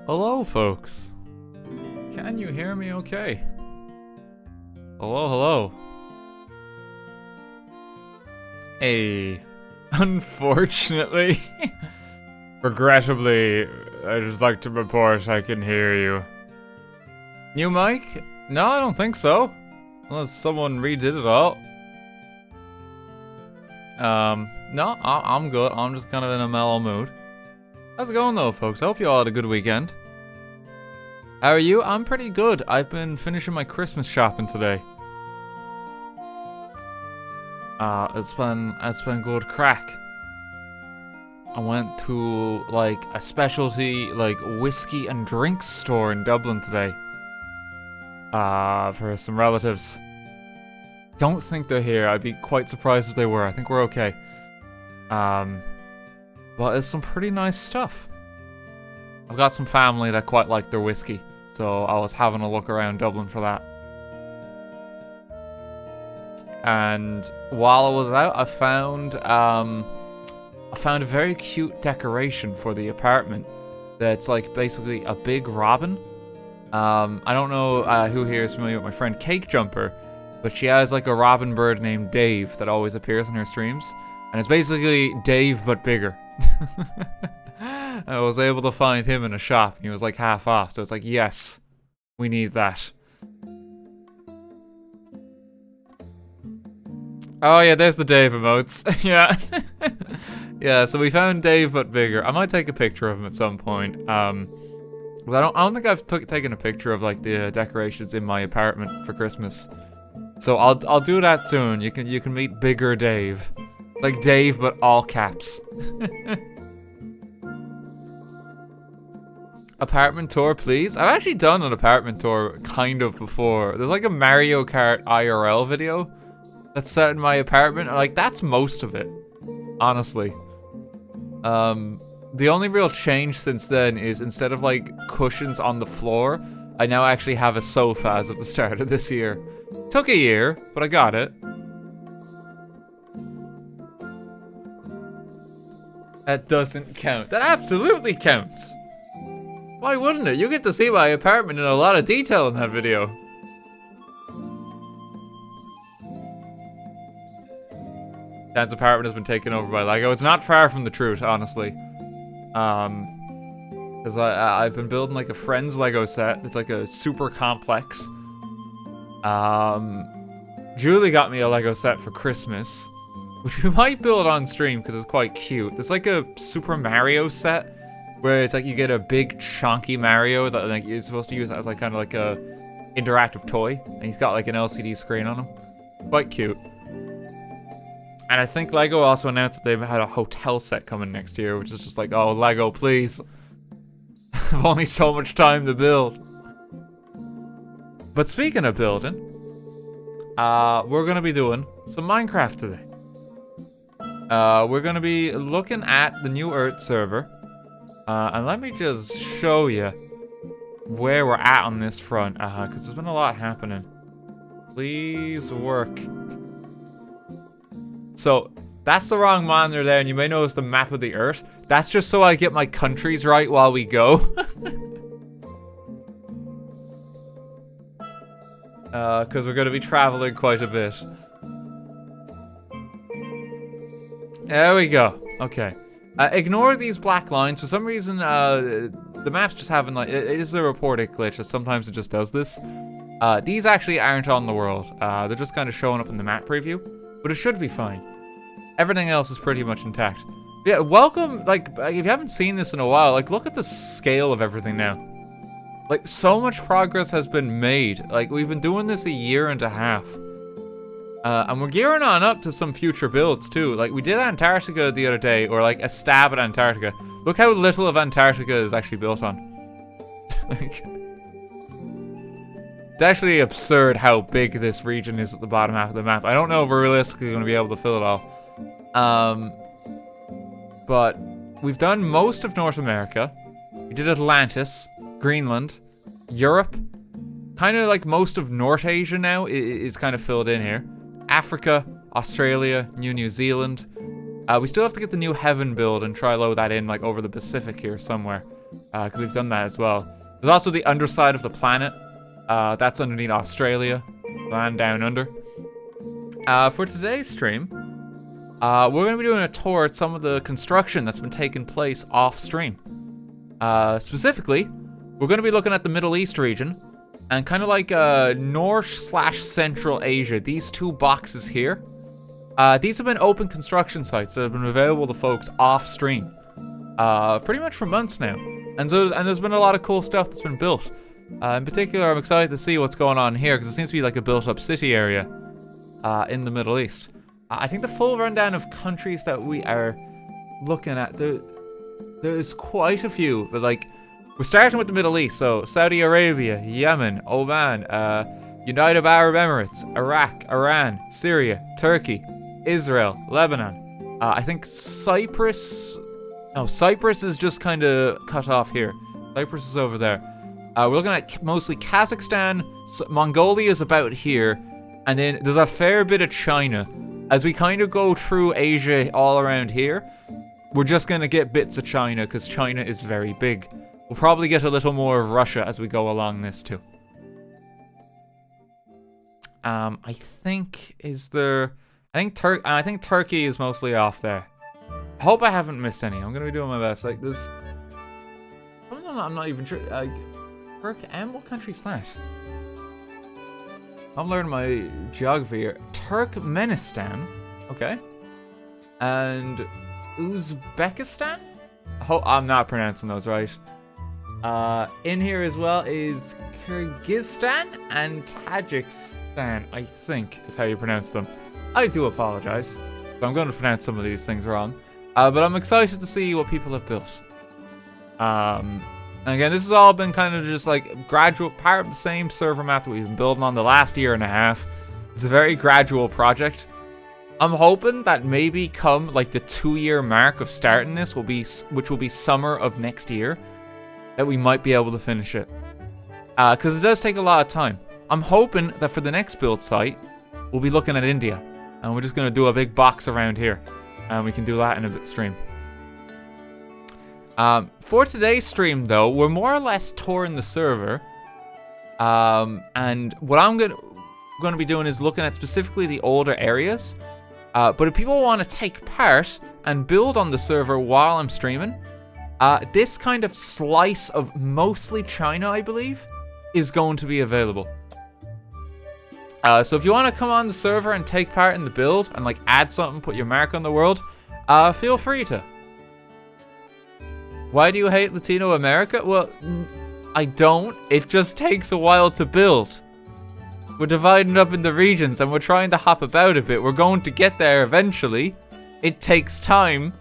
Hello, folks. Can you hear me okay? Hello, hello. Hey. Unfortunately, regrettably, I'd just like to report I can hear you. New mic? No, I don't think so. Unless someone redid it all. No, I'm good. I'm just kind of in a mellow mood. How's it going though, folks? I hope you all had a good weekend. How are you? I'm pretty good. I've been finishing my Christmas shopping today. It's been good crack. I went to like a specialty like whiskey and drinks store in Dublin today. For some relatives. Don't think they're here. I'd be quite surprised if they were. I think we're okay. But it's some pretty nice stuff. I've got some family that quite like their whiskey, so I was having a look around Dublin for that. And while I was out, I found a very cute decoration for the apartment. That's like basically a big robin. I don't know who here is familiar with my friend Cake Jumper, but she has like a robin bird named Dave that always appears in her streams, and it's basically Dave but bigger. I was able to find him in a shop, and he was like half off, so it's like, yes, we need that. Oh yeah, there's the Dave emotes. Yeah. Yeah, so we found Dave but bigger. I might take a picture of him at some point. I don't think I've taken a picture of like the decorations in my apartment for Christmas. So I'll do that soon. You can meet bigger Dave. Like Dave but all caps. Apartment tour, please. I've actually done an apartment tour kind of before. There's like a Mario Kart IRL video that's set in my apartment. Like, that's most of it, honestly. The only real change since then is instead of like cushions on the floor, I now actually have a sofa as of the start of this year. Took a year, but I got it. That doesn't count. That absolutely counts. Why wouldn't it? You get to see my apartment in a lot of detail in that video. Dan's apartment has been taken over by Lego. It's not far from the truth, honestly. Because I've been building like a friend's Lego set. It's like a super complex. Julie got me a Lego set for Christmas, which we might build on stream because it's quite cute. There's like a Super Mario set where it's like you get a big chunky Mario that like you're supposed to use as like kind of like a interactive toy, and he's got like an LCD screen on him. Quite cute. And I think Lego also announced that they've had a hotel set coming next year, which is just like, oh, Lego, please. I've only so much time to build. But speaking of building, we're gonna be doing some Minecraft today. We're gonna be looking at the new Earth server. And let me just show you where we're at on this front, because there's been a lot happening. Please work. So, that's the wrong monitor there, and you may notice the map of the Earth. That's just so I get my countries right while we go. Because we're going to be traveling quite a bit. There we go. Okay. Ignore these black lines. For some reason, the map's just having like... It is a reported glitch, that sometimes it just does this. These actually aren't on the world. They're just kind of showing up in the map preview. But it should be fine. Everything else is pretty much intact. Yeah, welcome, like, if you haven't seen this in a while, like, look at the scale of everything now. Like, so much progress has been made. Like, we've been doing this a year and a half. And we're gearing on up to some future builds, too. Like, we did Antarctica the other day, or, like, a stab at Antarctica. Look how little of Antarctica is actually built on. Like, it's actually absurd how big this region is at the bottom half of the map. I don't know if we're realistically going to be able to fill it all. But we've done most of North America. We did Atlantis, Greenland, Europe. Kind of like most of North Asia now is kind of filled in here. Africa, Australia, New Zealand. We still have to get the new Heaven build and try load that in like over the Pacific here somewhere. because we've done that as well. There's also the underside of the planet. That's underneath Australia, land down under. For today's stream, we're going to be doing a tour at some of the construction that's been taking place off stream. Specifically, we're going to be looking at the Middle East region and kind of like North/Central Asia. These two boxes here. These have been open construction sites that have been available to folks off stream, pretty much for months now. And there's been a lot of cool stuff that's been built. In particular, I'm excited to see what's going on here because it seems to be like a built-up city area in the Middle East. I think the full rundown of countries that we are looking at, there's quite a few, but like we're starting with the Middle East. So Saudi Arabia, Yemen, Oman, United Arab Emirates, Iraq, Iran, Syria, Turkey, Israel, Lebanon. I think Cyprus. No, Cyprus is just kind of cut off here. Cyprus is over there. We're looking at mostly Kazakhstan. Mongolia is about here. And then there's a fair bit of China. As we kind of go through Asia all around here, we're just going to get bits of China because China is very big. We'll probably get a little more of Russia as we go along this too. I think Turkey is mostly off there. I hope I haven't missed any. I'm gonna be doing my best. Like this, I'm not even sure. Turkey, and what country's that? I'm learning my geography here. Turkmenistan, okay, and Uzbekistan. I hope I'm not pronouncing those right. In here as well is Kyrgyzstan and Tajikistan, I think is how you pronounce them. I do apologize. I'm going to pronounce some of these things wrong. But I'm excited to see what people have built. And again, this has all been kind of just like gradual, part of the same server map that we've been building on the last year and a half. It's a very gradual project. I'm hoping that maybe come like the 2-year mark of starting this which will be summer of next year, that we might be able to finish it. Because it does take a lot of time. I'm hoping that for the next build site, we'll be looking at India. And we're just going to do a big box around here. And we can do that in a stream. For today's stream, though, we're more or less touring the server. And what I'm going to be doing is looking at specifically the older areas. But if people want to take part and build on the server while I'm streaming, this kind of slice of mostly China, I believe, is going to be available. So if you want to come on the server and take part in the build and like add something, put your mark on the world, feel free to. Why do you hate Latino America? Well, I don't. It just takes a while to build. We're dividing up into regions and we're trying to hop about a bit. We're going to get there eventually. It takes time.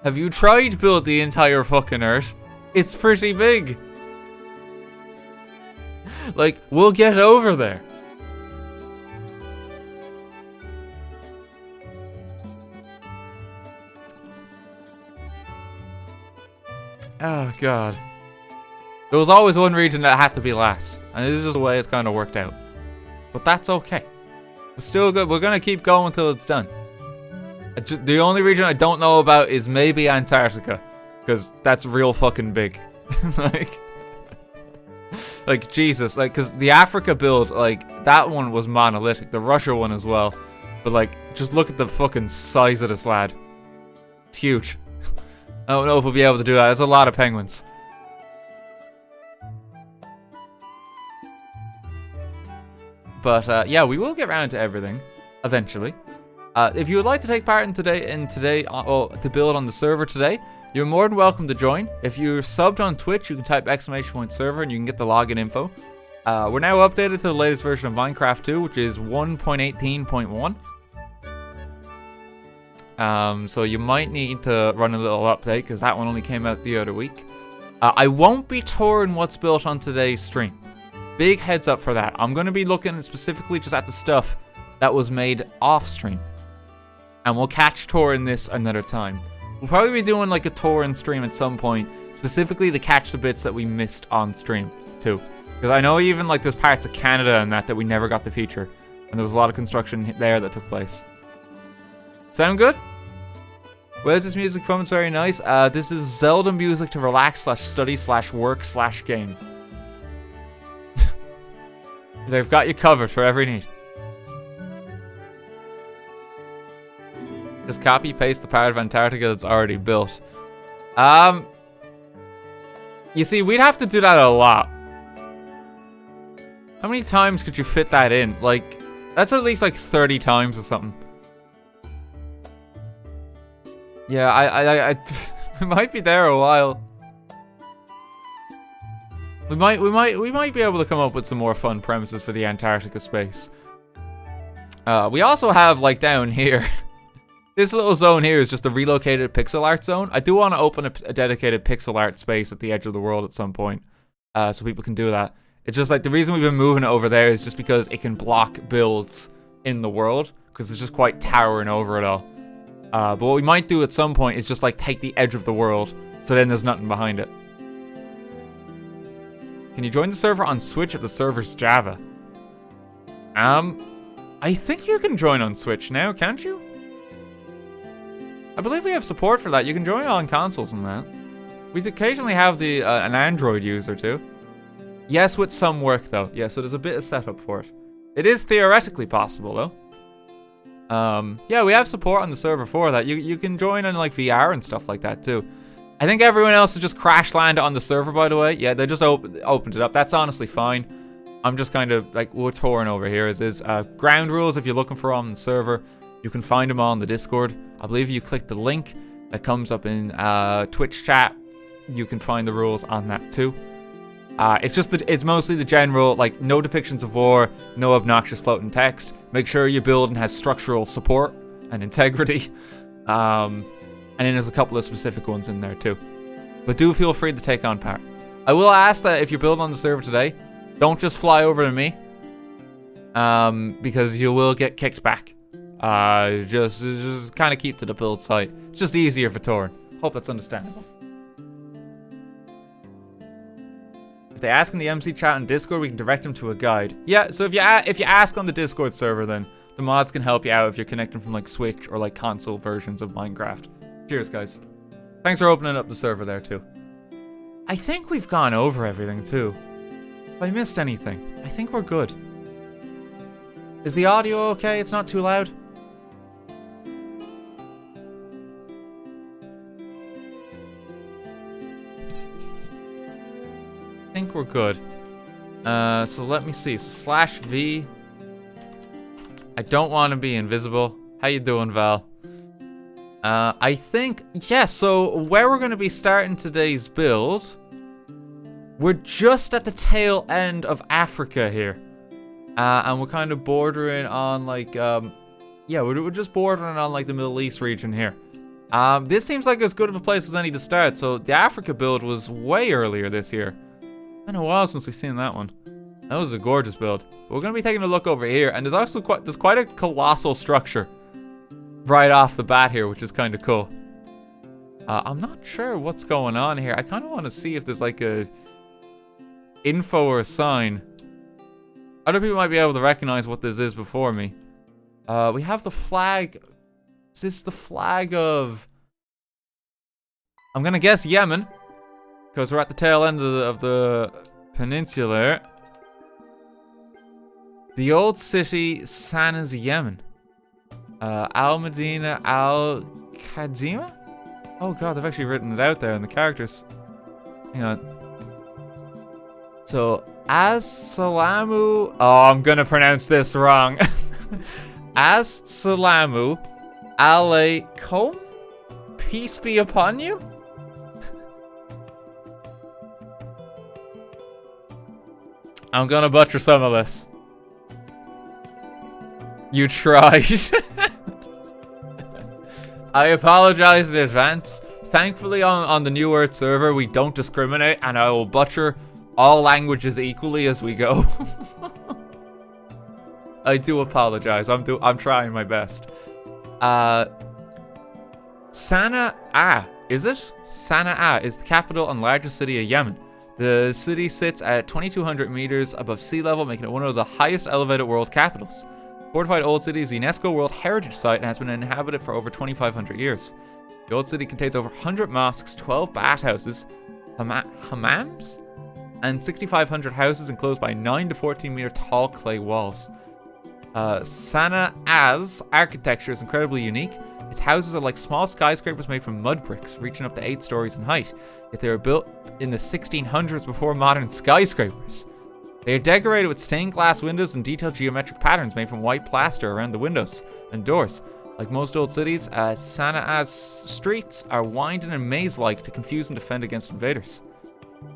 Have you tried to build the entire fucking Earth? It's pretty big. Like, we'll get over there. Oh, God. There was always one region that had to be last. And this is just the way it's kind of worked out. But that's okay. It's still good. We're going to keep going until it's done. The only region I don't know about is maybe Antarctica. Because that's real fucking big. like, Jesus. Like, because the Africa build, like, that one was monolithic. The Russia one as well. But, like, just look at the fucking size of this lad. It's huge. I don't know if we'll be able to do that. There's a lot of penguins. But yeah, we will get around to everything eventually. If you would like to take part in to build on the server today, you're more than welcome to join. If you're subbed on Twitch, you can type !server and you can get the login info. We're now updated to the latest version of Minecraft 2, which is 1.18.1. So you might need to run a little update because that one only came out the other week. I won't be touring what's built on today's stream. Big heads up for that. I'm going to be looking specifically just at the stuff that was made off stream. And we'll catch touring this another time. We'll probably be doing like a tour and stream at some point, specifically to catch the bits that we missed on stream too. Because I know even like there's parts of Canada and that we never got to feature. And there was a lot of construction there that took place. Sound good? Where's this music from? It's very nice. This is Zelda music to relax / study / work / game. They've got you covered for every need. Just copy paste the part of Antarctica that's already built. You see, we'd have to do that a lot. How many times could you fit that in? Like, that's at least like 30 times or something. Yeah, I we might be there a while. We might be able to come up with some more fun premises for the Antarctica space. We also have, like, down here, this little zone here is just a relocated pixel art zone. I do want to open a dedicated pixel art space at the edge of the world at some point, so people can do that. It's just like the reason we've been moving it over there is just because it can block builds in the world, because it's just quite towering over it all. But what we might do at some point is just like take the edge of the world, so then there's nothing behind it. Can you join the server on Switch if the server's Java? I think you can join on Switch now, can't you? I believe we have support for that. You can join on consoles and that. We occasionally have an Android user too. Yes, with some work though. Yeah, so there's a bit of setup for it. It is theoretically possible though. Yeah, we have support on the server for that. You can join on like VR and stuff like that too. I think everyone else has just crash landed on the server, by the way. Yeah, they just opened it up. That's honestly fine. I'm just kind of like, we're touring over here as is. Ground rules, if you're looking for them on the server, you can find them on the Discord. I believe you click the link that comes up in Twitch chat. You can find the rules on that too. It's mostly the general, like, no depictions of war, no obnoxious floating text. Make sure your building has structural support and integrity. And then there's a couple of specific ones in there too. But do feel free to take on part. I will ask that if you're building on the server today, don't just fly over to me. Because you will get kicked back. Just kind of keep to the build site. It's just easier for touring. Hope that's understandable. If they ask in the MC chat on Discord, we can direct them to a guide. Yeah, so if you ask on the Discord server, then the mods can help you out if you're connecting from like Switch or like console versions of Minecraft. Cheers, guys. Thanks for opening up the server there too. I think we've gone over everything too. If I missed anything, I think we're good. Is the audio okay? It's not too loud? I think we're good. So let me see. So /V. I don't want to be invisible. How you doing, Val? I think, yeah, so where we're going to be starting today's build, we're just at the tail end of Africa here. And we're kind of bordering on, like, yeah, we're just bordering on, like, the Middle East region here. This seems like as good of a place as any to start. So the Africa build was way earlier this year. It's been a while since we've seen that one. That was a gorgeous build. But we're going to be taking a look over here, and there's also quite a colossal structure right off the bat here, which is kind of cool. I'm not sure what's going on here. I kind of want to see if there's like a info or a sign. Other people might be able to recognize what this is before me. We have the flag. Is this the flag of... I'm going to guess Yemen, because we're at the tail end of the peninsula. The old city, Sana's Yemen. Al-Medina Al-Kadima? Oh god, they've actually written it out there in the characters. Hang on. So, As-Salamu... Oh, I'm gonna pronounce this wrong. As-Salamu Alaykum? Peace be upon you? I'm gonna butcher some of this. You tried. I apologize in advance. Thankfully on the New Earth server we don't discriminate, and I will butcher all languages equally as we go. I do apologize. I'm trying my best. Sana'a, is it? Sana'a is the capital and largest city of Yemen. The city sits at 2,200 meters above sea level, making it one of the highest elevated world Fortified Old City is a UNESCO World Heritage Site and has been inhabited for over 2,500 years. The The old city contains over 100 mosques, 12 bathhouses, hammams, and 6,500 houses enclosed by 9 to 14 meter tall clay walls. Sana'a's architecture is incredibly unique. Its houses are like small skyscrapers made from mud bricks, reaching up to 8 stories in height. Yet they were built in the 1600s before modern skyscrapers. They are decorated with stained glass windows and detailed geometric patterns made from white plaster around the windows and doors. Like most old cities, Sana'a's streets are winding and maze-like to confuse and defend against invaders.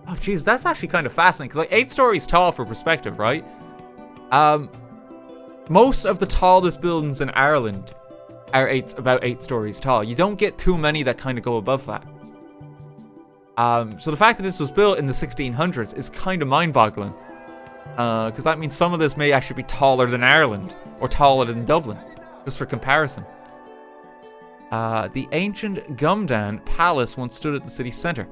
Oh, jeez, that's actually kind of fascinating, because like 8 stories tall for perspective, right? Most of the tallest buildings in Ireland are about 8 stories tall. You don't get too many that kind of go above that. So the fact that this was built in the 1600s is kind of mind-boggling. Because that means some of this may actually be taller than Ireland, or taller than Dublin, just for comparison. The ancient Gumdan Palace once stood at the city centre.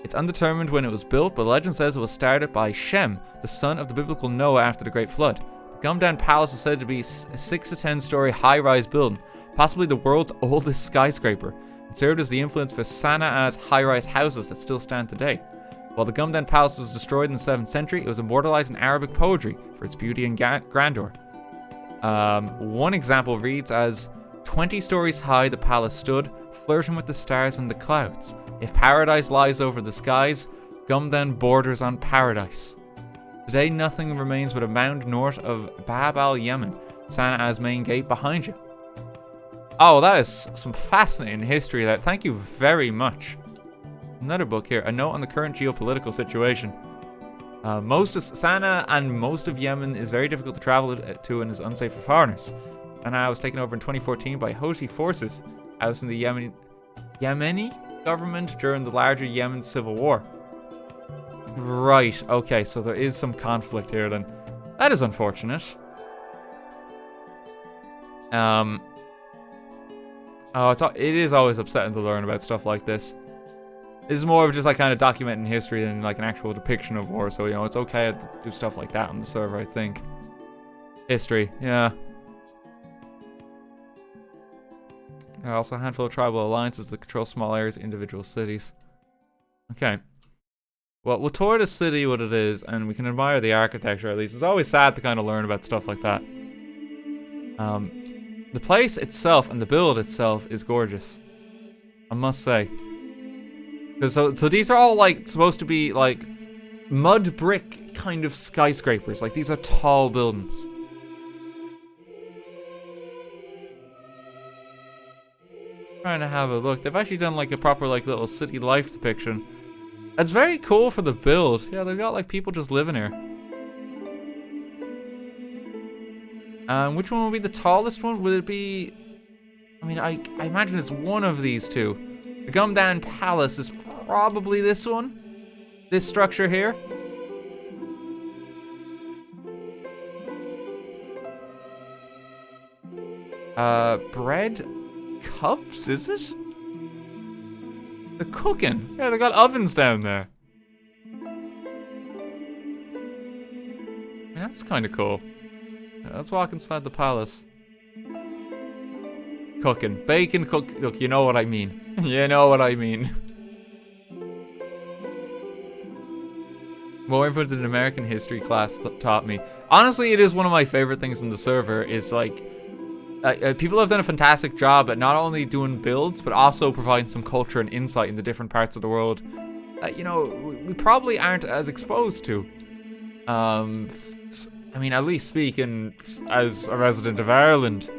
It's undetermined when it was built, but legend says it was started by Shem, the son of the biblical Noah after the Great Flood. The Gumdan Palace was said to be a 6 to 10 story high-rise building, possibly the world's oldest skyscraper, and served as the influence for Sana'a's high-rise houses that still stand today. While the Gumdan Palace was destroyed in the 7th century, it was immortalized in Arabic poetry for its beauty and grandeur. One example reads as, 20 stories high the palace stood, flirting with the stars and the clouds. If paradise lies over the skies, Gumdan borders on paradise. Today nothing remains but a mound north of Bab al-Yemen, Sana'a's main gate behind you. Oh, that is some fascinating history there. Thank you very much. Another book here, a note on the current geopolitical situation. Most of Sana'a and most of Yemen is very difficult to travel to and is unsafe for foreigners. Sana'a was taken over in 2014 by Houthi forces ousting the Yemeni government during the larger Yemen civil war. Right, okay, so there is some conflict here then. That is unfortunate. It is always upsetting to learn about stuff like this. This is more of just like kind of documenting history than like an actual depiction of war, so you know, it's okay to do stuff like that on the server, I think. History, yeah. Also a handful of tribal alliances that control small areas of individual cities. Okay. Well, we'll tour the city what it is, and we can admire the architecture at least. It's always sad to kind of learn about stuff like that. The place itself and the build itself is gorgeous, I must say. So these are all like supposed to be like mud brick kind of skyscrapers. Like these are tall buildings. Trying to have a look. They've actually done like a proper like little city life depiction. It's very cool for the build. Yeah, they've got like people just living here. Which one will be the tallest one? Would it be... I mean, I imagine it's one of these two. The Gumdan Palace is probably this one. This structure here. Bread cups, is it? They're cooking. Yeah, they got ovens down there. Yeah, that's kind of cool. Let's walk inside the palace. Cooking. Bacon cook. Look, you know what I mean. You know what I mean. More info than an American history class taught me. Honestly, it is one of my favorite things in the server. Is like, people have done a fantastic job at not only doing builds, but also providing some culture and insight in the different parts of the world. You know, we probably aren't as exposed to. I mean, at least speaking as a resident of Ireland.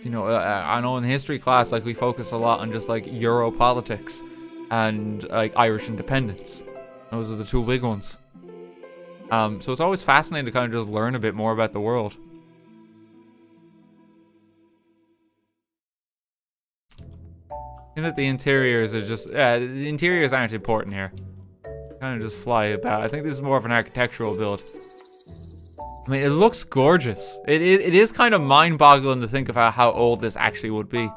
You know, I know in history class, like, we focus a lot on just, like, Euro politics and, like, Irish independence. Those are the two big ones. So it's always fascinating to kind of just learn a bit more about the world. And that the interiors are just, the interiors aren't important here. Kind of just fly about. I think this is more of an architectural build. I mean, it looks gorgeous. It is kind of mind-boggling to think about how old this actually would be.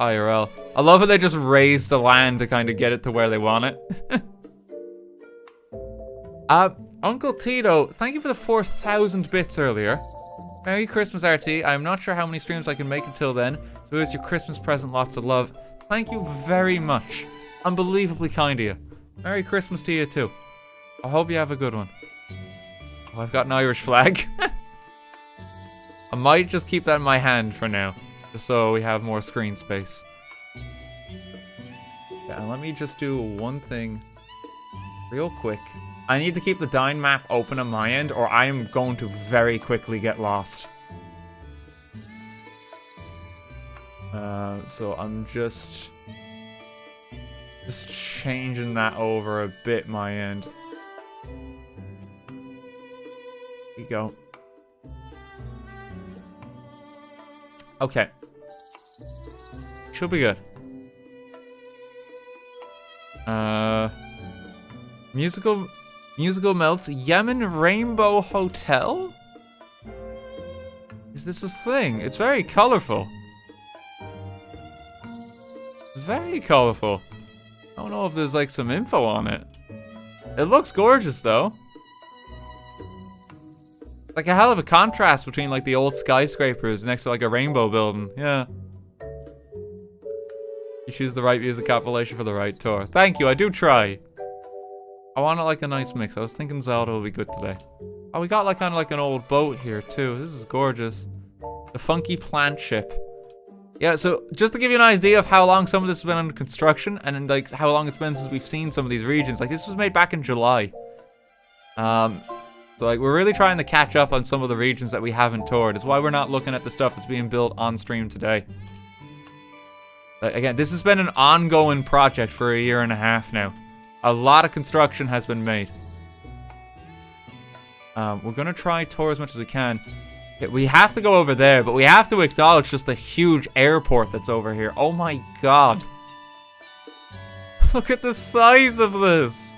IRL. I love how they just raised the land to kind of get it to where they want it. Uncle Tito, thank you for the 4,000 bits earlier. Merry Christmas, RT. I'm not sure how many streams I can make until then, so here's your Christmas present, lots of love. Thank you very much. Unbelievably kind of you. Merry Christmas to you too. I hope you have a good one. Oh, I've got an Irish flag. I might just keep that in my hand for now, just so we have more screen space. Yeah, and let me just do one thing real quick. I need to keep the Dine map open on my end, or I am going to very quickly get lost. So I'm just changing that over a bit my end. Here you go. Okay. Should be good. Musical melts. Yemen Rainbow Hotel? Is this a thing? It's very colorful. Very colorful. I don't know if there's like some info on it. It looks gorgeous though. Like a hell of a contrast between like the old skyscrapers next to like a rainbow building. Yeah. You choose the right music compilation for the right tour. Thank you, I do try. I want it like a nice mix. I was thinking Zelda will be good today. Oh, we got like kind of like an old boat here too. This is gorgeous. The funky plant ship. Yeah, so just to give you an idea of how long some of this has been under construction and like how long it's been since we've seen some of these regions. Like this was made back in July. So like we're really trying to catch up on some of the regions that we haven't toured. It's why we're not looking at the stuff that's being built on stream today. Again, this has been an ongoing project for 1.5 years now. A lot of construction has been made. We're gonna try tour as much as we can. We have to go over there, but we have to acknowledge just the huge airport that's over here. Oh my god. Look at the size of this.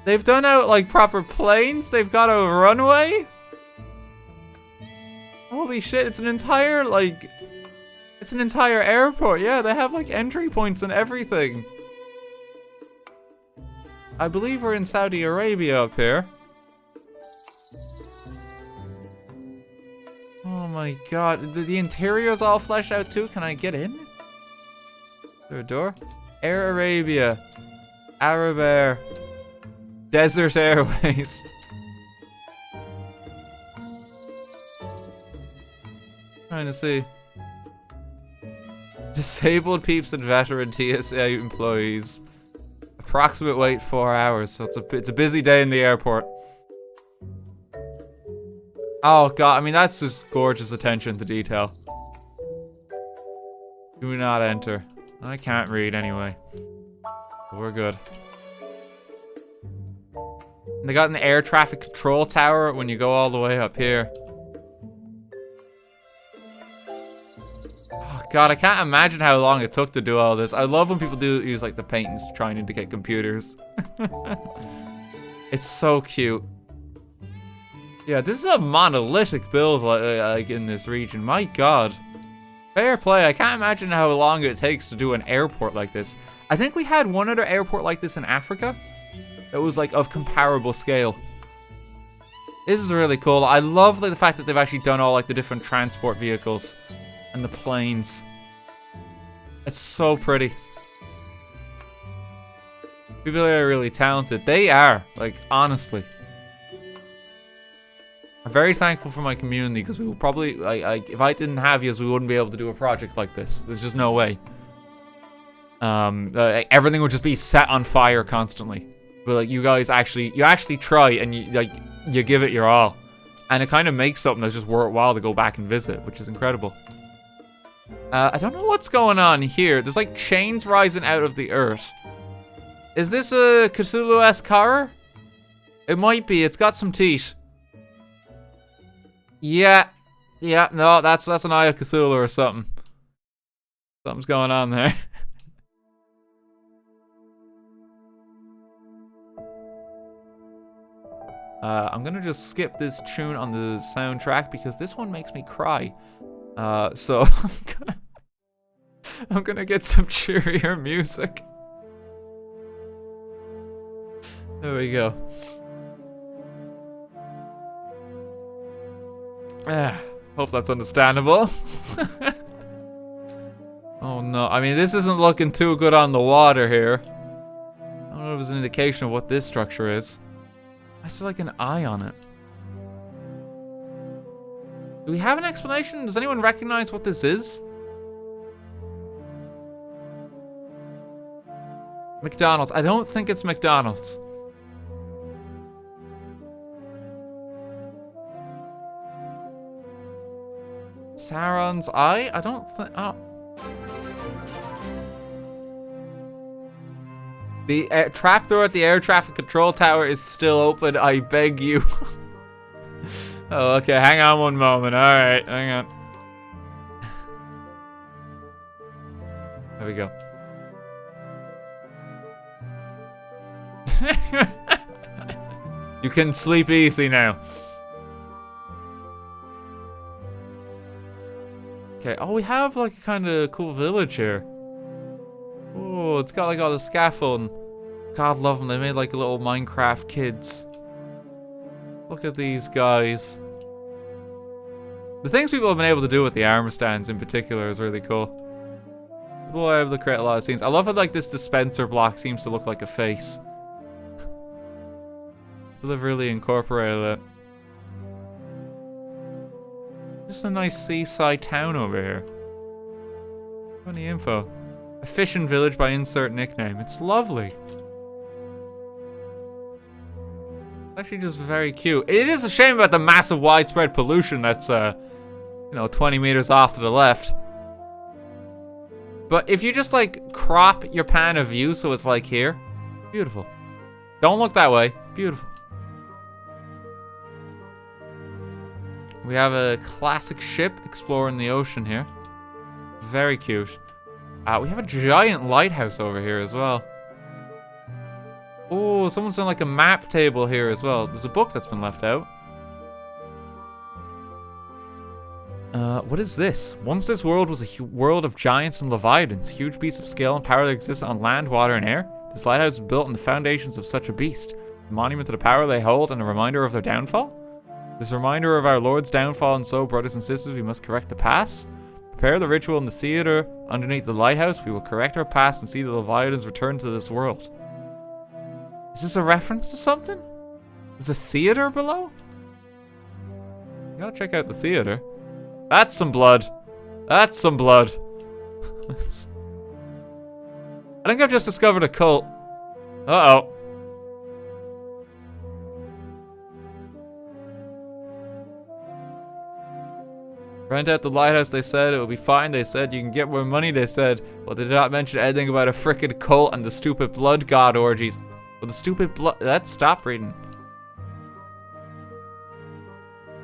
They've done out like proper planes. They've got a runway. Holy shit, it's an entire like... It's an entire airport. Yeah, they have like entry points and everything. I believe we're in Saudi Arabia up here. Oh my god. The interior's all fleshed out too. Can I get in? Is there a door? Air Arabia. Arab Air. Desert Airways. Trying to see. Disabled peeps and veteran TSA employees. Approximate wait 4 hours, so it's a busy day in the airport. Oh god, I mean that's just gorgeous attention to detail. Do not enter. I can't read anyway. But we're good. And they got an air traffic control tower when you go all the way up here. Oh god, I can't imagine how long it took to do all this. I love when people do use like the paintings to try and indicate computers. It's so cute. Yeah, this is a monolithic build like in this region. My god. Fair play. I can't imagine how long it takes to do an airport like this. I think we had one other airport like this in Africa. It was like of comparable scale. This is really cool. I love like the fact that they've actually done all like the different transport vehicles and the planes. It's so pretty. People are really talented. They are, like, honestly. I'm very thankful for my community because we will probably, like, if I didn't have you, we wouldn't be able to do a project like this. There's just no way. Everything would just be set on fire constantly. But like, you guys actually try and you give it your all, and it kind of makes something that's just worthwhile to go back and visit, which is incredible. I don't know what's going on here. There's like chains rising out of the earth. Is this a Cthulhu-esque horror? It might be. It's got some teeth. Yeah. Yeah, no, that's an Eye of Cthulhu or something. Something's going on there. I'm gonna just skip this tune on the soundtrack because this one makes me cry. So I'm gonna get some cheerier music. There we go. Hope that's understandable. Oh no, I mean, this isn't looking too good on the water here. I don't know if it's an indication of what this structure is. I see like an eye on it. Do we have an explanation? Does anyone recognize what this is? McDonald's. I don't think it's McDonald's. Sauron's eye? I don't think... Oh. The trapdoor at the air traffic control tower is still open. I beg you. Oh, okay. Hang on one moment. All right. Hang on. There we go. You can sleep easy now. Okay. Oh, we have like a kind of cool village here. Oh, it's got like all the scaffolding. God love them. They made like little Minecraft kids. Look at these guys. The things people have been able to do with the armor stands in particular is really cool. People are able to create a lot of scenes. I love how like this dispenser block seems to look like a face. People have really incorporated it. Just a nice seaside town over here. Funny info. A fishing village by insert nickname. It's lovely. Actually just very cute. It is a shame about the massive widespread pollution that's, you know, 20 meters off to the left. But if you just, like, crop your pan of view so it's like here. Beautiful. Don't look that way. Beautiful. We have a classic ship exploring the ocean here. Very cute. We have a giant lighthouse over here as well. Oh, someone's done like a map table here as well. There's a book that's been left out. What is this? Once this world was a world of giants and leviathans, huge beasts of scale and power that exist on land, water, and air. This lighthouse is built on the foundations of such a beast. A monument to the power they hold and a reminder of their downfall? This reminder of our Lord's downfall, and so, brothers and sisters, we must correct the past. Prepare the ritual in the theater underneath the lighthouse. We will correct our past and see the Leviathans return to this world. Is this a reference to something? Is the theater below? You gotta check out the theater. That's some blood. That's some blood. I think I've just discovered a cult. Uh-oh. Rent out the lighthouse, they said. It will be fine, they said. You can get more money, they said. But they did not mention anything about a frickin' cult and the stupid blood god orgies. Well, the stupid blood... Let's stop reading.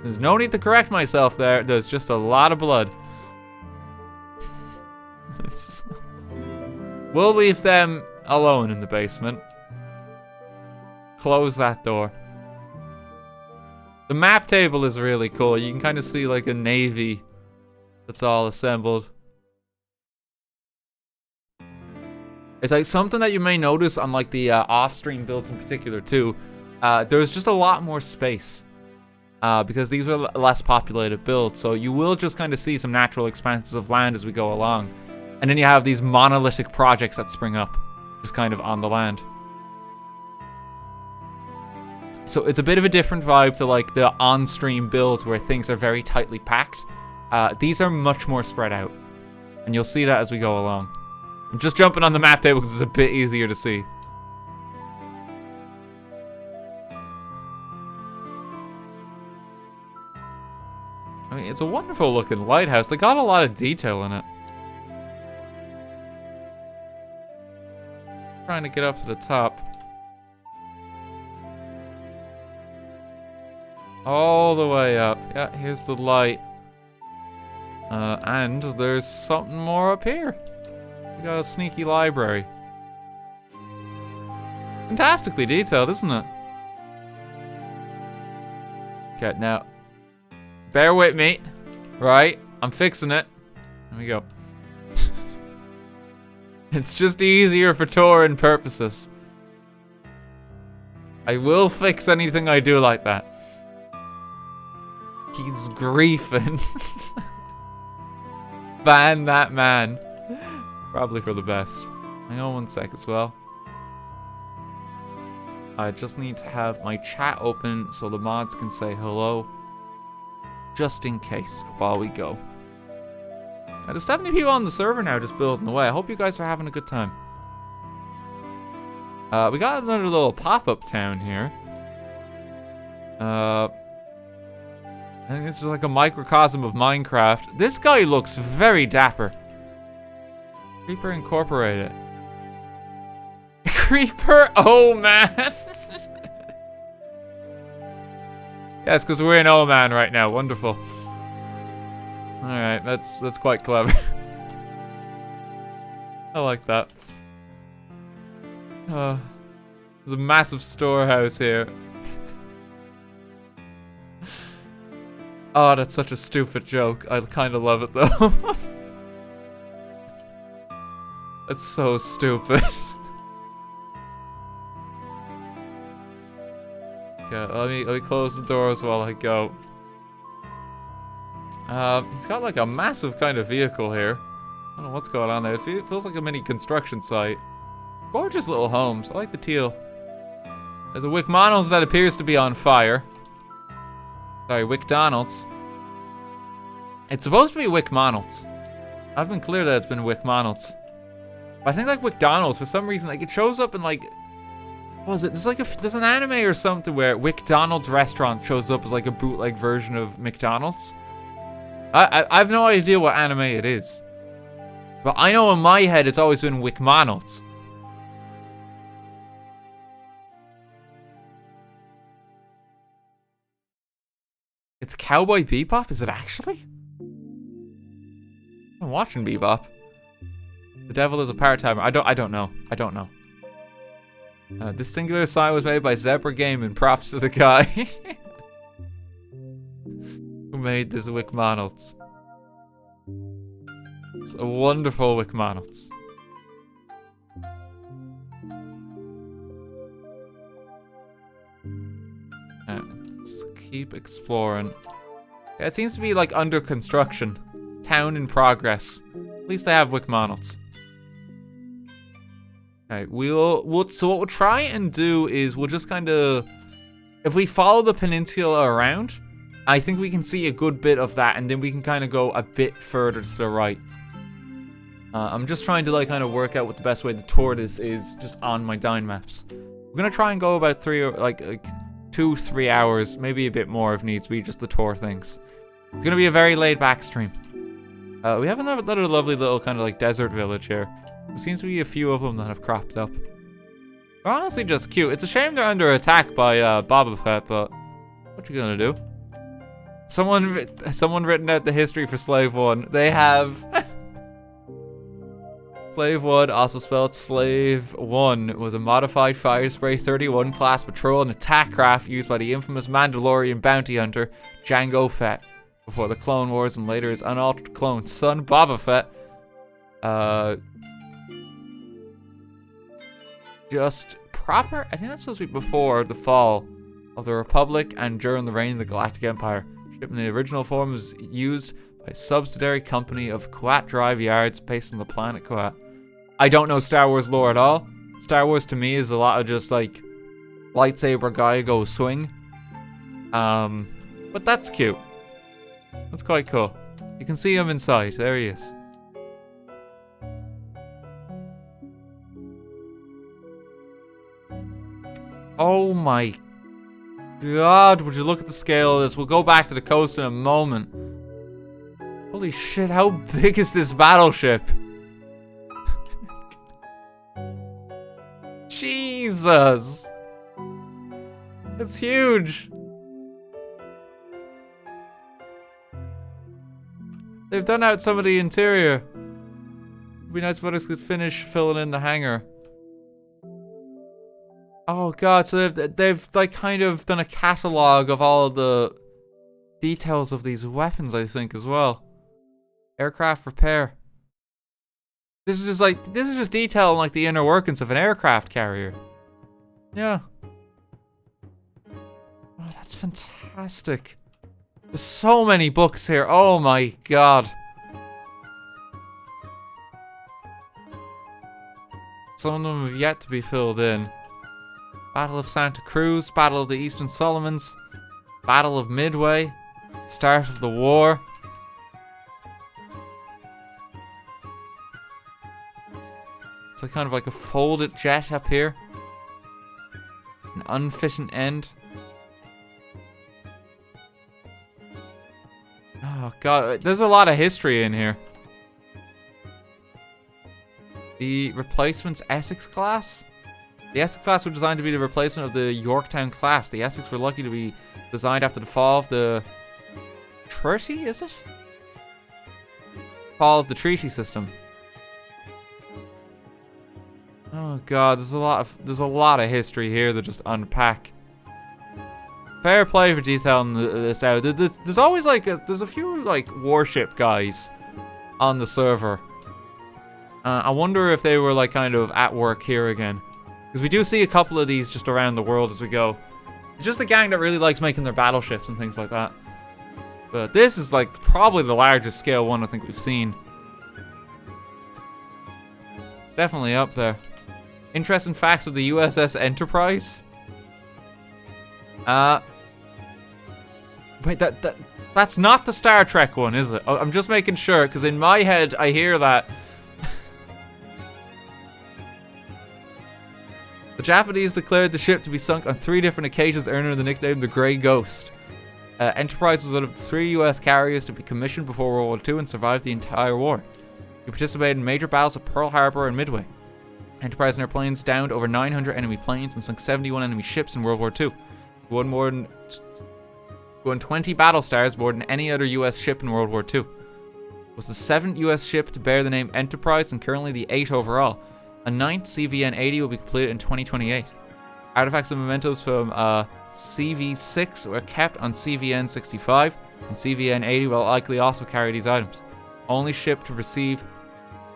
There's no need to correct myself there. There's just a lot of blood. We'll leave them alone in the basement. Close that door. The map table is really cool. You can kind of see like a navy that's all assembled. It's like something that you may notice on like the off-stream builds in particular too. There's just a lot more space because these were less populated builds. So you will just kind of see some natural expanses of land as we go along. And then you have these monolithic projects that spring up just kind of on the land. So it's a bit of a different vibe to like the on-stream builds where things are very tightly packed. These are much more spread out. And you'll see that as we go along. I'm just jumping on the map table because it's a bit easier to see. I mean, it's a wonderful looking lighthouse. They got a lot of detail in it. Trying to get up to the top. All the way up. Yeah, here's the light. And there's something more up here. We got a sneaky library. Fantastically detailed, isn't it? Okay, now. Bear with me. Right, I'm fixing it. There we go. It's just easier for touring purposes. I will fix anything I do like that. He's griefing. Ban that man. Probably for the best. Hang on one sec as well. I just need to have my chat open so the mods can say hello. Just in case while we go. Now, there's 70 people on the server now just building away. I hope you guys are having a good time. We got another little pop-up town here. I think this is like a microcosm of Minecraft. This guy looks very dapper. Creeper Incorporated. Creeper? Oh, man. Yes, because we're in Oman right now. Wonderful. Alright, that's quite clever. I like that. There's a massive storehouse here. Oh, that's such a stupid joke. I kind of love it, though. That's so stupid. Okay, let me close the doors while I go. He's got like a massive kind of vehicle here. I don't know what's going on there. It feels like a mini construction site. Gorgeous little homes. I like the teal. There's a McDonald's that appears to be on fire. Sorry, McDonald's. It's supposed to be McDonald's. I've been clear that it's been McDonald's. But I think like McDonald's, for some reason, like it shows up in like... What was it? There's an anime or something where McDonald's restaurant shows up as like a bootleg version of McDonald's. I have no idea what anime it is. But I know in my head it's always been McDonald's. It's Cowboy Bebop? Is it actually? I'm watching Bebop. The devil is a part-timer. I don't know. I don't know. This singular sign was made by Zebra Game, and props to the guy who made this McDonald's. It's a wonderful McDonald's. Let's keep exploring. Yeah, it seems to be like under construction. Town in progress. At least they have McDonald's. Alright, so what we'll try and do is we'll just kind of... If we follow the peninsula around, I think we can see a good bit of that, and then we can kind of go a bit further to the right. I'm just trying to like kind of work out what the best way to tour this is just on my Dyn maps. We're gonna try and go about 2-3 hours, maybe a bit more if needs be, just to tour things. It's gonna be a very laid back stream. We have another lovely little kind of like desert village here. There seems to be a few of them that have cropped up. They're honestly just cute. It's a shame they're under attack by Boba Fett, but what you gonna do? Someone written out the history for Slave 1. They have Slave 1, also spelled Slave 1, was a modified Firespray 31 class patrol and attack craft used by the infamous Mandalorian bounty hunter Jango Fett before the Clone Wars, and later his unaltered clone son Boba Fett. Just proper, I think that's supposed to be before the fall of the Republic and during the reign of the Galactic Empire. Ship in the original form was used by a subsidiary company of Kuat Drive Yards based on the planet Kuat. I don't know Star Wars lore at all. Star Wars to me is a lot of just like lightsaber guy go swing. But that's cute. That's quite cool. You can see him inside. There he is. Oh my god, would you look at the scale of this? We'll go back to the coast in a moment. Holy shit, how big is this battleship? Jesus! It's huge! They've done out some of the interior. It'd be nice if others could finish filling in the hangar. Oh god, so they've like kind of done a catalog of all of the details of these weapons, I think, as well. Aircraft repair. This is just detail on like the inner workings of an aircraft carrier. Yeah. Oh, that's fantastic. There's so many books here. Oh my god. Some of them have yet to be filled in. Battle of Santa Cruz, Battle of the Eastern Solomons, Battle of Midway, Start of the War. It's like kind of like a folded jet up here. An unfitting end. Oh god, there's a lot of history in here. The replacement's Essex class? The Essex class were designed to be the replacement of the Yorktown class. The Essex were lucky to be designed after the fall of the treaty, is it? Fall of the treaty system. Oh god, there's a lot of history here to just unpack. Fair play for detailing this out. There's always like there's a few like warship guys on the server. I wonder if they were like kind of at work here again. Because we do see a couple of these just around the world as we go. It's just a gang that really likes making their battleships and things like that. But this is like probably the largest scale one I think we've seen. Definitely up there. Interesting facts of the USS Enterprise. Wait, that's not the Star Trek one, is it? I'm just making sure, because in my head I hear that. The Japanese declared the ship to be sunk on 3 different occasions, earning the nickname the Grey Ghost. Enterprise was one of the 3 US carriers to be commissioned before World War II and survived the entire war. He participated in major battles at Pearl Harbor and Midway. Enterprise and her planes downed over 900 enemy planes and sunk 71 enemy ships in World War II. He won 20 battle stars, more than any other US ship in World War II. It was the 7th US ship to bear the name Enterprise and currently the 8th overall. A 9th CVN-80 will be completed in 2028. Artifacts and mementos from CV-6 were kept on CVN-65, and CVN-80 will likely also carry these items. Only ship to receive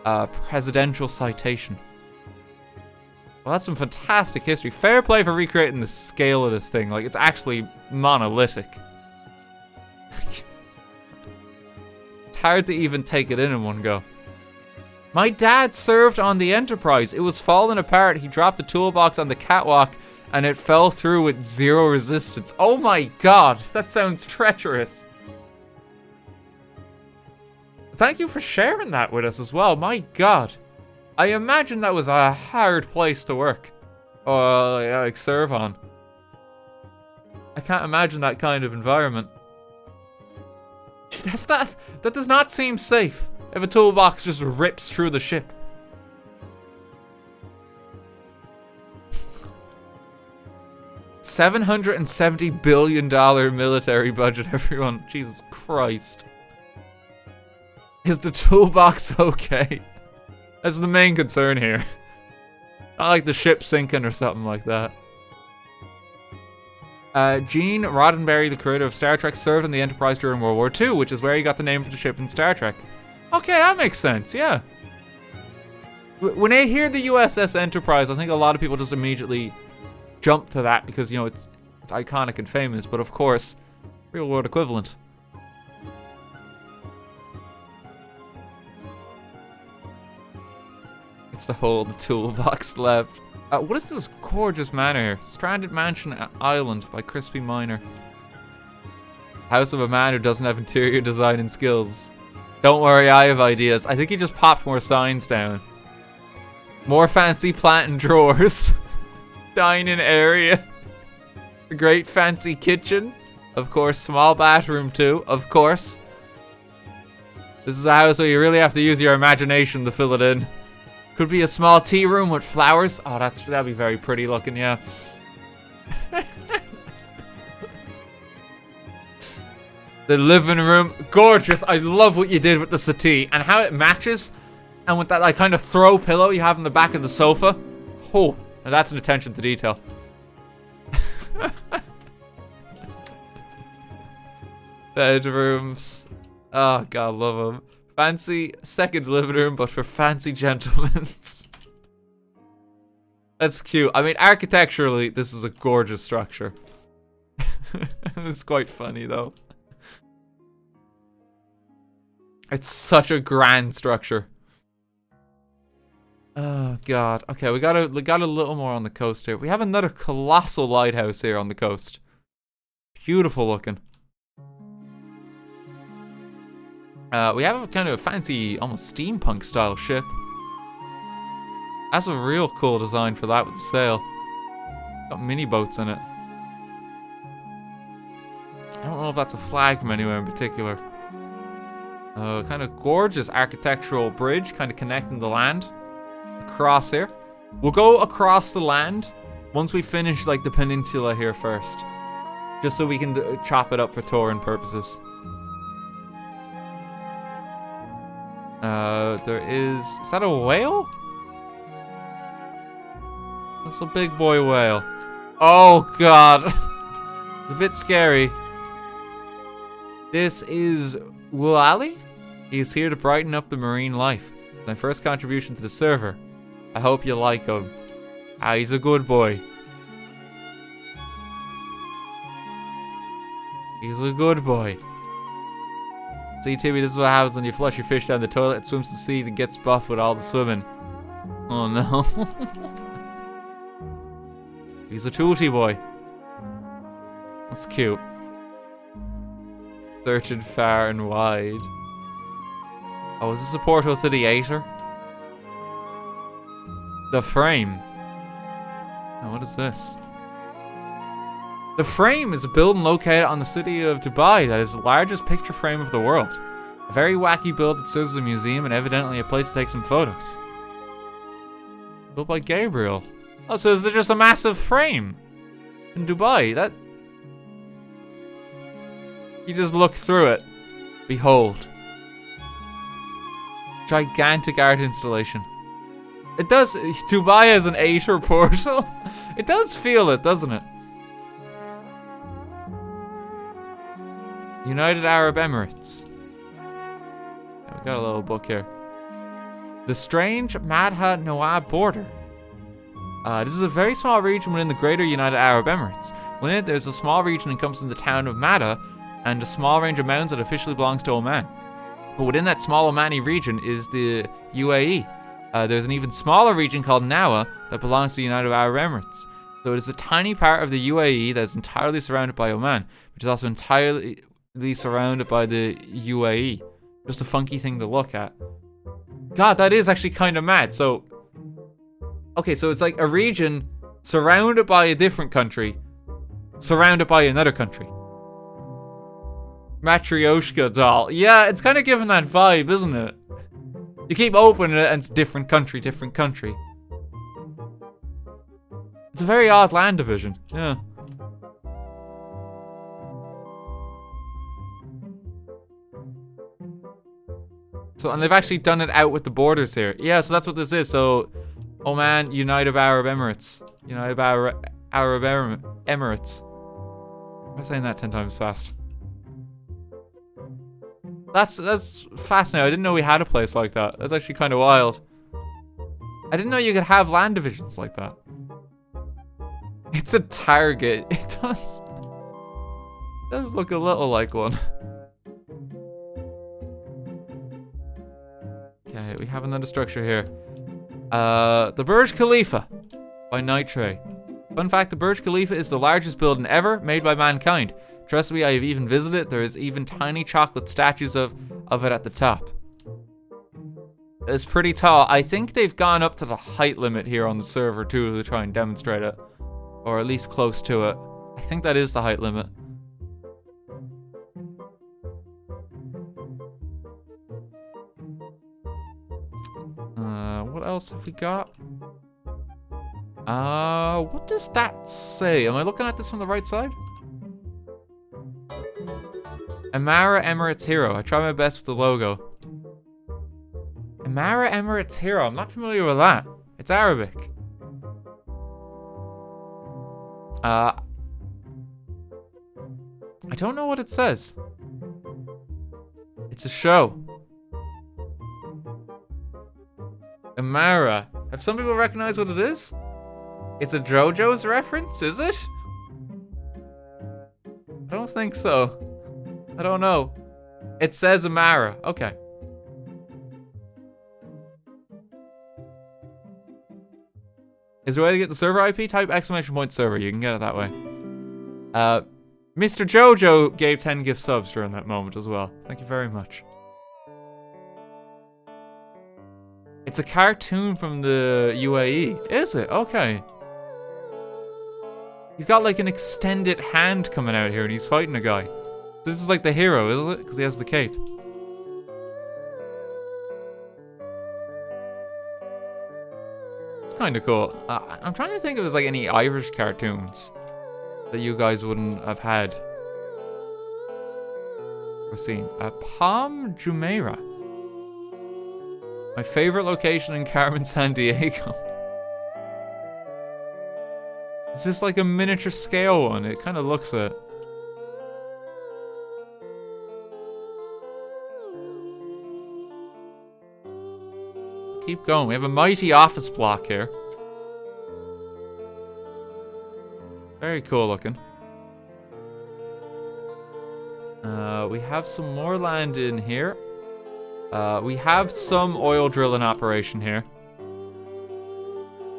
a presidential citation. Well, that's some fantastic history. Fair play for recreating the scale of this thing. Like, it's actually monolithic. It's hard to even take it in one go. My dad served on the Enterprise. It was falling apart. He dropped the toolbox on the catwalk and it fell through with 0 resistance. Oh my god, that sounds treacherous. Thank you for sharing that with us as well. My god. I imagine that was a hard place to work. Or like serve on. I can't imagine that kind of environment. That does not seem safe. If a toolbox just rips through the ship. $770 billion military budget, everyone. Jesus Christ. Is the toolbox okay? That's the main concern here. Not like the ship sinking or something like that. Gene Roddenberry, the creator of Star Trek, served on the Enterprise during World War II, which is where he got the name for the ship in Star Trek. Okay, that makes sense, yeah. When I hear the USS Enterprise, I think a lot of people just immediately jump to that because, you know, it's iconic and famous, but of course, real world equivalent. It's the toolbox left. What is this gorgeous manor here? Stranded Mansion Island by Crispy Miner. House of a man who doesn't have interior design and skills. Don't worry, I have ideas. I think he just popped more signs down. More fancy plant and drawers. Dining area. The great fancy kitchen. Of course, small bathroom too. Of course. This is a house where you really have to use your imagination to fill it in. Could be a small tea room with flowers. Oh, that'd be very pretty looking, yeah. The living room, gorgeous. I love what you did with the settee and how it matches, and with that like kind of throw pillow you have in the back of the sofa. Oh, now that's an attention to detail. Bedrooms. Oh god, love them. Fancy second living room, but for fancy gentlemen. That's cute. I mean, architecturally, this is a gorgeous structure. It's quite funny though. It's such a grand structure. Oh god. Okay, we got a little more on the coast here. We have another colossal lighthouse here on the coast. Beautiful looking. We have a kind of fancy, almost steampunk style ship. That's a real cool design for that with the sail. Got mini boats in it. I don't know if that's a flag from anywhere in particular. Kind of gorgeous architectural bridge, kind of connecting the land across here. We'll go across the land once we finish like the peninsula here first, just so we can chop it up for touring purposes. Is that a whale? That's a big boy whale. Oh god. It's a bit scary. This is Woolali. He's here to brighten up the marine life. My first contribution to the server. I hope you like him. He's a good boy. He's a good boy. See, Timmy, this is what happens when you flush your fish down the toilet. It swims to sea and gets buff with all the swimming. Oh no. He's a tooty boy. That's cute. Searching far and wide. Oh, is this a portal to the Aether? The Frame. Oh, what is this? The Frame is a building located on the city of Dubai that is the largest picture frame of the world. A very wacky build that serves as a museum and evidently a place to take some photos. Built by Gabriel. Oh, so is there just a massive frame in Dubai? That... You just look through it. Behold. Gigantic art installation. It does... Dubai has an Aether portal. It does feel it, doesn't it? United Arab Emirates. Yeah, we got a little book here. The strange Madha Nawab border. This is a very small region within the greater United Arab Emirates. Within it, there's a small region encompassing the town of Madha and a small range of mountains that officially belongs to Oman. But within that small Omani region is the UAE. There's an even smaller region called Nawa that belongs to the United Arab Emirates. So it is a tiny part of the UAE that is entirely surrounded by Oman, which is also entirely surrounded by the UAE. Just a funky thing to look at. God, that is actually kind of mad. So, okay, so it's like a region surrounded by a different country, surrounded by another country. Matryoshka doll. Yeah, it's kind of giving that vibe, isn't it? You keep opening it and it's different country, different country. It's a very odd land division, yeah. So, and they've actually done it out with the borders here. Yeah, so that's what this is. So, Oman, United Arab Emirates. United Arab Emirates. I'm saying that 10 times fast. That's fascinating. I didn't know we had a place like that. That's actually kind of wild. I didn't know you could have land divisions like that. It's a target. It does look a little like one. Okay, we have another structure here. The Burj Khalifa by Nitre. Fun fact, the Burj Khalifa is the largest building ever made by mankind. Trust me, I have even visited. There is even tiny chocolate statues of it at the top. It's pretty tall. I think they've gone up to the height limit here on the server too to try and demonstrate it. Or at least close to it. I think that is the height limit. What else have we got? What does that say? Am I looking at this from the right side? Amara Emirates Hero. I try my best with the logo. Amara Emirates Hero. I'm not familiar with that. It's Arabic. I don't know what it says. It's a show. Amara. Have some people recognized what it is? It's a JoJo's reference, is it? I don't think so. I don't know. It says Amara. Okay. Is there a way to get the server IP? Type !server. You can get it that way. Mr. Jojo gave 10 gift subs during that moment as well. Thank you very much. It's a cartoon from the UAE. Is it? Okay. He's got like an extended hand coming out here and he's fighting a guy. This is like the hero, isn't it? Because he has the cape. It's kind of cool. I'm trying to think if there's like any Irish cartoons that you guys wouldn't have had or seen. Palm Jumeirah. My favorite location in Carmen, San Diego. Is this like a miniature scale one? It kind of looks it. Keep going. We have a mighty office block here. Very cool looking. We have some more land in here. We have some oil drilling operation here.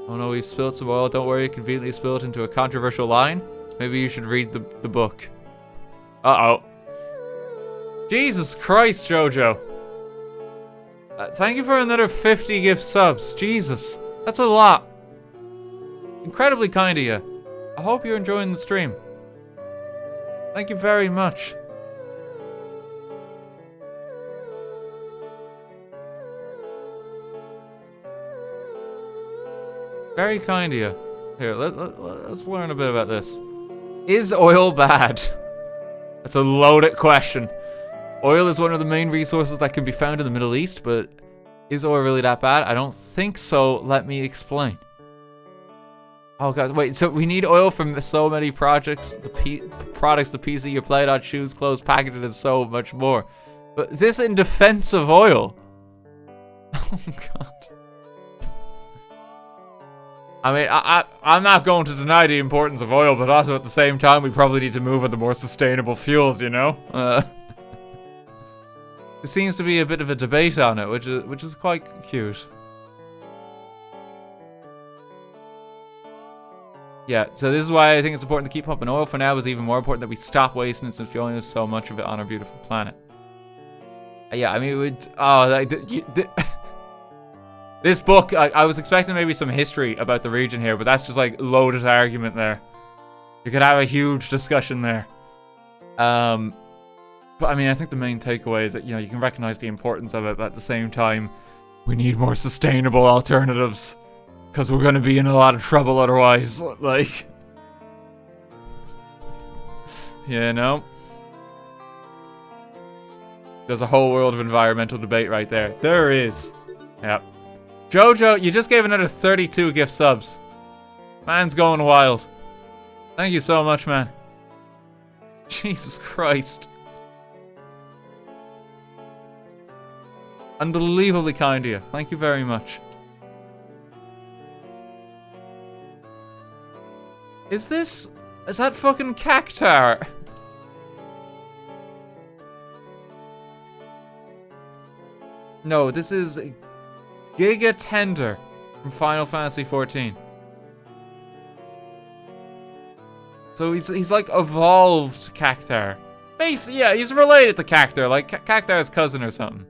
Oh no, we've spilled some oil. Don't worry, conveniently spilled into a controversial line. Maybe you should read the book. Uh-oh. Jesus Christ, Jojo. Thank you for another 50 gift subs. Jesus, that's a lot. Incredibly kind of you. I hope you're enjoying the stream. Thank you very much. Very kind of you. Here, let's learn a bit about this. Is oil bad? That's a loaded question. Oil is one of the main resources that can be found in the Middle East, but is oil really that bad? I don't think so. Let me explain. Oh god, wait, so we need oil from so many projects, the PC, your play, shoes, clothes, packaging, and so much more. But is this in defense of oil? Oh god. I mean, I'm not going to deny the importance of oil, but also at the same time, we probably need to move on to more sustainable fuels, you know? There seems to be a bit of a debate on it, which is quite cute. Yeah, so this is why I think it's important to keep pumping oil for now. It's even more important that we stop wasting it since we only have so much of it on our beautiful planet. Yeah, I mean, it would... Oh, like... This book, I was expecting maybe some history about the region here, but that's just like loaded argument there. You could have a huge discussion there. But I mean, I think the main takeaway is that, you know, you can recognize the importance of it, but at the same time, we need more sustainable alternatives. Because we're going to be in a lot of trouble otherwise. Like... You know? There's a whole world of environmental debate right there. There is. Yep. Jojo, you just gave another 32 gift subs. Man's going wild. Thank you so much, man. Jesus Christ. Unbelievably kind of you. Thank you very much. Is that fucking cactar? No, this is Giga Tender from Final Fantasy XIV. So he's like evolved cactar. Basically, yeah, he's related to cactar, like cactar's cousin or something.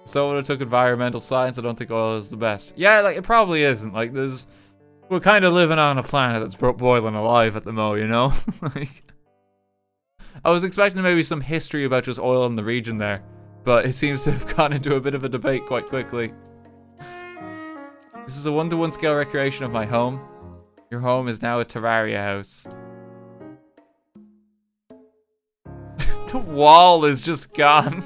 Someone who took environmental science, I don't think oil is the best. Yeah, like, it probably isn't. Like, we're kind of living on a planet that's boiling alive at the moment, you know? Like, I was expecting maybe some history about just oil in the region there, but it seems to have gone into a bit of a debate quite quickly. This is a 1-to-1 scale recreation of my home. Your home is now a Terraria house. The wall is just gone.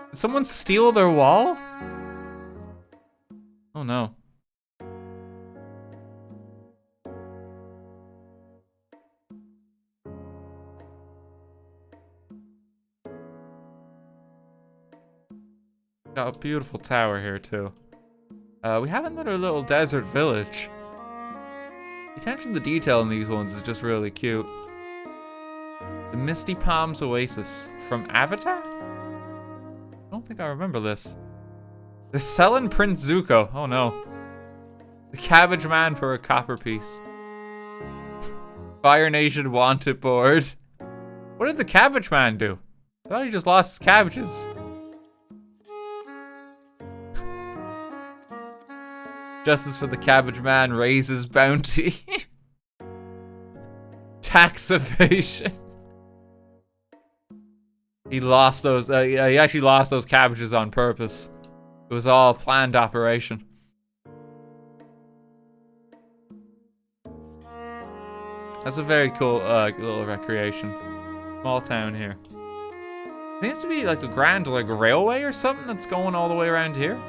Did someone steal their wall? Oh no. Got a beautiful tower here too. We have another little desert village. The attention to detail in these ones is just really cute. The Misty Palms Oasis from Avatar? I don't think I remember this. They're selling Prince Zuko. Oh no. The Cabbage Man for a copper piece. Fire Nation wanted board. What did the Cabbage Man do? I thought he just lost his cabbages. Justice for the Cabbage Man raises bounty. Tax evasion. He lost those. He actually lost those cabbages on purpose. It was all a planned operation. That's a very cool little recreation. Small town here. Seems to be like a grand like railway or something that's going all the way around here.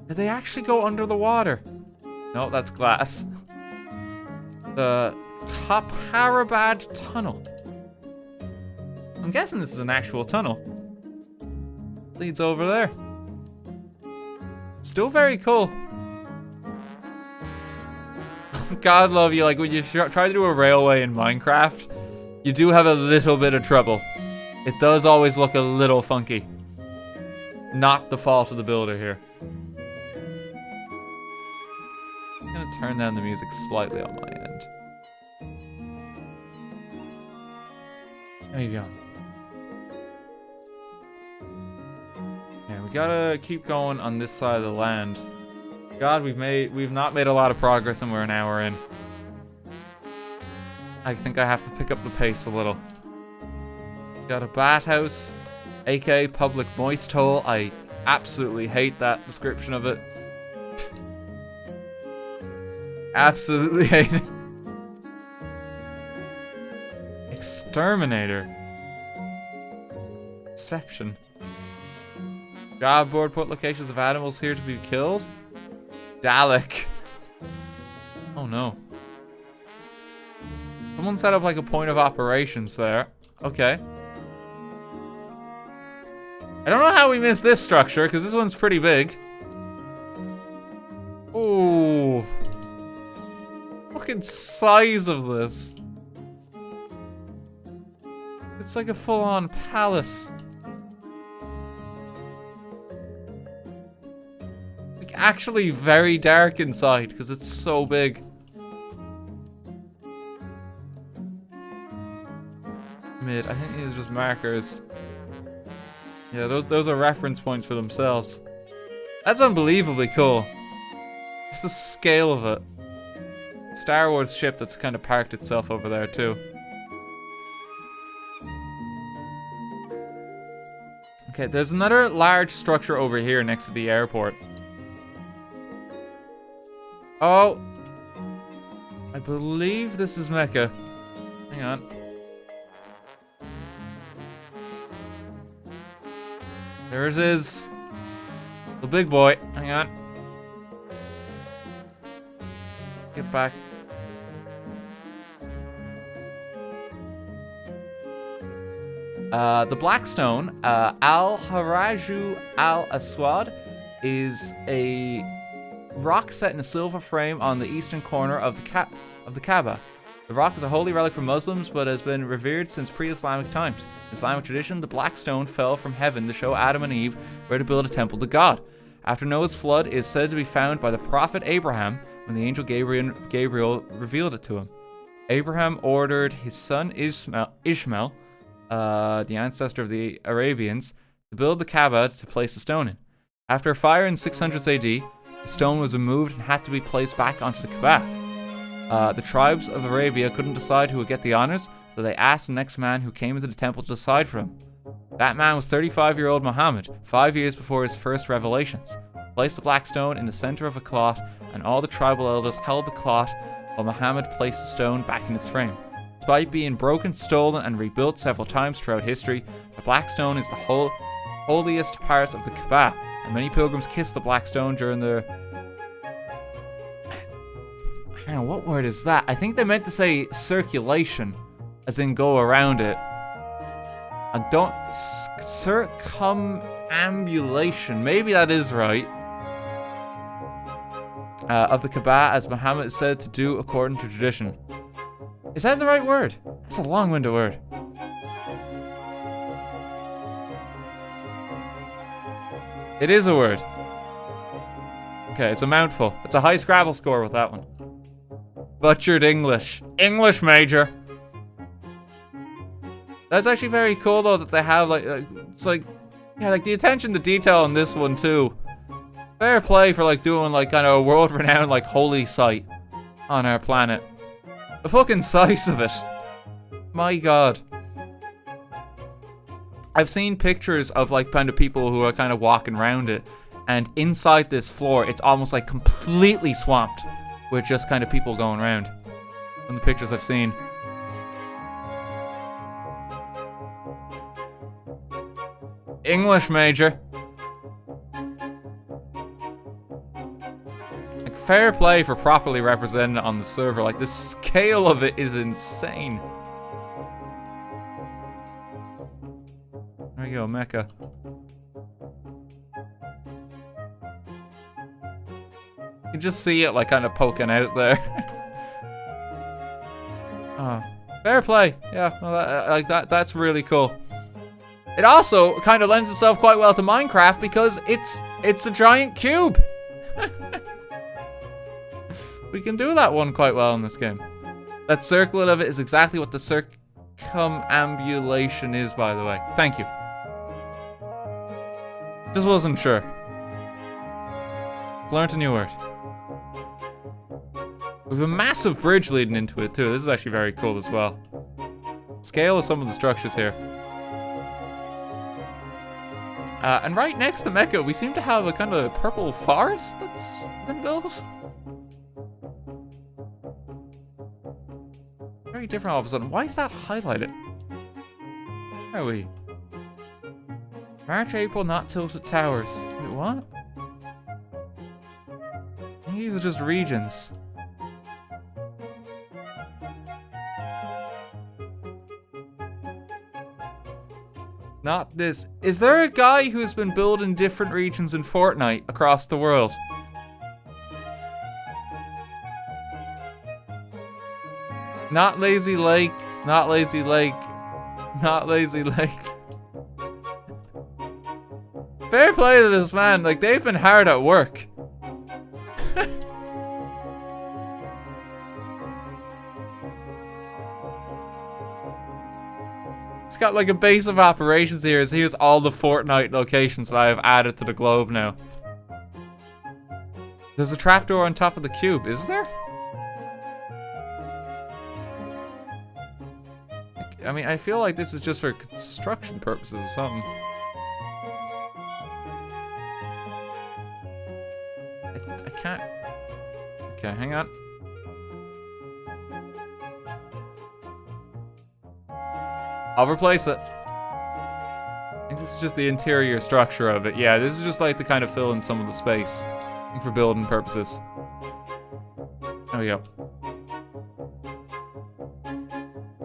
Did they actually go under the water? No, that's glass. The Caparabad tunnel. I'm guessing this is an actual tunnel. Leads over there. Still very cool. God love you, like when you try to do a railway in Minecraft, you do have a little bit of trouble. It does always look a little funky. Not the fault of the builder here. I'm gonna turn down the music slightly on my end. There you go. Yeah, we gotta keep going on this side of the land. God, we've not made a lot of progress and we're an hour in. I think I have to pick up the pace a little. Got a bathhouse, aka public moist hole. I absolutely hate that description of it. Absolutely hate it. Exterminator. Exception. Job board put locations of animals here to be killed. Dalek. Oh no. Someone set up like a point of operations there. Okay. I don't know how we missed this structure, because this one's pretty big. Ooh. Fucking size of this. It's like a full-on palace. Like actually very dark inside, because it's so big. Mid, I think these are just markers. Yeah, those are reference points for themselves. That's unbelievably cool. Just the scale of it. Star Wars ship that's kind of parked itself over there too. Okay, there's another large structure over here next to the airport. Oh. I believe this is Mecca. Hang on. There it is. The big boy. Hang on. Get back. The black stone, Al-Haraju Al-Aswad, is a rock set in a silver frame on the eastern corner of the Kaaba. The rock is a holy relic for Muslims, but has been revered since pre-Islamic times. In Islamic tradition, the black stone fell from heaven to show Adam and Eve where to build a temple to God. After Noah's flood, it is said to be found by the prophet Abraham when the angel Gabriel revealed it to him. Abraham ordered his son Ishmael, the ancestor of the Arabians, to build the Kaaba to place the stone in. After a fire in 600s AD, the stone was removed and had to be placed back onto the Kaaba. The tribes of Arabia couldn't decide who would get the honors, so they asked the next man who came into the temple to decide for them. That man was 35-year-old Muhammad, 5 years before his first revelations. He placed the black stone in the center of a cloth, and all the tribal elders held the cloth while Muhammad placed the stone back in its frame. Despite being broken, stolen, and rebuilt several times throughout history, the black stone is the holiest part of the Kaaba, and many pilgrims kiss the black stone during the... Hang on, what word is that? I think they meant to say circulation, as in go around it. I don't... circumambulation, maybe that is right. Of the Kaaba, as Muhammad is said to do according to tradition. Is that the right word? That's a long-winded word. It is a word. Okay, it's a mouthful. It's a high Scrabble score with that one. Butchered English. English major. That's actually very cool though that they have like, it's like, yeah, like the attention to detail on this one too. Fair play for like doing like kind of a world-renowned like holy site on our planet. The fucking size of it. My god. I've seen pictures of like kind of people who are kind of walking around it, and inside this floor it's almost like completely swamped with just kind of people going around. From the pictures I've seen. English major. Like fair play for properly representing it on the server. Like the scale of it is insane. There you go, Mecca. You can just see it like kind of poking out there. Oh, fair play. Yeah, well, like that's really cool. It also kind of lends itself quite well to Minecraft because it's a giant cube. We can do that one quite well in this game. That circlet of it is exactly what the circumambulation is, by the way. Thank you. Just wasn't sure. Learned a new word. We have a massive bridge leading into it too. This is actually very cool as well. Scale of some of the structures here. And right next to Mecca, we seem to have a kind of purple forest that's been built. Very different all of a sudden. Why is that highlighted? Where are we? March, April, not tilted towers. Wait, what? These are just regions. Not this. Is there a guy who's been building different regions in Fortnite across the world? Not Lazy Lake. Not Lazy Lake. Not Lazy Lake. Fair play to this man. Like, they've been hard at work. It's got like a base of operations here. So here's all the Fortnite locations that I have added to the globe now. There's a trapdoor on top of the cube, is there? I mean, I feel like this is just for construction purposes or something. I can't... Okay, hang on. I'll replace it. I think this is just the interior structure of it. Yeah, this is just like to kind of fill in some of the space for building purposes. There we go.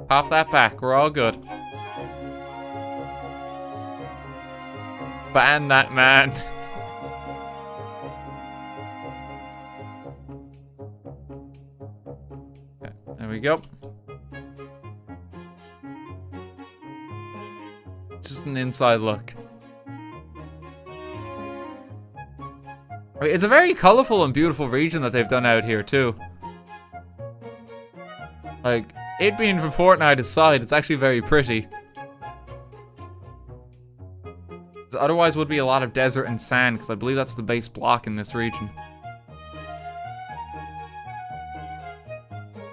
Pop that back. We're all good. Ban that man. Okay, there we go. Just an inside look. I mean, it's a very colorful and beautiful region that they've done out here too. Like, it being from Fortnite's side, it's actually very pretty. Otherwise would be a lot of desert and sand, because I believe that's the base block in this region.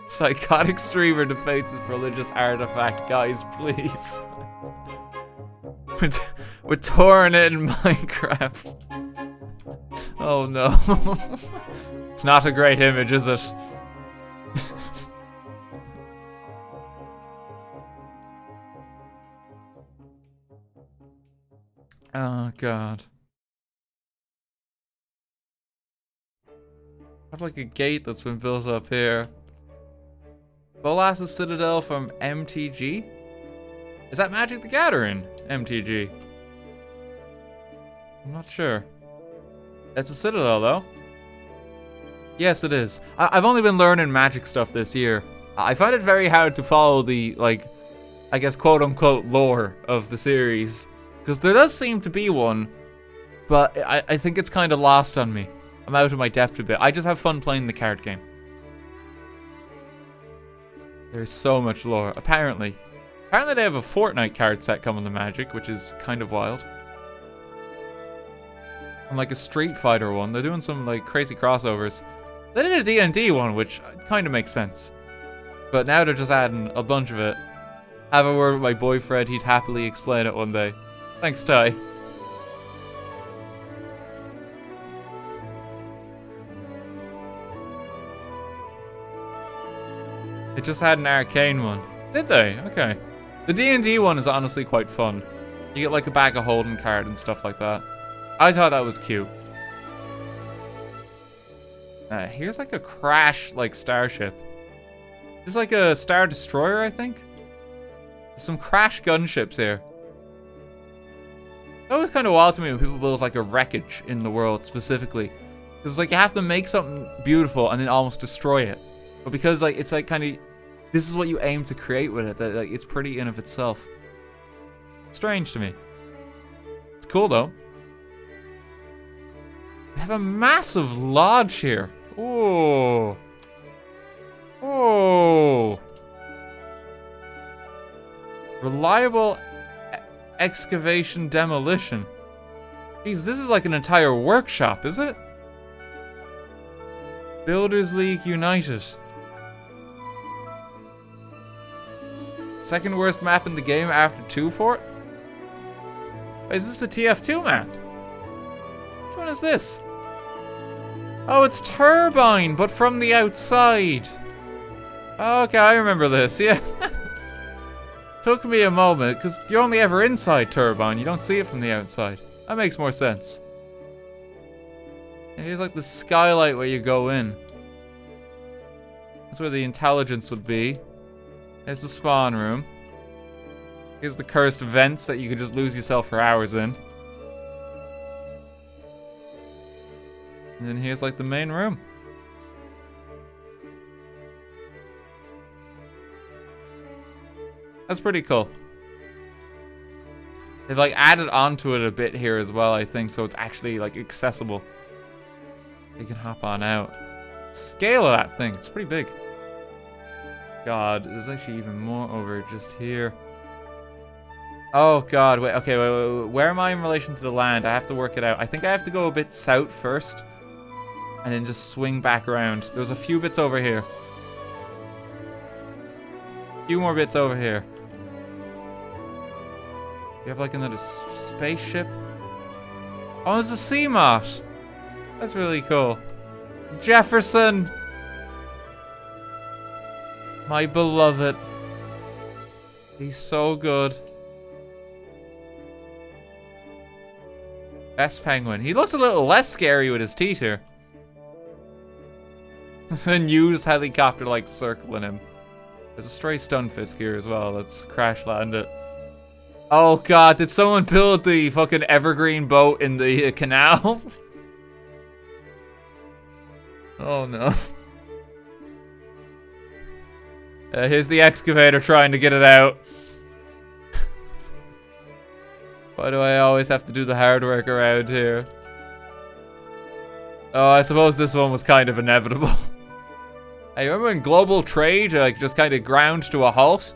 Psychotic streamer debates his religious artifact. Guys, please. We're touring it in Minecraft. Oh no. It's not a great image, is it? Oh god. I have like a gate that's been built up here. Bolas's Citadel from MTG? Is that Magic the Gathering? MTG? I'm not sure. It's a Citadel though. Yes, it is. I've only been learning Magic stuff this year. I find it very hard to follow the, like, I guess quote-unquote lore of the series. Because there does seem to be one But I think it's kind of lost on me. I'm out of my depth a bit. I just have fun playing the card game. There's so much lore. Apparently they have a Fortnite card set coming to Magic, which is kind of wild. And like a Street Fighter one. They're doing some like crazy crossovers. They did a D&D one, which kind of makes sense. But now they're just adding a bunch of it. Have a word with my boyfriend, he'd happily explain it one day. Thanks, Ty. They just had an arcane one. Did they? Okay. The D&D one is honestly quite fun. You get like a bag of holding card and stuff like that. I thought that was cute. Here's like a crash like starship. There's like a Star Destroyer, I think. There's some crash gunships here. That was kind of wild to me when people build like a wreckage in the world specifically. Because like you have to make something beautiful and then almost destroy it. But because like it's like kind of, this is what you aim to create with it. That like it's pretty in of itself. It's strange to me. It's cool though. They have a massive lodge here. Oh. Oh. Reliable excavation demolition. Jeez, this is like an entire workshop, is it? Builders League United. Second worst map in the game after 2 Fort? Is this a TF2 map? Which one is this? Oh, it's Turbine, but from the outside. Okay, I remember this, yeah. Took me a moment, because you're only ever inside Turbine. You don't see it from the outside. That makes more sense. And here's like the skylight where you go in. That's where the intelligence would be. There's the spawn room. Here's the cursed vents that you could just lose yourself for hours in. And then here's like the main room. That's pretty cool. They've like added onto it a bit here as well, I think, so it's actually like accessible. You can hop on out. Scale of that thing, it's pretty big. God, there's actually even more over just here. Oh God, wait, okay, wait, where am I in relation to the land? I have to work it out. I think I have to go a bit south first. And then just swing back around. There's a few bits over here. A few more bits over here. You have like another spaceship. Oh, there's a sea moth. That's really cool. Jefferson. My beloved. He's so good. Best penguin. He looks a little less scary with his teeth here. A news helicopter like circling him. There's a stray stunfisk here as well. Let's crash land it. Oh God, did someone build the fucking evergreen boat in the canal? Oh no. Here's the excavator trying to get it out. Why do I always have to do the hard work around here? Oh, I suppose this one was kind of inevitable. I remember when global trade like just kind of ground to a halt.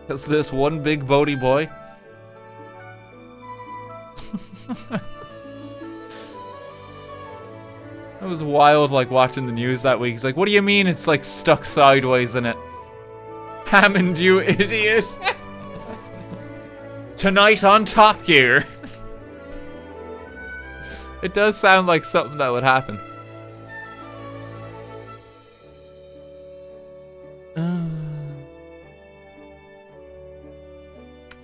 Because this one big boaty boy. It was wild, like watching the news that week. He's like, "What do you mean it's like stuck sideways in it?" Hammond, you idiot! Tonight on Top Gear. It does sound like something that would happen.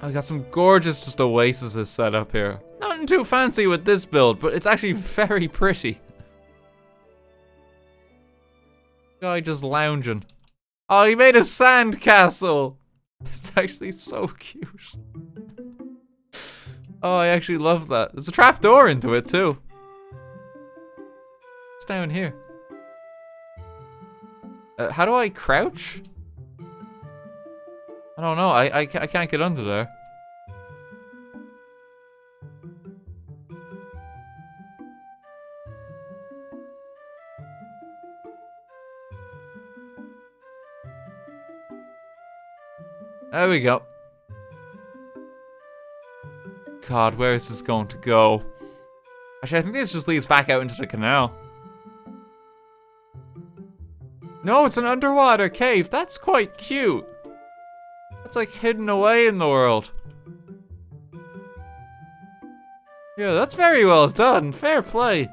I got some gorgeous just oases set up here. Nothing too fancy with this build, but it's actually very pretty. Guy just lounging. Oh, he made a sand castle. It's actually so cute. Oh, I actually love that. There's a trapdoor into it too. It's down here. How do I crouch? I don't know. I can't get under there. There we go. God, where is this going to go? Actually, I think this just leads back out into the canal. No, it's an underwater cave. That's quite cute. That's like hidden away in the world. Yeah, that's very well done. Fair play.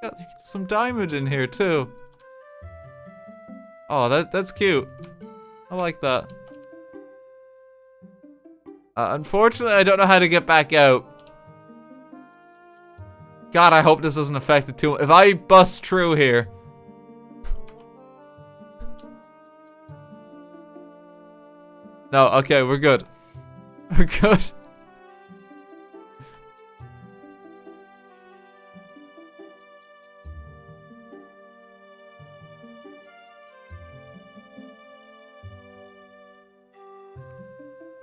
Got some diamond in here too. Oh, that's cute. I like that. Unfortunately, I don't know how to get back out. God, I hope this doesn't affect it too much. If I bust through here. No, okay, we're good. We're good.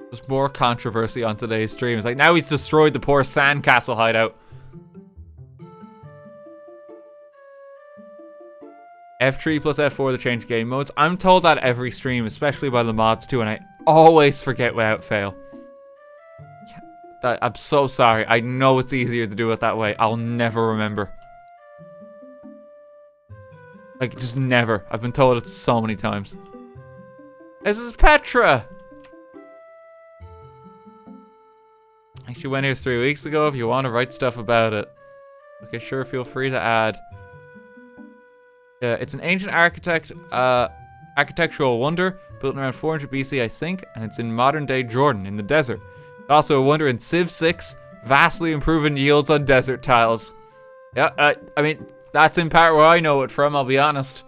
There's more controversy on today's stream. It's like, now he's destroyed the poor sandcastle hideout. F3 plus F4 to change game modes. I'm told that every stream, especially by the mods too, and I always forget without fail. I'm so sorry. I know it's easier to do it that way. I'll never remember. Like, just never. I've been told it so many times. This is Petra! She went here 3 weeks ago. If you want to write stuff about it. Okay, sure, feel free to add. It's an ancient architectural wonder built around 400 BC, I think, and it's in modern-day Jordan, in the desert. It's also a wonder in Civ 6, vastly improving yields on desert tiles. Yeah, I mean, that's in part where I know it from, I'll be honest.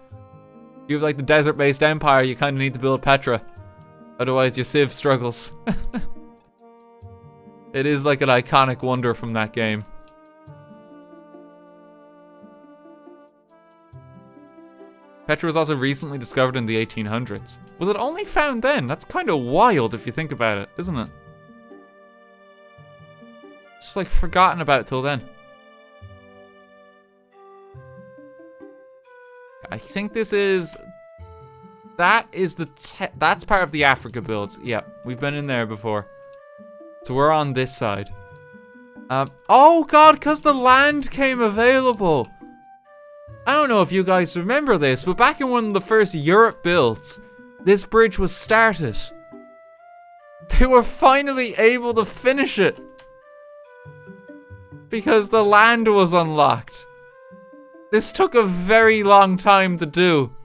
You have, like, the desert-based empire, you kind of need to build Petra. Otherwise, your Civ struggles. It is like an iconic wonder from that game. Petra was also recently discovered in the 1800s. Was it only found then? That's kind of wild if you think about it, isn't it? Just like forgotten about till then. I think this is... That is the... That's part of the Africa builds. Yeah, we've been in there before. So we're on this side. Oh god, because the land came available. I don't know if you guys remember this, but back in one of the first Europe builds, this bridge was started. They were finally able to finish it. Because the land was unlocked. This took a very long time to do.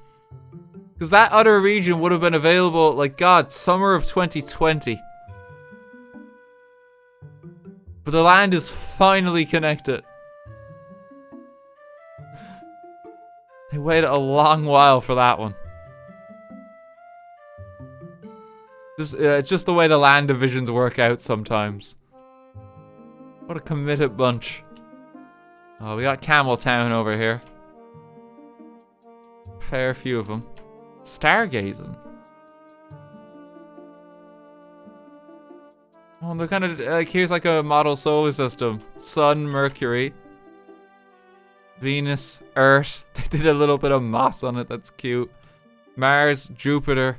Because that other region would have been available, like god, summer of 2020. But the land is finally connected. They waited a long while for that one. It's just the way the land divisions work out sometimes. What a committed bunch. Oh, we got Camel Town over here. Fair few of them. Stargazing. Oh, they're kind of like, here's like a model solar system. Sun, Mercury, Venus, Earth. They did a little bit of moss on it. That's cute. Mars, Jupiter,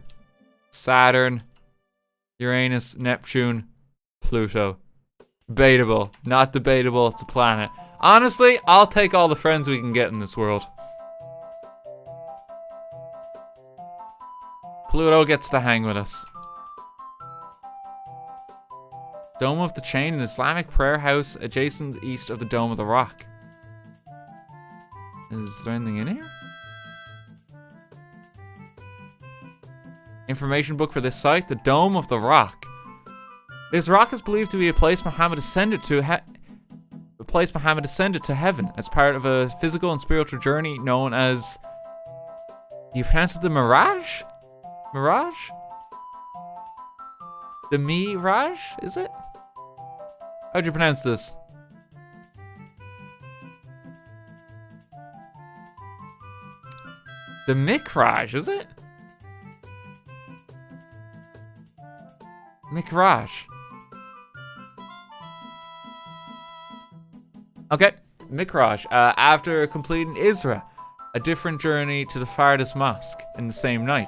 Saturn, Uranus, Neptune, Pluto. Debatable. Not debatable. It's a planet. Honestly, I'll take all the friends we can get in this world. Pluto gets to hang with us. Dome of the Chain, an Islamic prayer house adjacent east of the Dome of the Rock. Is there anything in here? Information book for this site, the Dome of the Rock. This rock is believed to be a place Muhammad ascended to heaven as part of a physical and spiritual journey known as... Do you pronounce it the Mirage? Mirage? The Mirage, is it? How'd you pronounce this? The Mikraj, is it? Mikraj. Okay, Mikraj. After completing Isra, a different journey to the farthest mosque in the same night.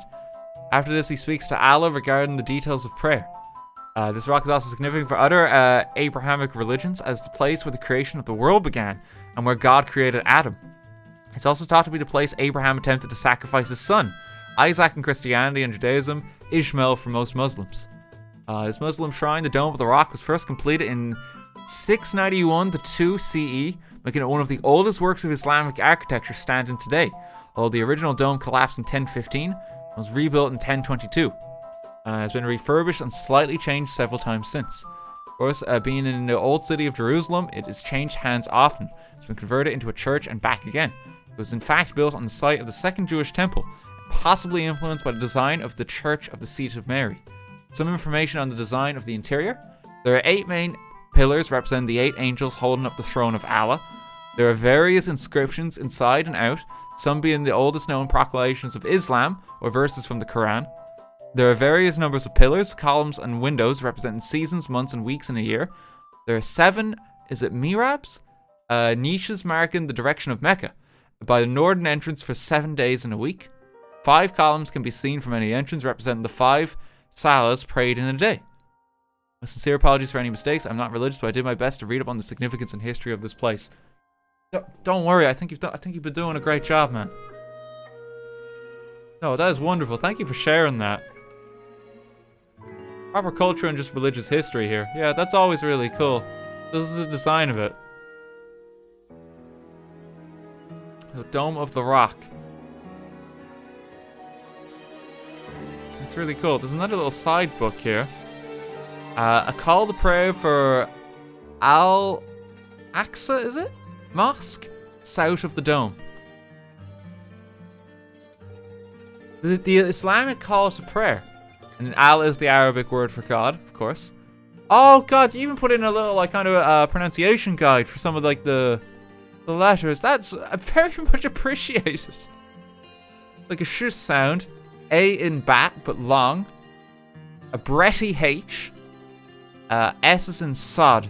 After this, he speaks to Allah regarding the details of prayer. This rock is also significant for other Abrahamic religions as the place where the creation of the world began and where God created Adam. It's also thought to be the place Abraham attempted to sacrifice his son, Isaac in Christianity and Judaism, Ishmael for most Muslims. This Muslim shrine, the Dome of the Rock, was first completed in 691 to 2 CE, making it one of the oldest works of Islamic architecture standing today, although the original dome collapsed in 1015 and was rebuilt in 1022. It has been refurbished and slightly changed several times since. Of course, being in the old city of Jerusalem, it has changed hands often. It's been converted into a church and back again. It was in fact built on the site of the second Jewish temple, and possibly influenced by the design of the Church of the Seat of Mary. Some information on the design of the interior. There are 8 main pillars representing the 8 angels holding up the throne of Allah. There are various inscriptions inside and out, some being the oldest known proclamations of Islam or verses from the Quran. There are various numbers of pillars, columns, and windows representing seasons, months, and weeks in a year. There are 7, mihrabs? Niches marking the direction of Mecca, by the northern entrance for 7 days in a week. 5 columns can be seen from any entrance, representing the 5 salas prayed in a day. My sincere apologies for any mistakes. I'm not religious, but I did my best to read up on the significance and history of this place. Don't worry, I think you've been doing a great job, man. No, that is wonderful. Thank you for sharing that. Proper culture and just religious history here. Yeah, that's always really cool. This is the design of it. The Dome of the Rock. It's really cool. There's another little side book here. A call to prayer for Al-Aqsa, is it? Mosque, south of the dome. The Islamic call to prayer. And Al is the Arabic word for God, of course. Oh god, you even put in a little like kind of pronunciation guide for some of like the letters. That's very much appreciated. Like a sh sound. A in bat, but long. A bretty H. S is in sod.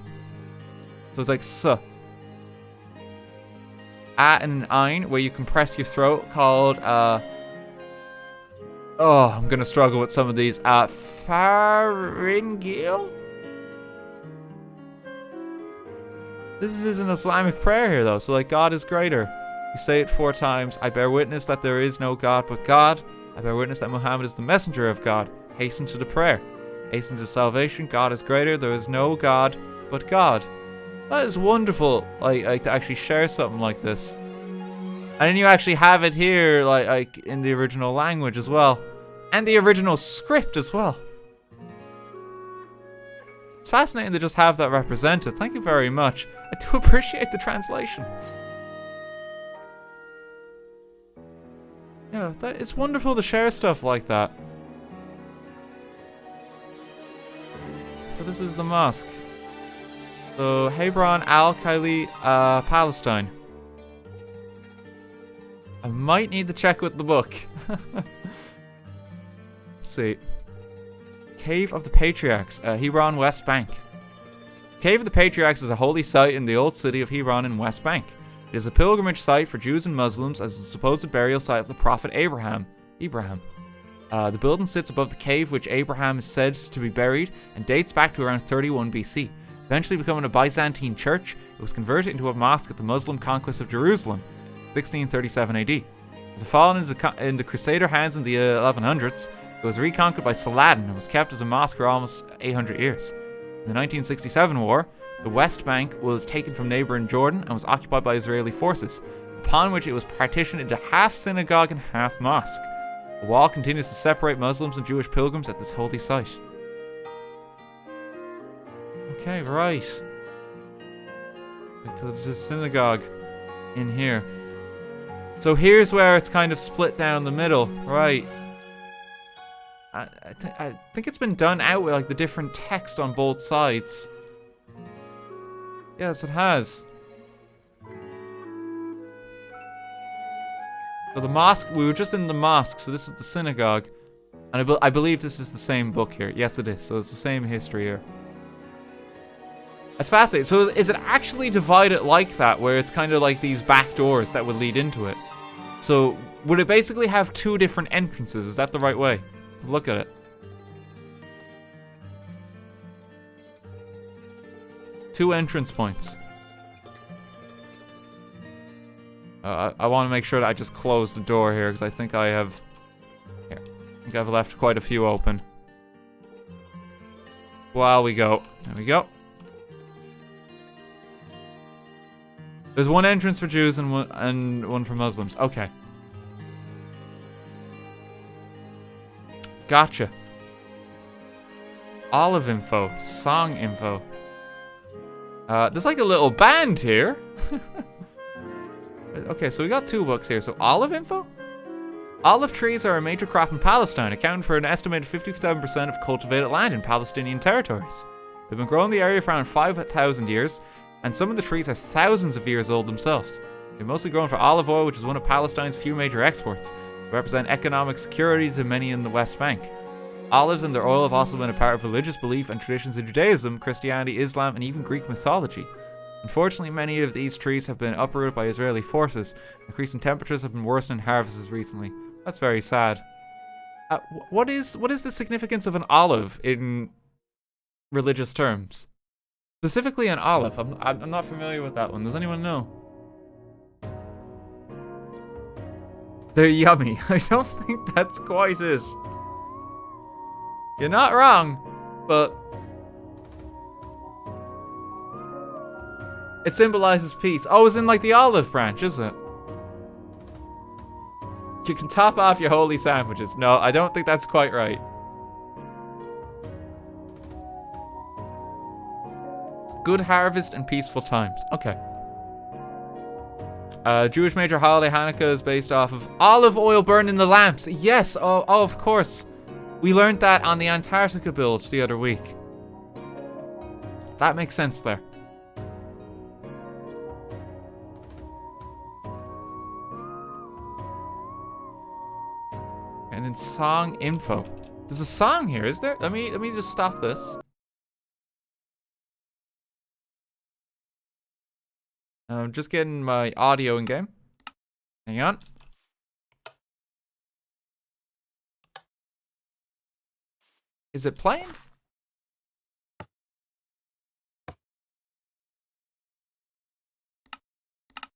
So it's like suh. A and an ein, where you compress your throat, called oh, I'm gonna struggle with some of these. Pharyngeal? This is an Islamic prayer here, though, so like God is greater. You say it 4 times. I bear witness that there is no God but God. I bear witness that Muhammad is the messenger of God. Hasten to the prayer. Hasten to salvation. God is greater. There is no God but God. That is wonderful, like to actually share something like this. And then you actually have it here, like in the original language as well. And the original script as well. It's fascinating to just have that represented. Thank you very much. I do appreciate the translation. Yeah, it's wonderful to share stuff like that. So this is the mosque. So Hebron Al-Khali, Palestine. I might need to check with the book. Let's see. Cave of the Patriarchs, Hebron, West Bank. Cave of the Patriarchs is a holy site in the old city of Hebron in West Bank. It is a pilgrimage site for Jews and Muslims as the supposed burial site of the prophet Abraham. The building sits above the cave which Abraham is said to be buried and dates back to around 31 BC. Eventually becoming a Byzantine church, it was converted into a mosque at the Muslim conquest of Jerusalem, 1637 AD. With the fallen in the Crusader hands in the 1100s, it was reconquered by Saladin and was kept as a mosque for almost 800 years. In the 1967 war, the West Bank was taken from neighboring Jordan and was occupied by Israeli forces, upon which it was partitioned into half synagogue and half mosque. The wall continues to separate Muslims and Jewish pilgrims at this holy site. Okay, right. To the synagogue in here. So here's where it's kind of split down the middle, right? I think it's been done out with like the different text on both sides. Yes, it has. So the mosque, we were just in the mosque, so this is the synagogue. And I believe this is the same book here. Yes, it is. So it's the same history here. That's fascinating. So is it actually divided like that, where it's kind of like these back doors that would lead into it? So would it basically have 2 different entrances? Is that the right way? Look at it. Two entrance points. I want to make sure that I just close the door here because I think I have. Here, I think I've left quite a few open. While we go, there we go. There's one entrance for Jews and one for Muslims. Okay. Gotcha. Olive info, song info. There's like a little band here. Okay, so we got 2 books here. So olive info? Olive trees are a major crop in Palestine, accounting for an estimated 57% of cultivated land in Palestinian territories. They've been growing in the area for around 5,000 years, and some of the trees are thousands of years old themselves. They're mostly grown for olive oil, which is one of Palestine's few major exports. They represent economic security to many in the West Bank. Olives and their oil have also been a part of religious belief and traditions in Judaism, Christianity, Islam, and even Greek mythology. Unfortunately, many of these trees have been uprooted by Israeli forces. Increasing temperatures have been worsening harvests recently. That's very sad. What is the significance of an olive in religious terms? Specifically an olive. I'm not familiar with that one. Does anyone know? They're yummy. I don't think that's quite it. You're not wrong, but it symbolizes peace. Oh, it's in like the olive branch, is it? You can top off your holy sandwiches. No, I don't think that's quite right. Good harvest and peaceful times. Okay. Jewish major holiday Hanukkah is based off of olive oil burned in the lamps. Yes, oh, of course. We learned that on the Antarctica build the other week. That makes sense there. And in song info. There's a song here, is there? Let me just stop this. I'm just getting my audio in game. Hang on. Is it playing?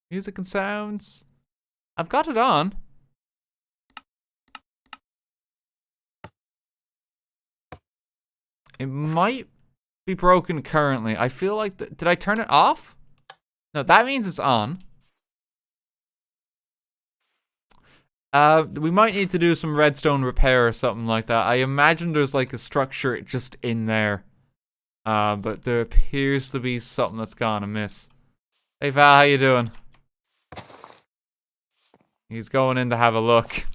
Music and sounds. I've got it on. It might be broken currently. I feel like... did I turn it off? No, that means it's on. We might need to do some redstone repair or something like that. I imagine there's like a structure just in there. But there appears to be something that's gone amiss. Hey Val, how you doing? He's going in to have a look.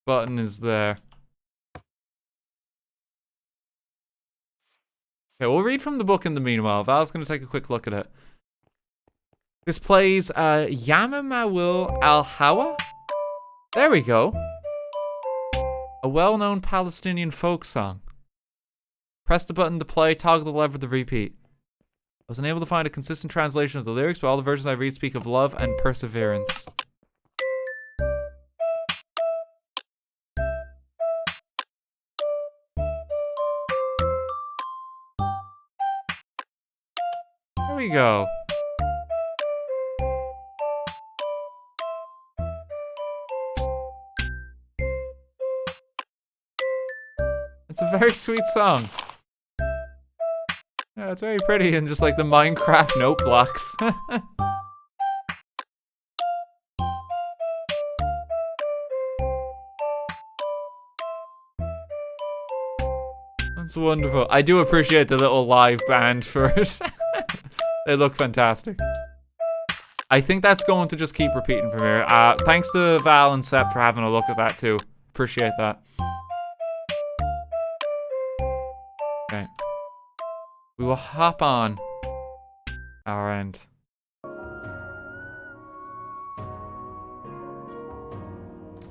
Button is there. Okay, we'll read from the book in the meanwhile. Val's going to take a quick look at it. This plays Yamamawil Al-Hawa? There we go. A well-known Palestinian folk song. Press the button to play, toggle the lever to repeat. I was unable to find a consistent translation of the lyrics, but all the versions I read speak of love and perseverance. There we go. It's a very sweet song. Yeah, it's very pretty and just like the Minecraft note blocks. That's wonderful. I do appreciate the little live band for it. They look fantastic. I think that's going to just keep repeating from here. Thanks to Val and Sep for having a look at that too. Appreciate that. Okay. We will hop on our end.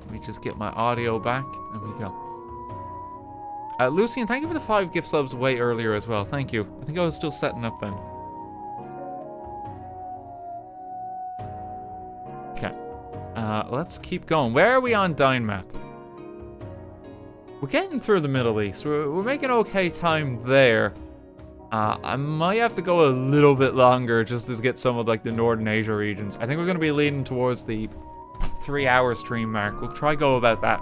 Let me just get my audio back. There we go. Lucian, thank you for the 5 gift subs way earlier as well. Thank you. I think I was still setting up then. Let's keep going. Where are we on Dine Map? We're getting through the Middle East. We're making okay time there. I might have to go a little bit longer just to get some of like the Northern Asia regions. I think we're going to be leading towards the 3-hour stream mark. We'll try go about that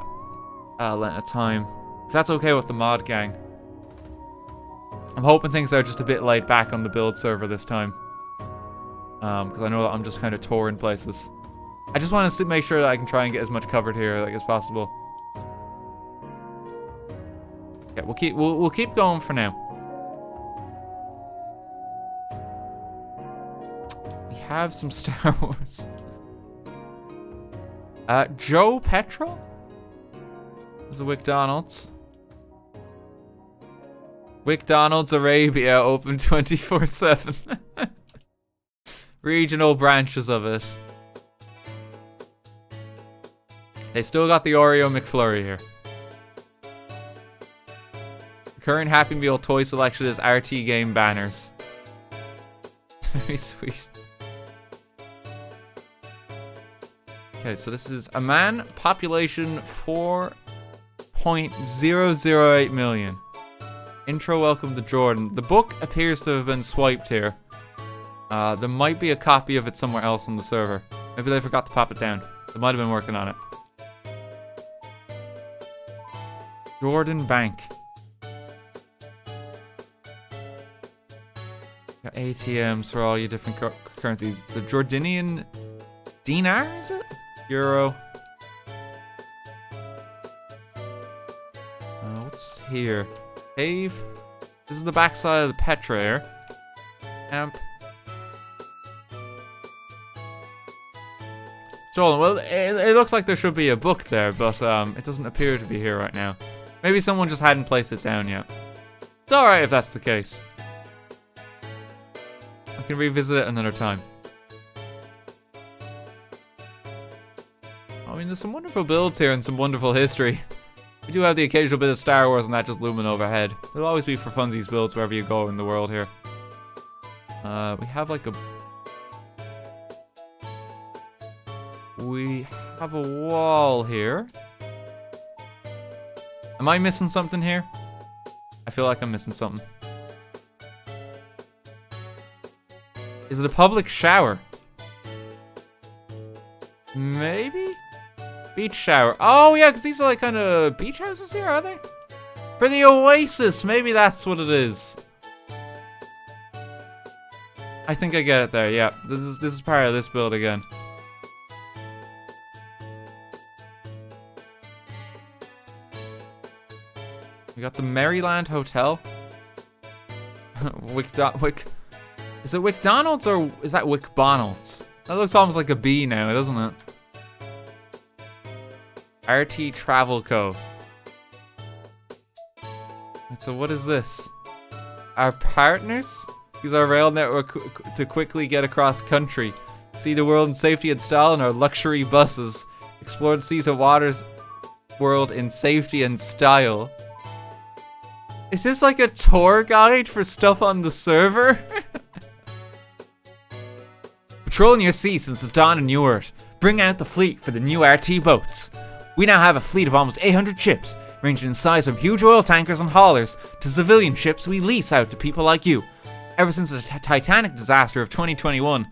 length of time. If that's okay with the mod gang. I'm hoping things are just a bit laid back on the build server this time. Because I know that I'm just kind of touring places. I just want to make sure that I can try and get as much covered here like as possible. Okay, we'll keep going for now. We have some Star Wars. Joe Petra? There's a McDonald's. McDonald's Arabia open 24/7. Regional branches of it. They still got the Oreo McFlurry here. The current Happy Meal toy selection is RTGame banners. Very sweet. Okay, so this is a man, population 4.008 million. Intro, welcome to Jordan. The book appears to have been swiped here. There might be a copy of it somewhere else on the server. Maybe they forgot to pop it down. They might have been working on it. Jordan Bank. Got ATMs for all your different currencies. The Jordanian dinar, is it? Euro. What's here? Cave. This is the backside of the Petra here. Amp. Stolen. Well, it looks like there should be a book there, but it doesn't appear to be here right now. Maybe someone just hadn't placed it down yet. It's alright if that's the case. I can revisit it another time. I mean, there's some wonderful builds here and some wonderful history. We do have the occasional bit of Star Wars and that just looming overhead. There'll always be for funsies builds wherever you go in the world here. We have like a... We have a wall here. Am I missing something here? I feel like I'm missing something. Is it a public shower? Maybe? Beach shower. Oh yeah, because these are like kind of beach houses here, are they? For the Oasis, maybe that's what it is. I think I get it there, yeah. This is part of this build again. We got the Maryland Hotel. Is it McDonald's or is that McDonald's? That looks almost like a B now, doesn't it? RT Travel Co. So what is this? Our partners? Use our rail network to quickly get across country. See the world in safety and style in our luxury buses. Explore the seas and waters world in safety and style. Is this like a tour guide for stuff on the server? Patrolling your sea since the dawn of New Earth. Bring out the fleet for the new RT boats. We now have a fleet of almost 800 ships, ranging in size from huge oil tankers and haulers to civilian ships we lease out to people like you. Ever since the Titanic disaster of 2021,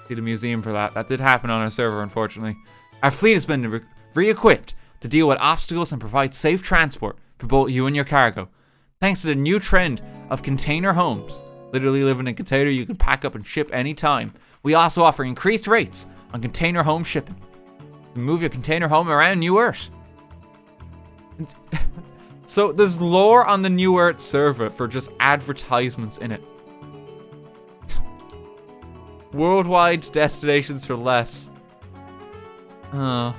see the museum for that. That did happen on our server, unfortunately. Our fleet has been re-equipped to deal with obstacles and provide safe transport for both you and your cargo. Thanks to the new trend of container homes, literally living in a container you can pack up and ship anytime, we also offer increased rates on container home shipping. Move your container home around New Earth. So there's lore on the New Earth server for just advertisements in it. Worldwide destinations for less. We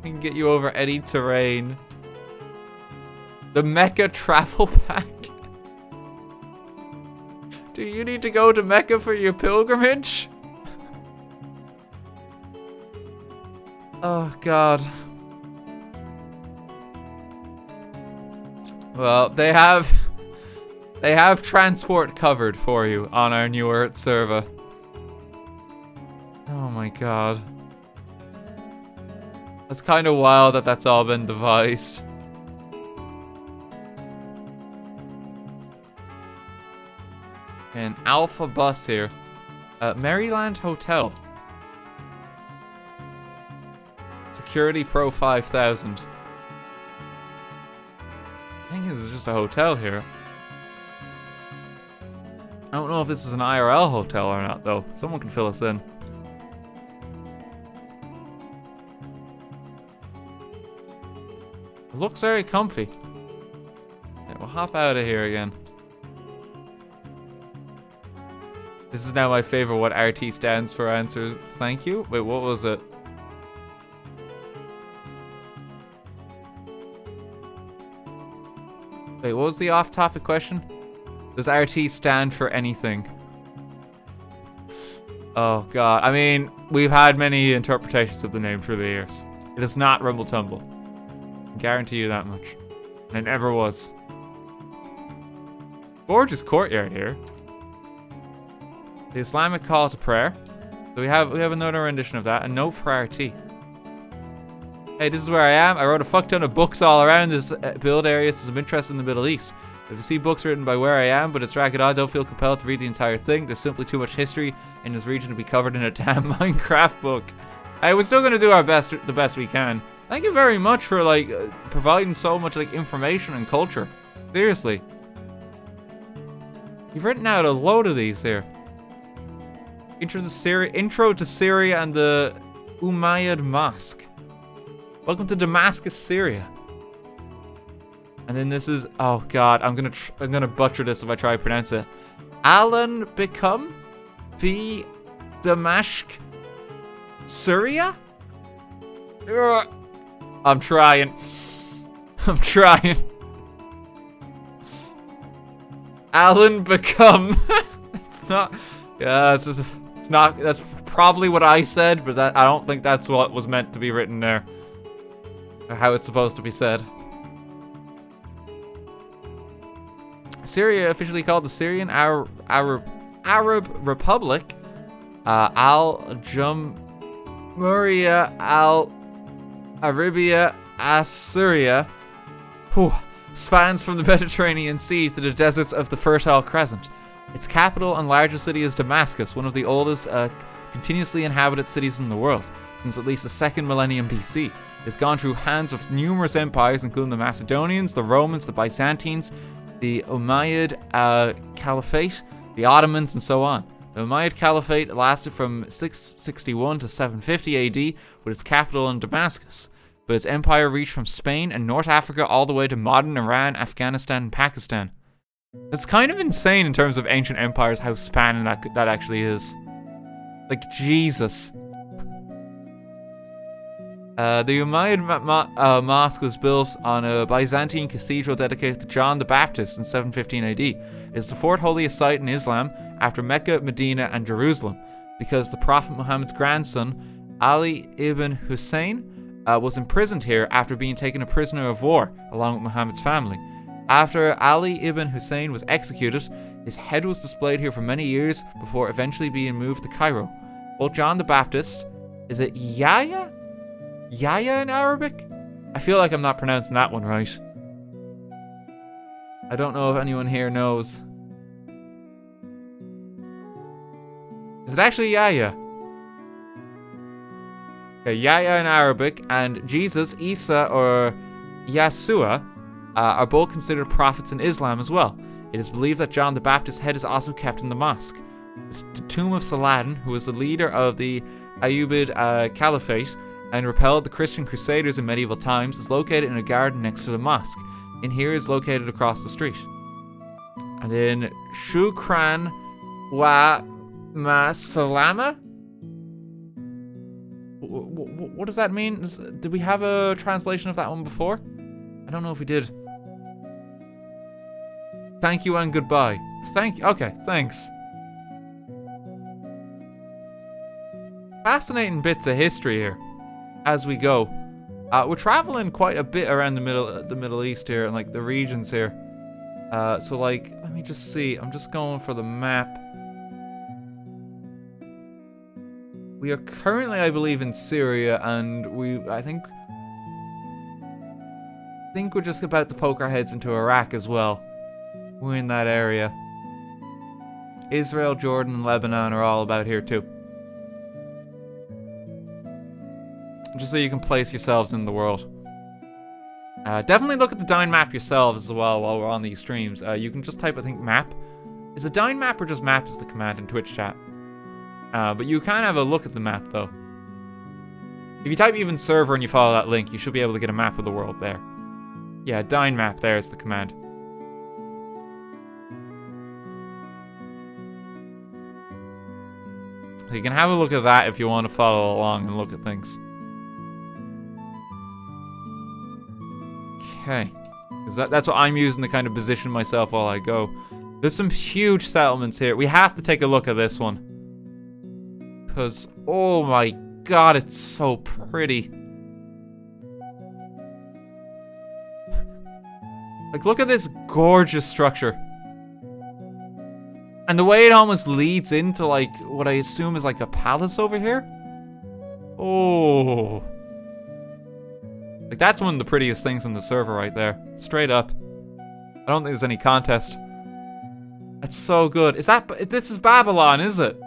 can get you over any terrain. The Mecca travel pack. Do you need to go to Mecca for your pilgrimage? Oh god. Well, they have transport covered for you on our New Earth server. Oh my my god. That's kind of wild that that's all been devised. An Alpha bus here. Maryland Hotel. Security Pro 5000. I think this is just a hotel here. I don't know if this is an IRL hotel or not, though. Someone can fill us in. It looks very comfy. Yeah, we'll hop out of here again. This is now my favorite what RT stands for answers. Thank you. Wait, what was it? Wait, what was the off-topic question? Does RT stand for anything? Oh god. I mean, we've had many interpretations of the name through the years. It is not Rumble Tumble. I can guarantee you that much. And it never was. Gorgeous courtyard here. The Islamic call to prayer. So we have another rendition of that, and note for RT. Hey, this is where I am. I wrote a fuck ton of books all around this build area since I'm interested in the Middle East. If you see books written by where I am, but it's ragged on, don't feel compelled to read the entire thing. There's simply too much history in this region to be covered in a damn Minecraft book. Hey, we're still gonna do our best, the best we can. Thank you very much for like providing so much like information and culture. Seriously. You've written out a load of these here. Intro to Syria and the Umayyad Mosque. Welcome to Damascus, Syria. And then this is, oh god, I'm gonna butcher this if I try to pronounce it. Alan become the Damascus, Syria. I'm trying. Alan become. It's not. Yeah, it's not. That's probably what I said, but I don't think that's what was meant to be written there. Or how it's supposed to be said. Syria, officially called the Syrian Arab Republic, Al-Jamhuriya Al-Arabia As-Syria, spans from the Mediterranean Sea to the deserts of the Fertile Crescent. Its capital and largest city is Damascus, one of the oldest continuously inhabited cities in the world, since at least the 2nd millennium BC. It's gone through hands of numerous empires, including the Macedonians, the Romans, the Byzantines, the Umayyad Caliphate, the Ottomans, and so on. The Umayyad Caliphate lasted from 661 to 750 AD, with its capital in Damascus. But its empire reached from Spain and North Africa all the way to modern Iran, Afghanistan, and Pakistan. It's kind of insane in terms of ancient empires how spanning that actually is. Like, Jesus. The Umayyad Mosque was built on a Byzantine cathedral dedicated to John the Baptist in 715 AD. It is the 4th holiest site in Islam after Mecca, Medina, and Jerusalem, because the Prophet Muhammad's grandson, Ali ibn Hussein, was imprisoned here after being taken a prisoner of war along with Muhammad's family. After Ali ibn Hussein was executed, his head was displayed here for many years before eventually being moved to Cairo. Both John the Baptist, is it Yahya? Yahya in Arabic? I feel like I'm not pronouncing that one right. I don't know if anyone here knows. Is it actually Yahya? Okay, Yahya in Arabic and Jesus, Isa, or Yasua are both considered prophets in Islam as well. It is believed that John the Baptist's head is also kept in the mosque. The tomb of Saladin, who was the leader of the Ayyubid Caliphate and repelled the Christian Crusaders in medieval times, is located in a garden next to the mosque. In here is located across the street. And then Shukran wa ma salama? What does that mean? Did we have a translation of that one before? I don't know if we did. Thank you and goodbye. Okay, thanks. Fascinating bits of history here as we go. We're traveling quite a bit around the Middle East here and like the regions here. So like, let me just see. I'm just going for the map. We are currently, I believe, in Syria, and I think we're just about to poke our heads into Iraq as well. We're in that area. Israel, Jordan, and Lebanon are all about here too. Just so you can place yourselves in the world. Definitely look at the down map yourselves as well while we're on these streams. You can just type, I think, map. Is it down map or just map is the command in Twitch chat? But you can have a look at the map though. If you type even server and you follow that link, you should be able to get a map of the world there. Yeah, down map there is the command. So you can have a look at that if you want to follow along and look at things. Okay. That's what I'm using to kind of position myself while I go. There's some huge settlements here. We have to take a look at this one. Because, oh my god, it's so pretty. Like, look at this gorgeous structure. And the way it almost leads into, like, what I assume is like a palace over here. Oh. Like, that's one of the prettiest things in the server right there. Straight up. I don't think there's any contest. That's so good. This is Babylon, is it?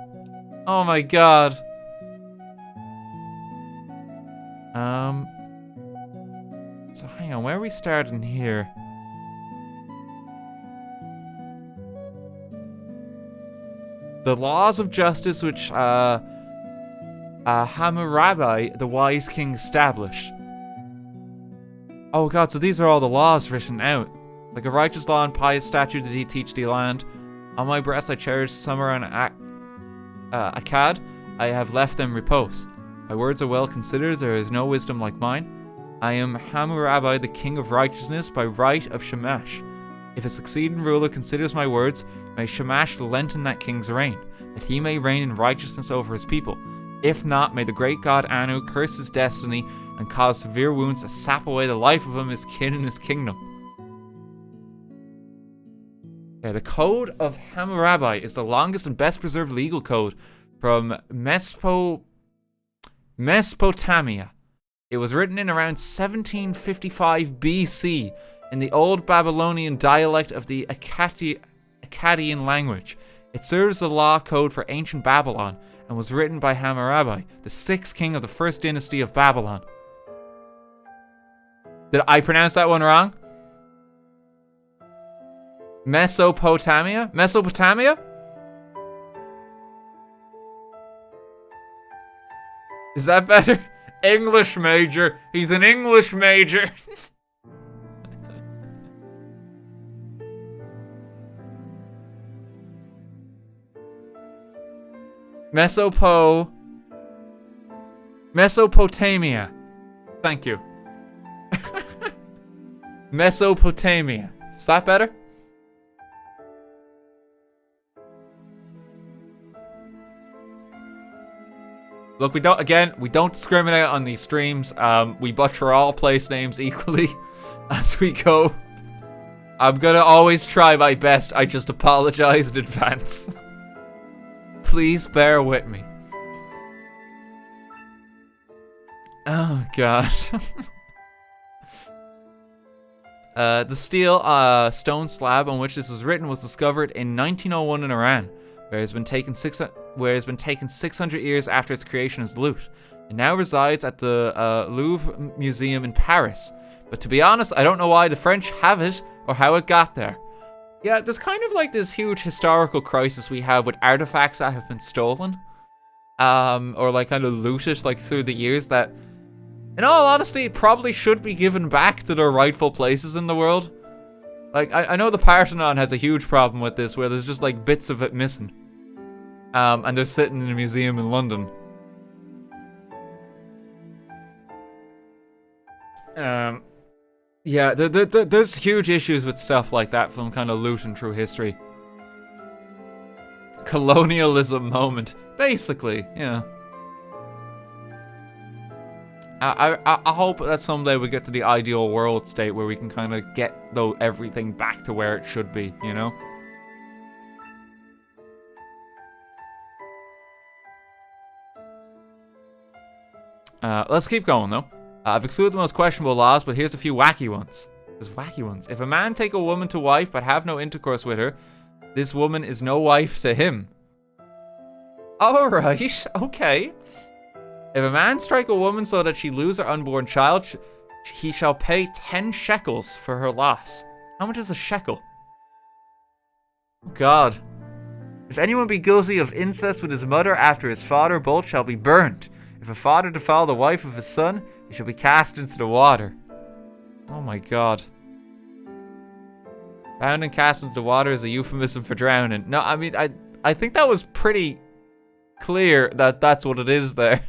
Oh my god. So hang on, where are we starting here? The laws of justice which Hammurabi, the wise king, established. Oh god, so these are all the laws written out. Like a righteous law and pious statute did he teach the land. On my breast I cherish summer and Akkad, I have left them repose. My words are well considered, there is no wisdom like mine. I am Hammurabi, the king of righteousness, by right of Shamash. If a succeeding ruler considers my words, may Shamash lengthen that king's reign, that he may reign in righteousness over his people. If not, may the great god Anu curse his destiny and cause severe wounds to sap away the life of him, his kin, and his kingdom. Okay, the Code of Hammurabi is the longest and best preserved legal code from Mesopotamia. It was written in around 1755 BC in the Old Babylonian dialect of the Akkadian language. It serves the law code for ancient Babylon and was written by Hammurabi, the 6th king of the first dynasty of Babylon. Did I pronounce that one wrong? Mesopotamia? Mesopotamia? Is that better? English major. He's an English major. Mesopotamia. Thank you. Mesopotamia. Is that better? Look, we don't discriminate on these streams. We butcher all place names equally as we go. I'm gonna always try my best. I just apologize in advance. Please bear with me. Oh god. The steel stone slab on which this was written was discovered in 1901 in Iran, where it has been taken 600 years after its creation as loot. It now resides at the Louvre Museum in Paris. But to be honest, I don't know why the French have it or how it got there. Yeah, there's kind of like this huge historical crisis we have with artifacts that have been stolen. Or like kind of looted like through the years that, in all honesty, probably should be given back to their rightful places in the world. Like, I know the Parthenon has a huge problem with this, where there's just like bits of it missing. And they're sitting in a museum in London. Yeah, there's huge issues with stuff like that from kind of looting through history. Colonialism moment. Basically, yeah. I hope that someday we get to the ideal world state where we can kind of get everything back to where it should be, you know? Let's keep going, though. I've excluded the most questionable laws, but here's a few wacky ones. There's wacky ones. If a man take a woman to wife but have no intercourse with her, this woman is no wife to him. Alright, okay. If a man strike a woman so that she lose her unborn child, he shall pay 10 shekels for her loss. How much is a shekel? God. If anyone be guilty of incest with his mother after his father, both shall be burned. If a father defile the wife of his son, he shall be cast into the water. Oh my God. Bound and cast into the water is a euphemism for drowning. No, I mean, I think that was pretty clear that that's what it is there.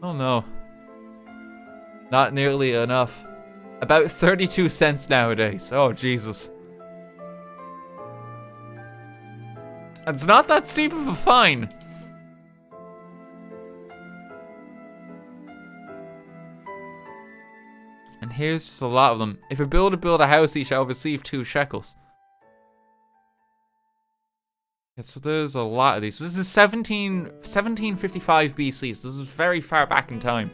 Oh no. Not nearly enough. About 32 cents nowadays. Oh, Jesus. It's not that steep of a fine. And here's just a lot of them. If a builder build a house, he shall receive 2 shekels. Yeah, so there's a lot of these. This is 1755 BC, so this is very far back in time.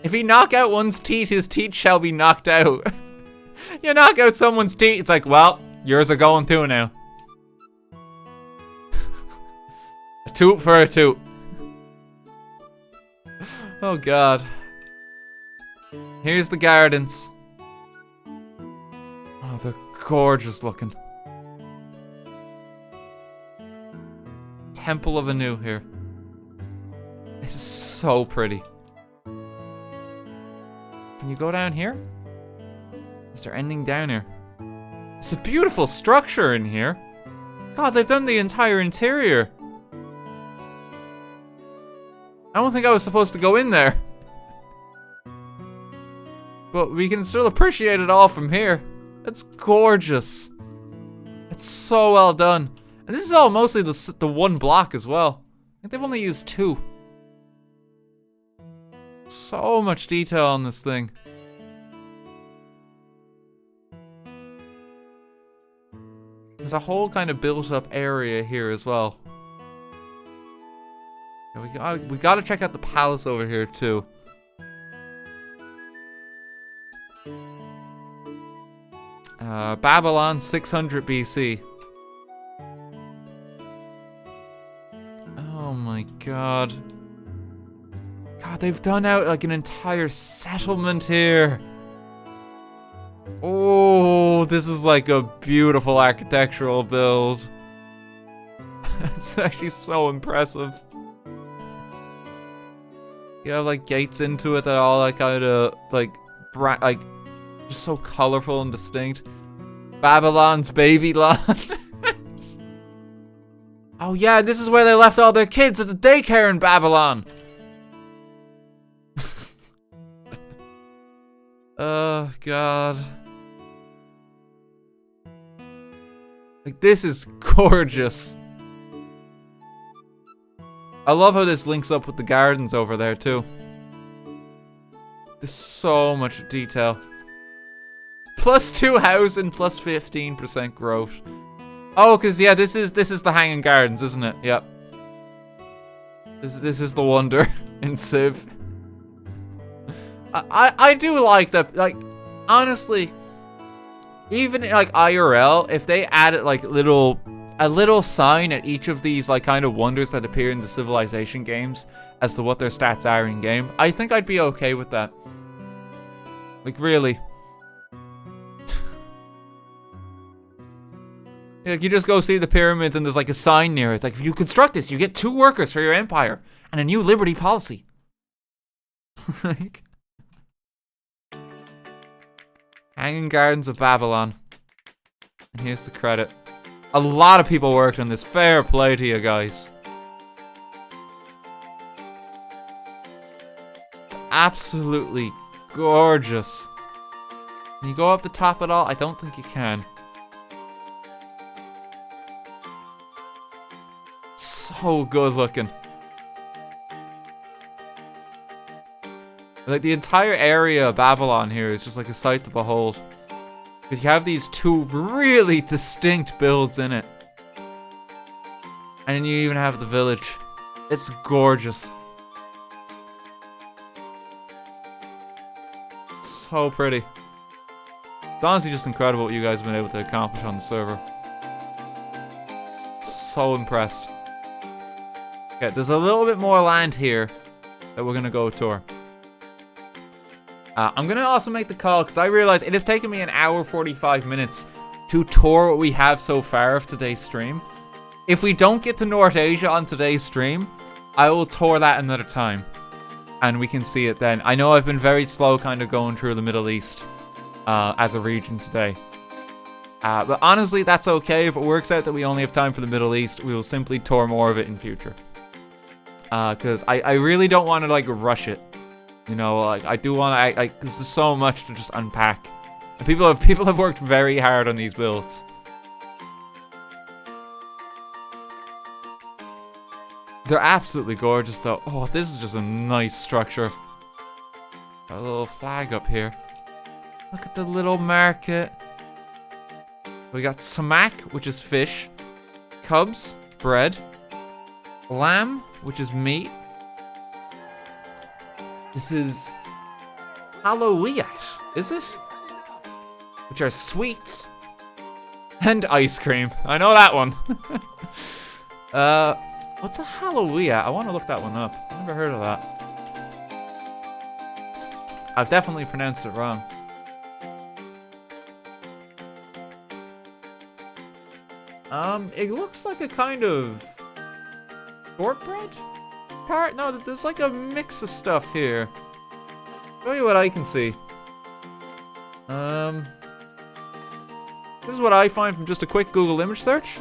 If he knock out one's teeth, his teeth shall be knocked out. You knock out someone's teeth, it's like, well, yours are going too now. A toot for a toot. Oh God. Here's the gardens. Oh, they're gorgeous looking. Temple of Anu here. This is so pretty. Can you go down here? Is there anything down here? It's a beautiful structure in here. God, they've done the entire interior. I don't think I was supposed to go in there. But we can still appreciate it all from here. It's gorgeous. It's so well done. And this is all mostly the one block as well. I think they've only used 2. So much detail on this thing. There's a whole kind of built up area here as well. Yeah, we gotta check out the palace over here too. Babylon 600 BC. Oh my God. God, they've done out like an entire settlement here. Oh, this is like a beautiful architectural build. It's actually so impressive. You have like gates into it that are all like kind of like just so colorful and distinct. Babylon's Babyland. Oh yeah, this is where they left all their kids at the daycare in Babylon. Oh God. Like, this is gorgeous. I love how this links up with the gardens over there too. There's so much detail. +2 housing, +15% growth. Oh, cause yeah, this is the Hanging Gardens, isn't it? Yep. This is the wonder in Civ. I do like that. Like, honestly, even like IRL, if they added like a little sign at each of these like kind of wonders that appear in the Civilization games as to what their stats are in game, I think I'd be okay with that. Like, really. Like, you just go see the pyramids and there's like a sign near it. It's like, if you construct this, you get 2 workers for your empire and a new liberty policy. Like, Hanging Gardens of Babylon. And here's the credit. A lot of people worked on this. Fair play to you guys. It's absolutely gorgeous. Can you go up the top at all? I don't think you can. So good looking. Like, the entire area of Babylon here is just like a sight to behold. Because you have these 2 really distinct builds in it. And then you even have the village. It's gorgeous. so pretty. It's honestly just incredible what you guys have been able to accomplish on the server. So impressed. Okay, there's a little bit more land here that we're gonna go tour. I'm gonna also make the call because I realize it has taken me an hour 45 minutes to tour what we have so far of today's stream. If we don't get to North Asia on today's stream, I will tour that another time. And we can see it then. I know I've been very slow kind of going through the Middle East as a region today. But honestly, that's okay. If it works out that we only have time for the Middle East, we will simply tour more of it in future. Because I really don't want to, like, rush it. You know, like, I do want to, because there's so much to just unpack. And people have worked very hard on these builds. They're absolutely gorgeous, though. Oh, this is just a nice structure. Got a little flag up here. Look at the little market. We got samak, which is fish. Cubs, bread. Lamb, which is meat. This is Umayyad, is it? Which are sweets. And ice cream. I know that one. What's a Umayyad? I want to look that one up. I've never heard of that. I've definitely pronounced it wrong. It looks like a kind of shortbread part? No, there's like a mix of stuff here. Show you what I can see. This is what I find from just a quick Google image search.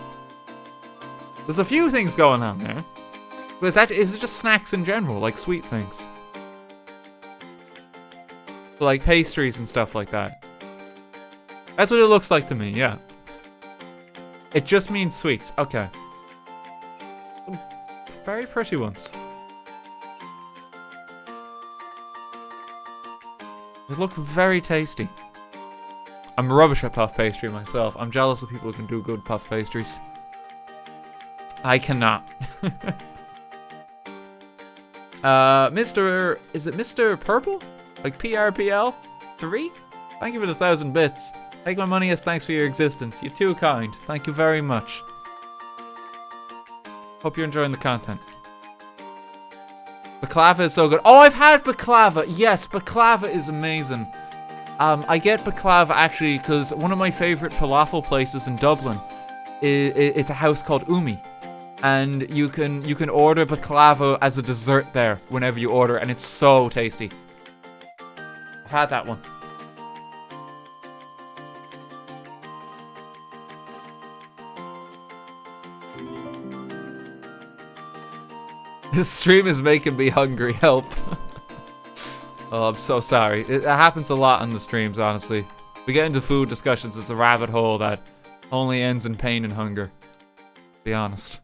There's a few things going on there. But it's actually, is it just snacks in general, like sweet things? Like pastries and stuff like that. That's what it looks like to me, yeah. It just means sweets, okay. Very pretty ones. They look very tasty. I'm rubbish at puff pastry myself. I'm jealous of people who can do good puff pastries. I cannot. Is it Mr. Purple? Like PRPL? 3? Thank you for the 1,000 bits. Take my money as thanks for your existence. You're too kind. Thank you very much. Hope you're enjoying the content. Baklava is so good. Oh, I've had baklava. Yes, baklava is amazing. I get baklava actually because one of my favorite falafel places in Dublin, it's a house called Umi. And you can order baklava as a dessert there whenever you order, and it's so tasty. I've had that one. This stream is making me hungry. Help. Oh, I'm so sorry. It happens a lot on the streams, honestly. We get into food discussions. It's a rabbit hole that only ends in pain and hunger. To be honest.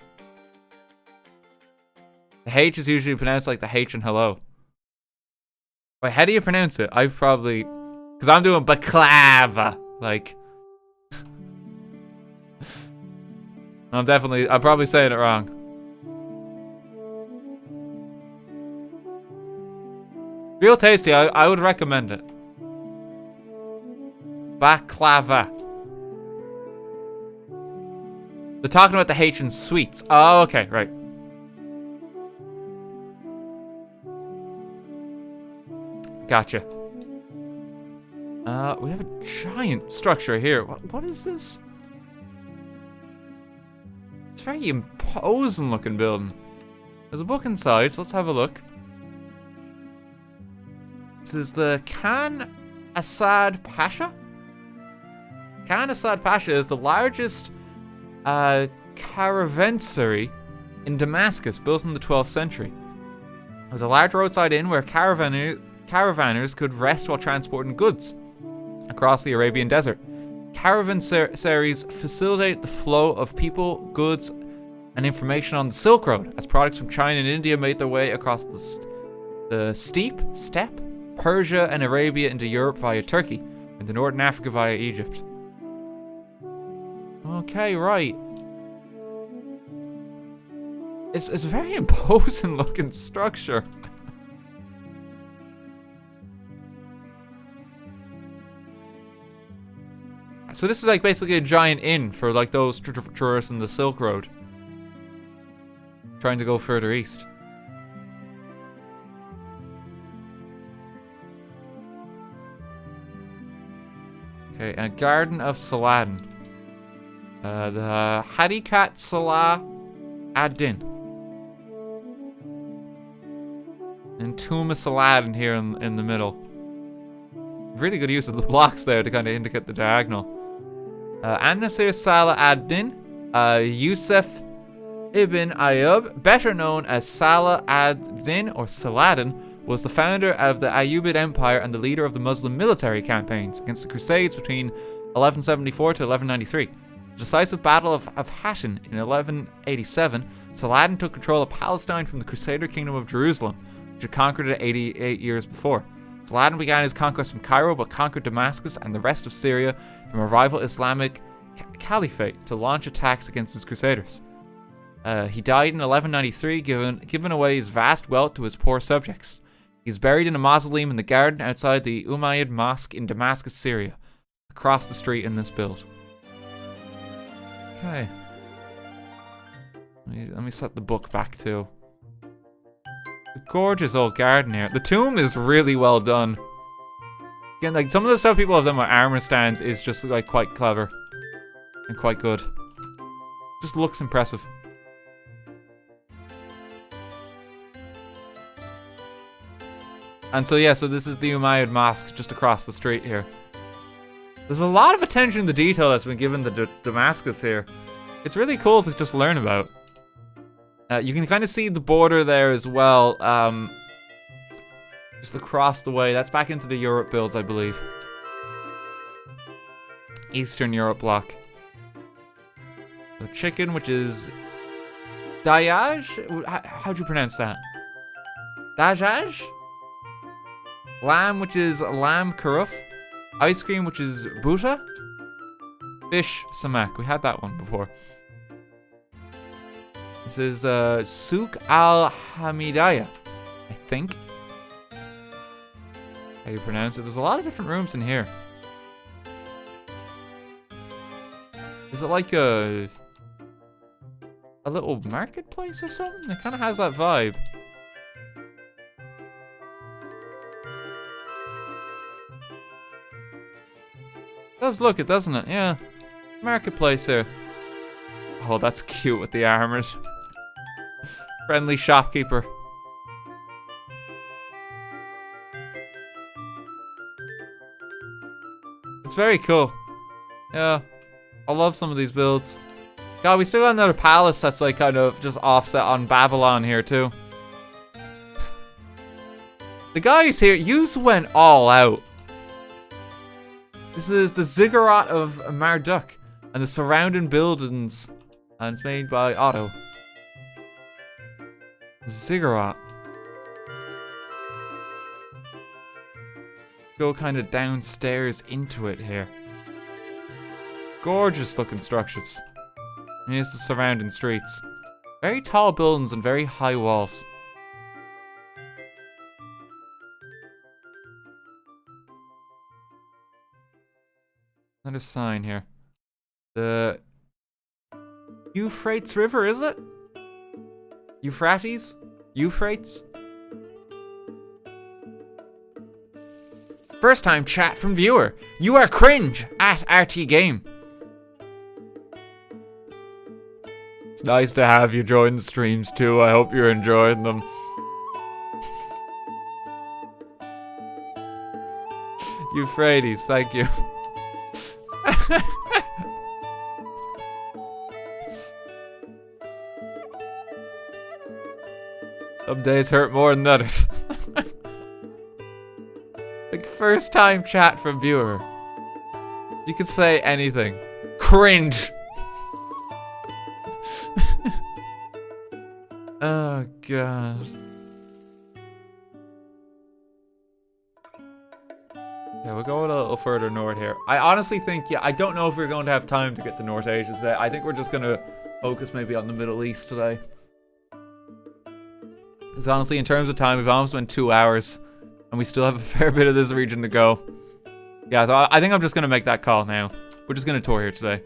The H is usually pronounced like the H in hello. Wait, how do you pronounce it? I probably... Because I'm doing baklava. Like... I'm probably saying it wrong. Real tasty, I would recommend it. Baklava. They're talking about the H in sweets. Oh, okay, right. Gotcha. We have a giant structure here. What is this? It's a very imposing looking building. There's a book inside, so let's have a look. This is the Khan Assad Pasha. Khan Assad Pasha is the largest caravanserai in Damascus, built in the 12th century. It was a large roadside inn where caravanners could rest while transporting goods across the Arabian desert. Caravansaries facilitate the flow of people, goods, and information on the Silk Road as products from China and India made their way across the steppe, Persia and Arabia into Europe via Turkey, and to Northern Africa via Egypt. Okay, right. It's a very imposing looking structure. So this is like basically a giant inn for like those tourists in the Silk Road. Trying to go further east. Okay, a Garden of Saladin. The Hadikat Salah ad-Din. And Tomb of Saladin here in the middle. Really good use of the blocks there to kind of indicate the diagonal. An-Nasir Salah ad-Din. Yusuf ibn Ayyub, better known as Salah ad-Din or Saladin, was the founder of the Ayyubid Empire and the leader of the Muslim military campaigns against the Crusades between 1174 to 1193. The decisive Battle of Hattin in 1187, Saladin took control of Palestine from the Crusader Kingdom of Jerusalem, which had conquered it 88 years before. Saladin began his conquest from Cairo but conquered Damascus and the rest of Syria from a rival Islamic caliphate to launch attacks against his crusaders. He died in 1193, giving away his vast wealth to his poor subjects. He's buried in a mausoleum in the garden outside the Umayyad mosque in Damascus, Syria, across the street in this build. Okay. Let me set the book back too. A gorgeous old garden here. The tomb is really well done. Again, like some of the stuff people have done with armor stands is just like quite clever and quite good. Just looks impressive. And so yeah, so this is the Umayyad Mosque just across the street here. There's a lot of attention to detail that's been given to Damascus here. It's really cool to just learn about. You can kind of see the border there as well. Just across the way. That's back into the Europe builds, I believe. Eastern Europe block. So chicken, which is Dayaj? How'd you pronounce that? Dajaj? Lamb, which is lamb karuf. Ice cream, which is buta. Fish, samak. We had that one before. This is Souk al-Hamidiyah, I think. How you pronounce it. There's a lot of different rooms in here. Is it like a little marketplace or something? It kind of has that vibe. Does look it, doesn't it? Yeah. Marketplace here. Oh, that's cute with the armors. Friendly shopkeeper. It's very cool. Yeah. I love some of these builds. God, we still got another palace that's like kind of just offset on Babylon here too. The guys here, yous went all out. This is the ziggurat of Marduk and the surrounding buildings, and it's made by Otto. Ziggurat. Go kind of downstairs into it here. Gorgeous looking structures. And here's the surrounding streets. Very tall buildings and very high walls. Another sign here. The Euphrates River, is it? Euphrates? Euphrates? First time chat from viewer. You are cringe at RTGame. It's nice to have you join the streams too. I hope you're enjoying them. Euphrates, thank you. Some days hurt more than others. Like first time chat from viewer. You can say anything. Cringe. Oh god. Yeah, we'll go a little further north here. I honestly think, yeah, I don't know if we're going to have time to get to North Asia today. I think we're just going to focus maybe on the Middle East today. Because honestly, in terms of time, we've almost been 2 hours. And we still have a fair bit of this region to go. Yeah, so I think I'm just going to make that call now. We're just gonna tour here today.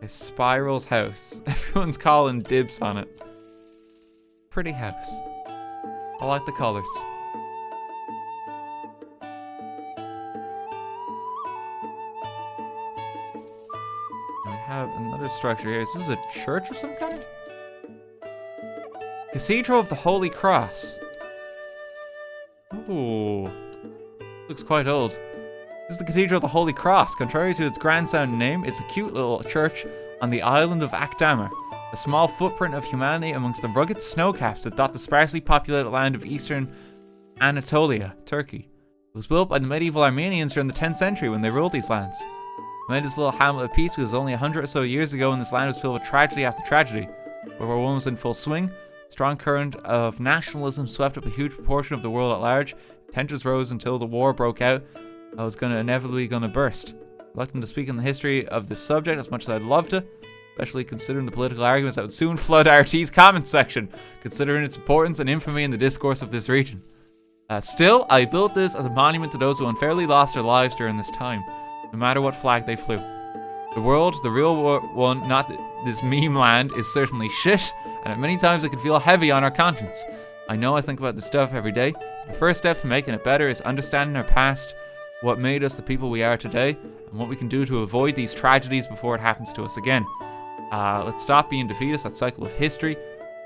A Spiral's house. Everyone's calling dibs on it. Pretty house. I like the colors. We have another structure here. Is this a church of some kind? Cathedral of the Holy Cross. Ooh. Looks quite old. This is the Cathedral of the Holy Cross. Contrary to its grand sounding name, it's a cute little church on the island of Akdamar, a small footprint of humanity amongst the rugged snowcaps that dot the sparsely populated land of eastern Anatolia, Turkey. It was built by the medieval Armenians during the 10th century when they ruled these lands. It made this little hamlet of peace because only 100 or so years ago when this land was filled with tragedy after tragedy. World War I was in full swing. A strong current of nationalism swept up a huge proportion of the world at large. Tensions rose until the war broke out. I was inevitably gonna burst. Reluctant to speak on the history of this subject as much as I'd love to, especially considering the political arguments that would soon flood RT's comment section, considering its importance and infamy in the discourse of this region. Still, I built this as a monument to those who unfairly lost their lives during this time, no matter what flag they flew. The world, the real one, not this meme land, is certainly shit, and at many times it can feel heavy on our conscience. I know I think about this stuff every day. The first step to making it better is understanding our past, what made us the people we are today, and what we can do to avoid these tragedies before it happens to us again. Let's stop being defeatist, that cycle of history.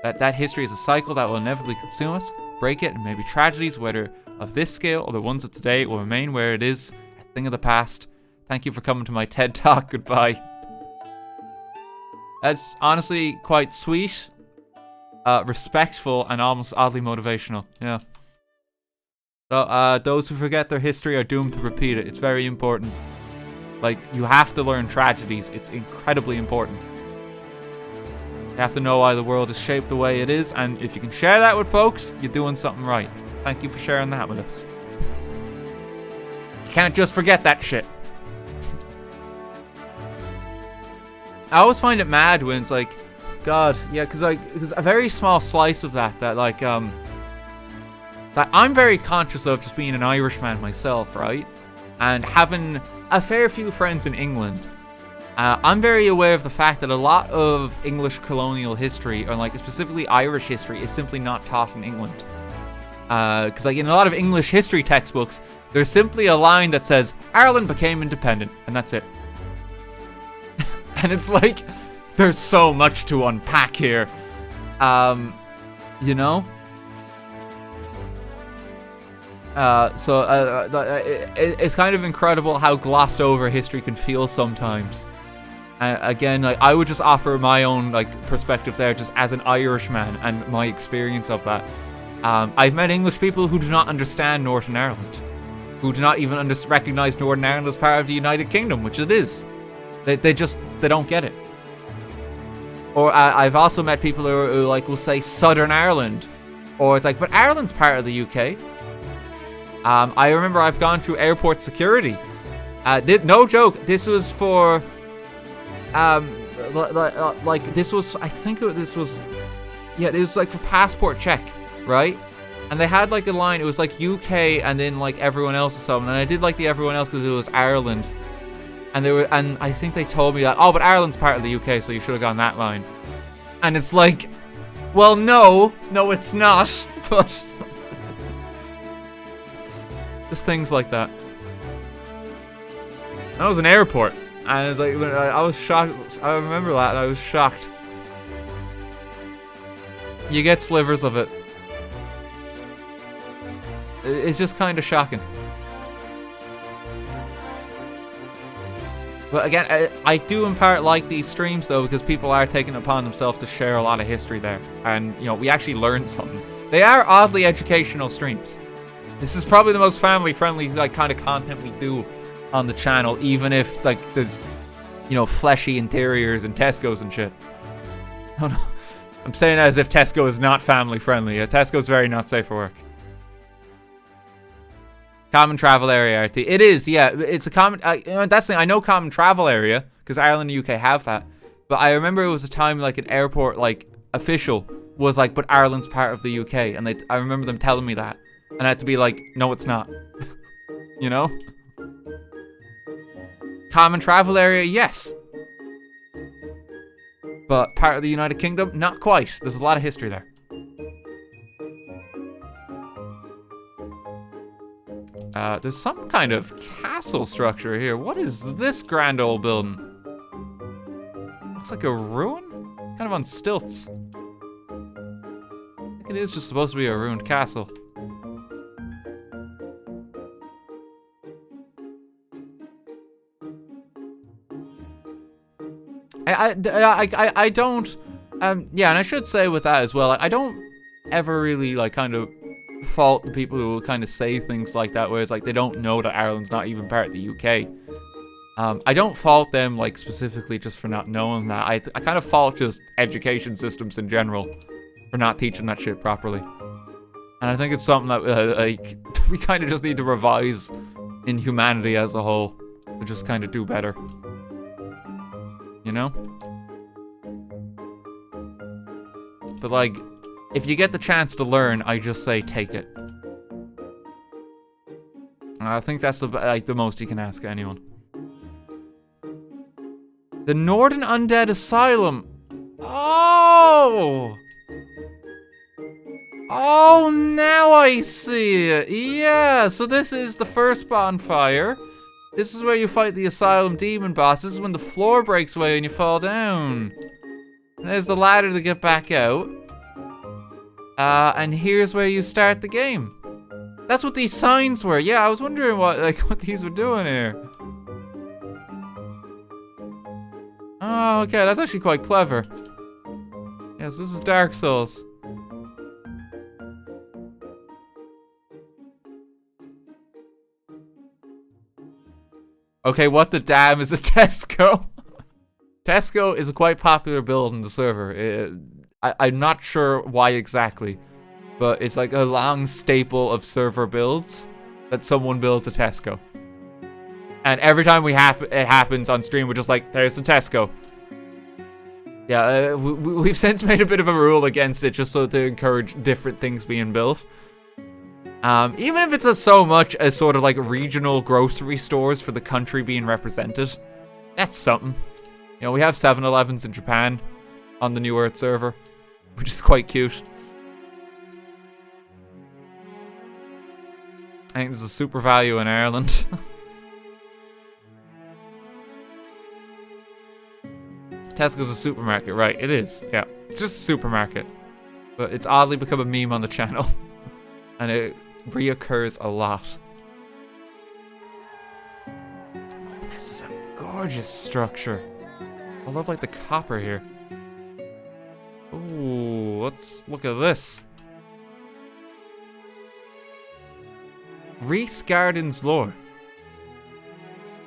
That history is a cycle that will inevitably consume us, break it, and maybe tragedies, whether of this scale or the ones of today, will remain where it is, a thing of the past. Thank you for coming to my TED Talk. Goodbye. That's honestly quite sweet, respectful, and almost oddly motivational. Yeah. So, those who forget their history are doomed to repeat it. It's very important. Like, you have to learn tragedies. It's incredibly important. You have to know why the world is shaped the way it is, and if you can share that with folks, you're doing something right. Thank you for sharing that with us. You can't just forget that shit. I always find it mad when it's like, God, yeah, because a very small slice of that I'm very conscious of, just being an Irishman myself, right? And having a fair few friends in England. I'm very aware of the fact that a lot of English colonial history, or like specifically Irish history, is simply not taught in England. Because like in a lot of English history textbooks, there's simply a line that says, Ireland became independent, and that's it. And it's like, there's so much to unpack here. You know? It's kind of incredible how glossed over history can feel sometimes. Again, like, I would just offer my own like perspective there, just as an Irishman and my experience of that. I've met English people who do not understand Northern Ireland, who do not even recognize Northern Ireland as part of the United Kingdom, which it is. They don't get it. Or I've also met people who like will say Southern Ireland, or it's like, but Ireland's part of the UK. I remember I've gone through airport security. No joke. This was for, like this was, I think this was, yeah, it was like for passport check, right? And they had like a line. It was like UK and then like everyone else or something. And I did like the everyone else because it was Ireland. And I think they told me that, oh, but Ireland's part of the UK, so you should have gone that line. And it's like, well, no, it's not. But just things like that. That was an airport, and it's like I was shocked. I remember that, and I was shocked. You get slivers of it. It's just kind of shocking. But again, I do in part like these streams though, because people are taking it upon themselves to share a lot of history there. And, you know, we actually learned something. They are oddly educational streams. This is probably the most family-friendly like kind of content we do on the channel, even if like there's, you know, fleshy interiors and Tesco's and shit. Oh no. I'm saying that as if Tesco is not family-friendly. Tesco's very not safe for work. Common travel area, RT. It is, yeah. It's a common. That's the thing. I know common travel area because Ireland and UK have that. But I remember it was a time like an airport like official was like, but Ireland's part of the UK, and I remember them telling me that, and I had to be like, no, it's not. You know. Common travel area, yes. But part of the United Kingdom, not quite. There's a lot of history there. There's some kind of castle structure here. What is this grand old building? Looks like a ruin? Kind of on stilts. I think it is just supposed to be a ruined castle. I don't, yeah, and I should say with that as well, I don't ever really, like, kind of fault the people who will kind of say things like that, where it's like they don't know that Ireland's not even part of the UK. I don't fault them, like, specifically just for not knowing that. I kind of fault just education systems in general for not teaching that shit properly. And I think it's something that, like, we kind of just need to revise in humanity as a whole to just kind of do better. You know? But, like, if you get the chance to learn, I just say take it. And I think that's the most you can ask anyone. The Northern Undead Asylum. Oh! Oh, now I see it. Yeah, so this is the first bonfire. This is where you fight the Asylum demon boss. This is when the floor breaks away and you fall down. And there's the ladder to get back out. And here's where you start the game. That's what these signs were. Yeah, I was wondering what these were doing here. Oh, okay, that's actually quite clever. Yes, this is Dark Souls. Okay, what the damn is a Tesco? Tesco is a quite popular build in the server. I'm not sure why exactly, but it's like a long staple of server builds that someone builds a Tesco. And every time it happens on stream, we're just like, there's a Tesco. Yeah, we've since made a bit of a rule against it just so to encourage different things being built. Even if it's so much as sort of like regional grocery stores for the country being represented, that's something. You know, we have 7-Elevens in Japan on the New Earth server, which is quite cute. I think there's a super value in Ireland. Tesco's a supermarket, right? It is, yeah. It's just a supermarket. But it's oddly become a meme on the channel. And it reoccurs a lot. Oh, this is a gorgeous structure. I love, like, the copper here. Ooh, let's look at this. Reese Garden's lore.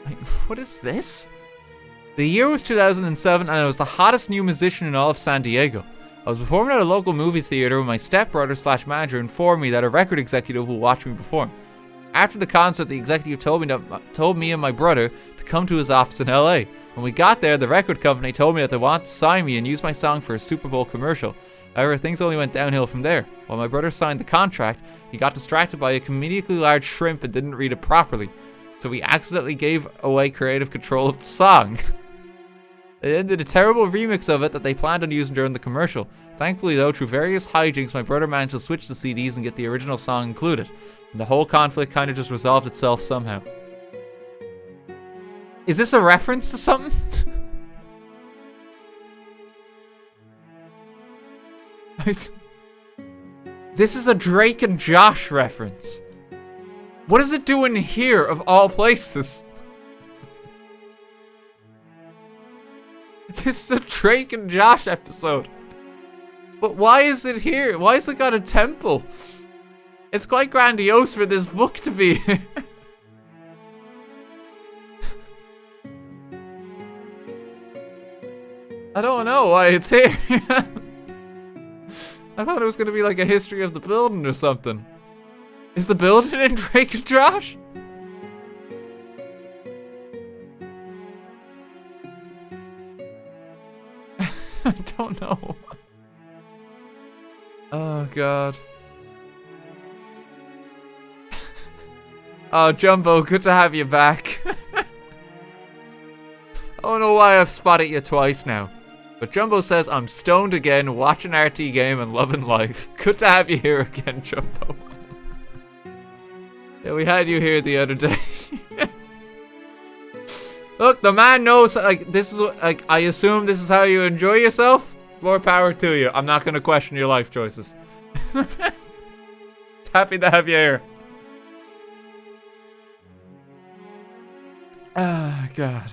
Wait, what is this? The year was 2007 and I was the hottest new musician in all of San Diego. I was performing at a local movie theater when my stepbrother/manager informed me that a record executive will watch me perform. After the concert, the executive told me and my brother to come to his office in LA. When we got there, the record company told me that they wanted to sign me and use my song for a Super Bowl commercial. However, things only went downhill from there. While my brother signed the contract, he got distracted by a comedically large shrimp and didn't read it properly. So we accidentally gave away creative control of the song. They then did a terrible remix of it that they planned on using during the commercial. Thankfully though, through various hijinks, my brother managed to switch the CDs and get the original song included. And the whole conflict kind of just resolved itself somehow. Is this a reference to something? This is a Drake and Josh reference. What is it doing here of all places? This is a Drake and Josh episode. But why is it here? Why has it got a temple? It's quite grandiose for this book to be here. I don't know why it's here. I thought it was going to be like a history of the building or something. Is the building in Drake and Josh? I don't know. Oh, God. Oh, Jumbo, good to have you back. I don't know why I've spotted you twice now. But Jumbo says, I'm stoned again, watching RTGame and loving life. Good to have you here again, Jumbo. Yeah, we had you here the other day. Look, the man knows, like, this is what, like, I assume this is how you enjoy yourself. More power to you. I'm not going to question your life choices. Happy to have you here. Ah, God.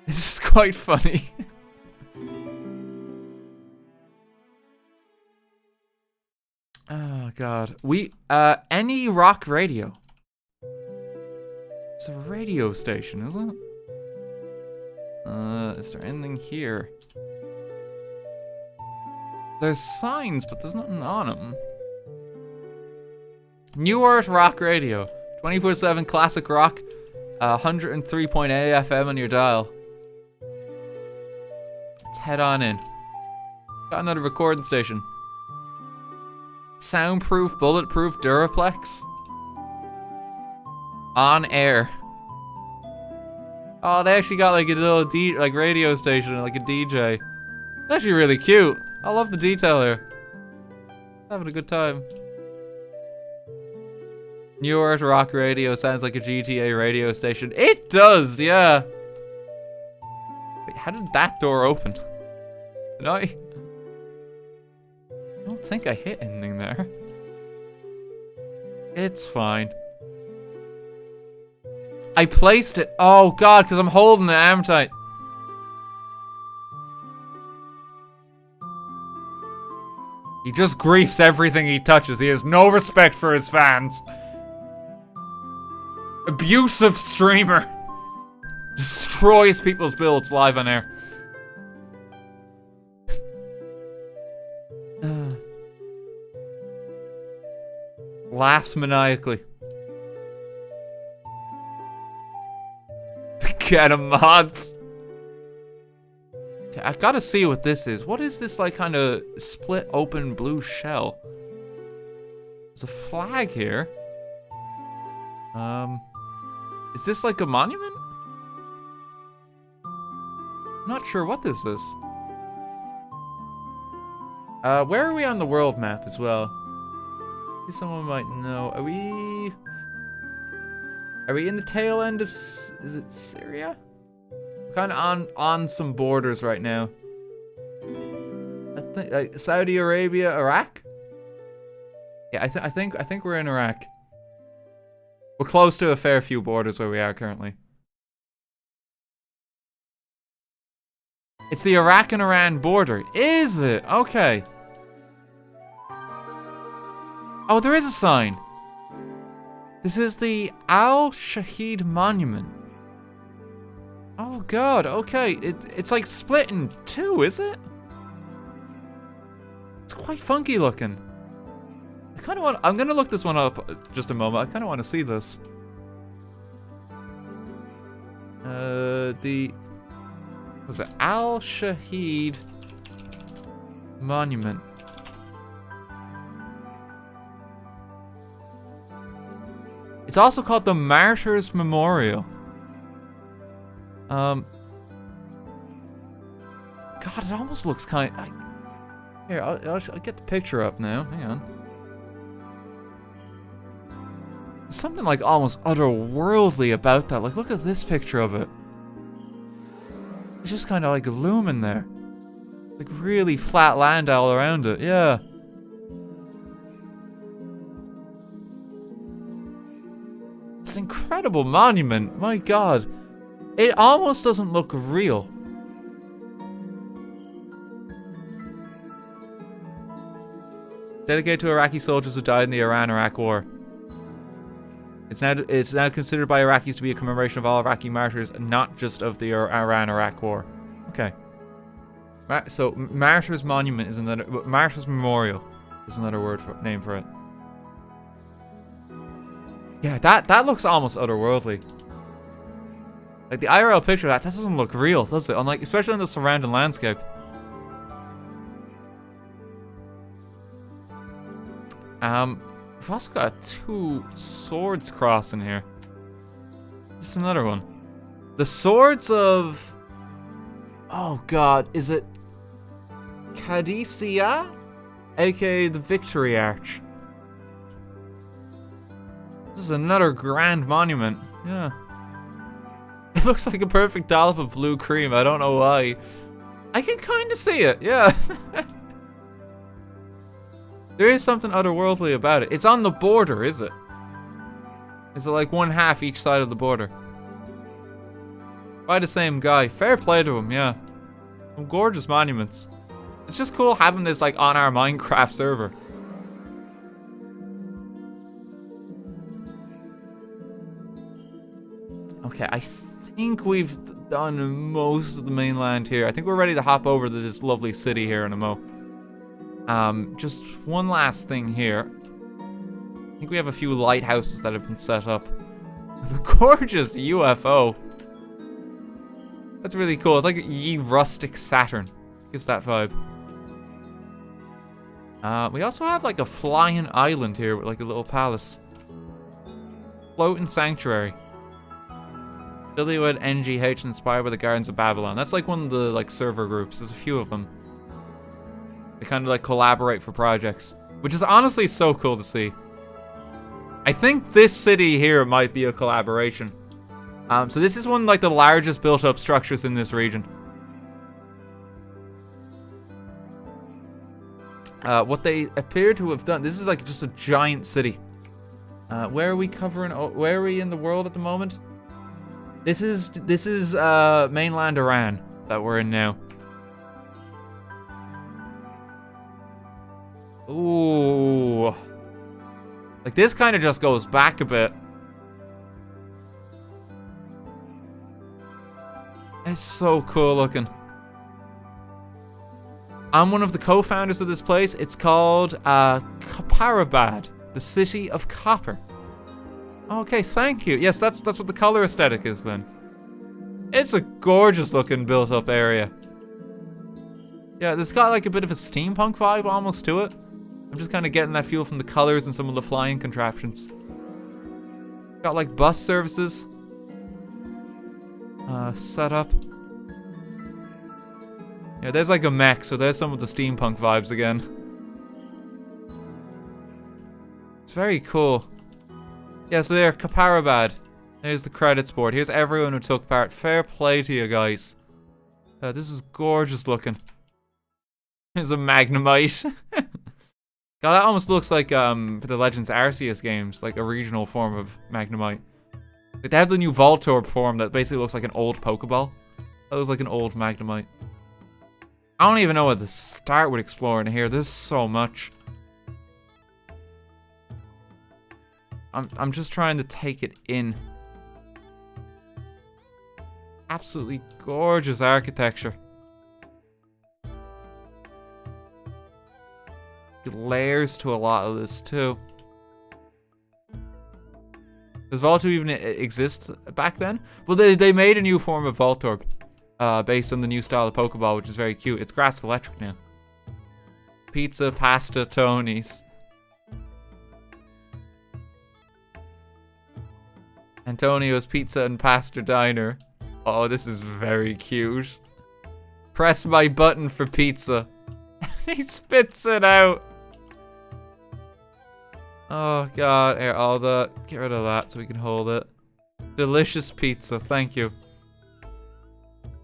This is quite funny. Oh, God. Any rock radio. It's a radio station, isn't it? Is there anything here? There's signs, but there's nothing on them. New Earth Rock Radio. 24/7 classic rock. 103.8 FM on your dial. Let's head on in. Got another recording station. Soundproof, bulletproof, Duraplex. On air. Oh, they actually got like a little radio station, like a DJ. It's actually really cute. I love the detail here. Having a good time. New Earth Rock Radio sounds like a GTA radio station. It does, yeah. Wait, how did that door open? Did I don't think I hit anything there. It's fine. I placed it. Oh God, because I'm holding it, aren't I? He just griefs everything he touches. He has no respect for his fans. Abusive streamer. Destroys people's builds live on air. Laughs maniacally. Get a mod. Okay, I've got to see what this is. What is this, like, kind of split open blue shell? There's a flag here. Is this like a monument? I'm not sure what this is. Where are we on the world map as well? Maybe someone might know. Are we in the tail end of, is it Syria? We're kind of on some borders right now. I think Saudi Arabia, Iraq? Yeah, I think we're in Iraq. We're close to a fair few borders where we are currently. It's the Iraq and Iran border. Is it? Okay. Oh, there is a sign. This is the Al-Shahid Monument. Oh God, okay. It's like split in two, is it? It's quite funky looking. I kind of want. I'm gonna look this one up just a moment. I kind of want to see this. Was it Al-Shahid Monument? It's also called the Martyrs Memorial. God, it almost looks kind of. Here, I'll get the picture up now. Hang on. Something like almost otherworldly about that. Like, look at this picture of it. It's just kind of like looming there. Like really flat land all around it. Yeah. It's an incredible monument. My God. It almost doesn't look real. Dedicated to Iraqi soldiers who died in the Iran-Iraq War. It's now considered by Iraqis to be a commemoration of all Iraqi martyrs, not just of the Iran-Iraq War. Okay. So Martyrs Monument is another. Martyrs Memorial is another name for it. Yeah, that looks almost otherworldly. Like the IRL picture of that doesn't look real, does it? Unlike, especially in the surrounding landscape. We've also got two swords crossing here. This is another one. The swords of... Oh god, is it... Cadisia? AKA the Victory Arch. This is another grand monument. Yeah. It looks like a perfect dollop of blue cream. I don't know why. I can kind of see it, yeah. There is something otherworldly about it. It's on the border, is it? Is it like one half each side of the border? By the same guy. Fair play to him, yeah. Some gorgeous monuments. It's just cool having this like on our Minecraft server. Okay, I think we've done most of the mainland here. I think we're ready to hop over to this lovely city here in a mo. Just one last thing here. I think we have a few lighthouses that have been set up. The gorgeous UFO. That's really cool. It's like ye rustic Saturn. Gives that vibe. We also have like a flying island here with like a little palace. Floating sanctuary. Umayyad NGH inspired by the Gardens of Babylon. That's like one of the like server groups. There's a few of them. They kind of like collaborate for projects, which is honestly so cool to see. I think this city here might be a collaboration. So this is one of like the largest built up structures in this region. What they appear to have done, this is like just a giant city. Where are we covering? Where are we in the world at the moment? This is mainland Iran that we're in now. Ooh. Like this kind of just goes back a bit. It's so cool looking. I'm one of the co-founders of this place. It's called Caparabad, the city of copper. Okay, thank you. Yes, that's what the color aesthetic is then. It's a gorgeous looking built up area. Yeah, it's got like a bit of a steampunk vibe almost to it. I'm just kind of getting that feel from the colors and some of the flying contraptions. Got like bus services. Set up. Yeah, there's like a mech, so there's some of the steampunk vibes again. It's very cool. Yeah, so there, Caparabad. There's the credits board. Here's everyone who took part. Fair play to you guys. This is gorgeous looking. There's a Magnemite. God, that almost looks like for the Legends Arceus games, like a regional form of Magnemite. Like they have the new Voltorb form that basically looks like an old Pokeball. That looks like an old Magnemite. I don't even know where to start with exploring here. There's so much. I'm just trying to take it in. Absolutely gorgeous architecture. Layers to a lot of this too. Does Voltorb even exist back then? Well, they made a new form of Voltorb based on the new style of Pokeball, which is very cute. It's grass electric now. Pizza, pasta, Tony's. Antonio's Pizza and Pasta Diner. Oh, this is very cute. Press my button for pizza. He spits it out. Oh god, here, all the... Get rid of that so we can hold it. Delicious pizza, thank you.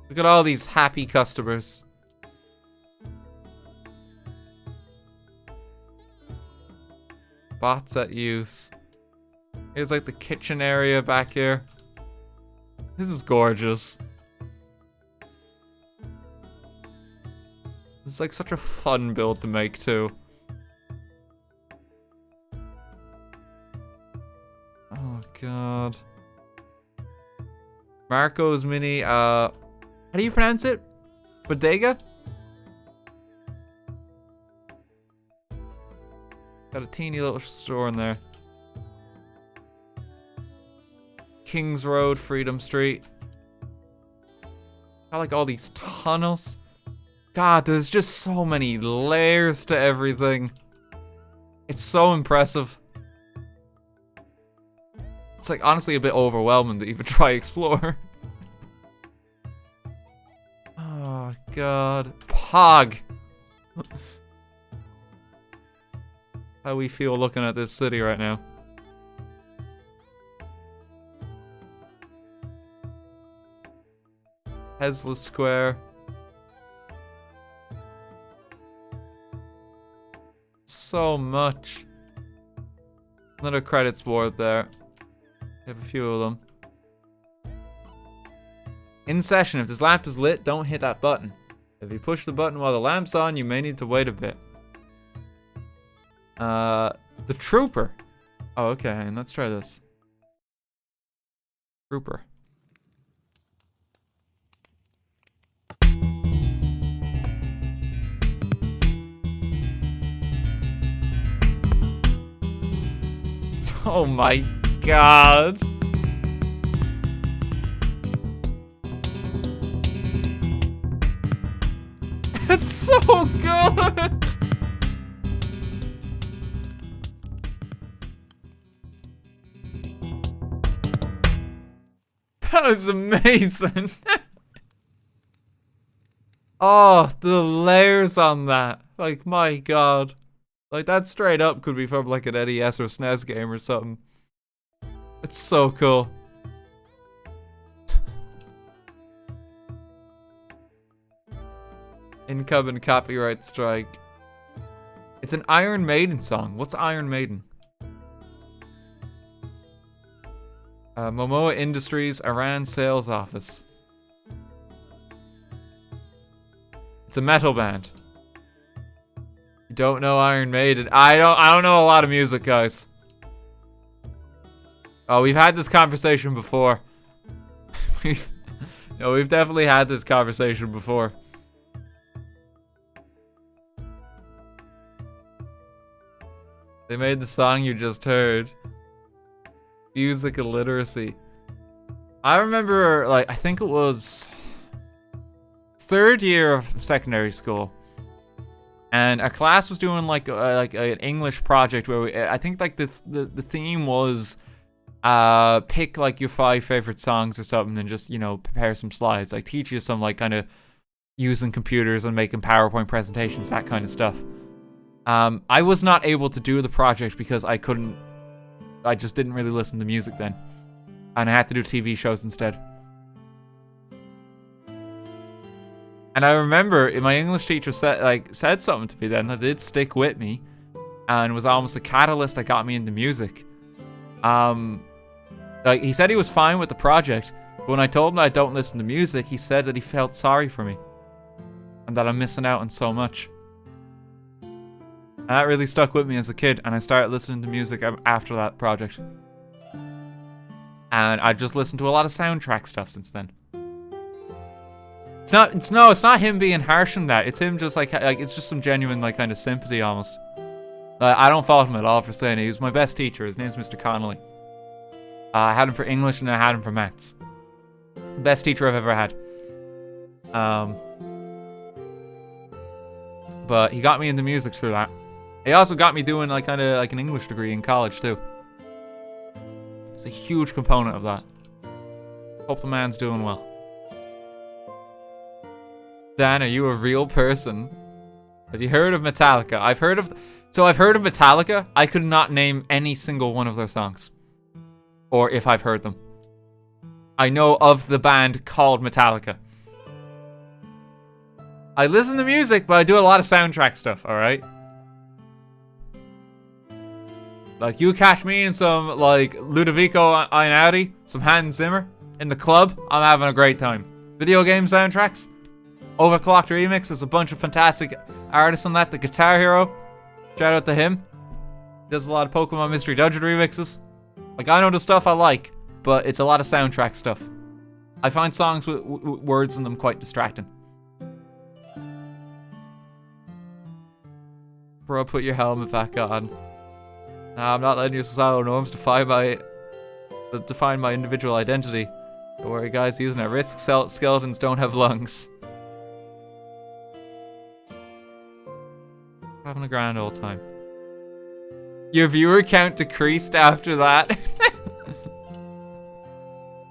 Look at all these happy customers. Bots at use. Here's like the kitchen area back here. This is gorgeous. It's like such a fun build to make too. Oh god. Marco's mini, how do you pronounce it? Bodega? Got a teeny little store in there. Kings Road, Freedom Street. Got like all these tunnels. God, there's just so many layers to everything. It's so impressive. It's like honestly a bit overwhelming to even try explore. god. Pog! How we feel looking at this city right now. Tesla Square. So much. Another credits board there. We have a few of them. In session, if this lamp is lit, don't hit that button. If you push the button while the lamp's on, you may need to wait a bit. The Trooper. Oh, okay, and let's try this. Trooper. Oh my god. It's so good. That was amazing. Oh, the layers on that. Like, my god. Like, that straight up could be from like an NES or SNES game or something. It's so cool. Incoming copyright strike. It's an Iron Maiden song. What's Iron Maiden? Momoa Industries, Iran sales office. It's a metal band. You don't know Iron Maiden? I don't know a lot of music, guys. Oh, we've had this conversation before. we've definitely had this conversation before. They made the song you just heard. Music illiteracy. I remember, like, I think it was third year of secondary school, and a class was doing like an English project where I think like the theme was pick like your 5 favorite songs or something, and just, you know, prepare some slides, like teach you some like kind of using computers and making PowerPoint presentations, that kind of stuff. I was not able to do the project because I just didn't really listen to music then. And I had to do TV shows instead. And I remember my English teacher said something to me then that did stick with me, and was almost a catalyst that got me into music. Like, he said he was fine with the project, but when I told him that I don't listen to music, he said that he felt sorry for me. And that I'm missing out on so much. And that really stuck with me as a kid, and I started listening to music after that project. And I just listened to a lot of soundtrack stuff since then. It's not him being harsh in that. It's him just like it's just some genuine like kind of sympathy almost. I don't fault him at all for saying it. He was my best teacher. His name's Mr. Connolly. I had him for English and I had him for maths. Best teacher I've ever had. But he got me into music through that. He also got me doing like kind of like an English degree in college too. It's a huge component of that. Hope the man's doing well. Dan, are you a real person? Have you heard of Metallica? I've heard of Metallica. I could not name any single one of their songs. Or if I've heard them. I know of the band called Metallica. I listen to music, but I do a lot of soundtrack stuff, alright? Like, you catch me in some, like, Ludovico Einaudi, some Hans Zimmer, in the club, I'm having a great time. Video game soundtracks, Overclocked Remix, there's a bunch of fantastic artists on that. The Guitar Hero, shout out to him. He does a lot of Pokemon Mystery Dungeon remixes. Like, I know the stuff I like, but it's a lot of soundtrack stuff. I find songs with words in them quite distracting. Bro, put your helmet back on. Nah, I'm not letting your societal norms define my individual identity. Don't worry, guys, using at risk skeletons don't have lungs. Having a grand old time. Your viewer count decreased after that.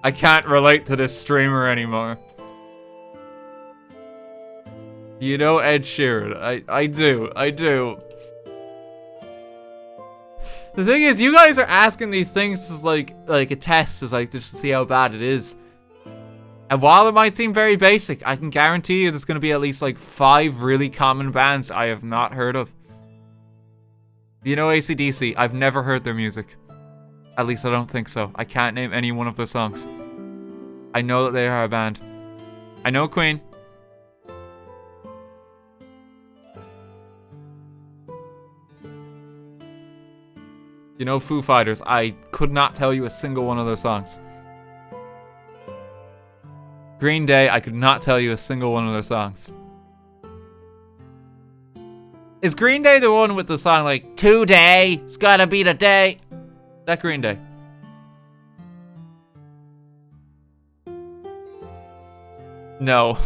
I can't relate to this streamer anymore. You know Ed Sheeran. I do. The thing is, you guys are asking these things as like a test, is like just to see how bad it is. And while it might seem very basic, I can guarantee you there's going to be at least like 5 really common bands I have not heard of. You know AC/DC? I've never heard their music. At least I don't think so. I can't name any one of their songs. I know that they are a band. I know Queen. You know Foo Fighters. I could not tell you a single one of their songs. Green Day, I could not tell you a single one of their songs. Is Green Day the one with the song like, today, it's gotta be the day? That Green Day. No.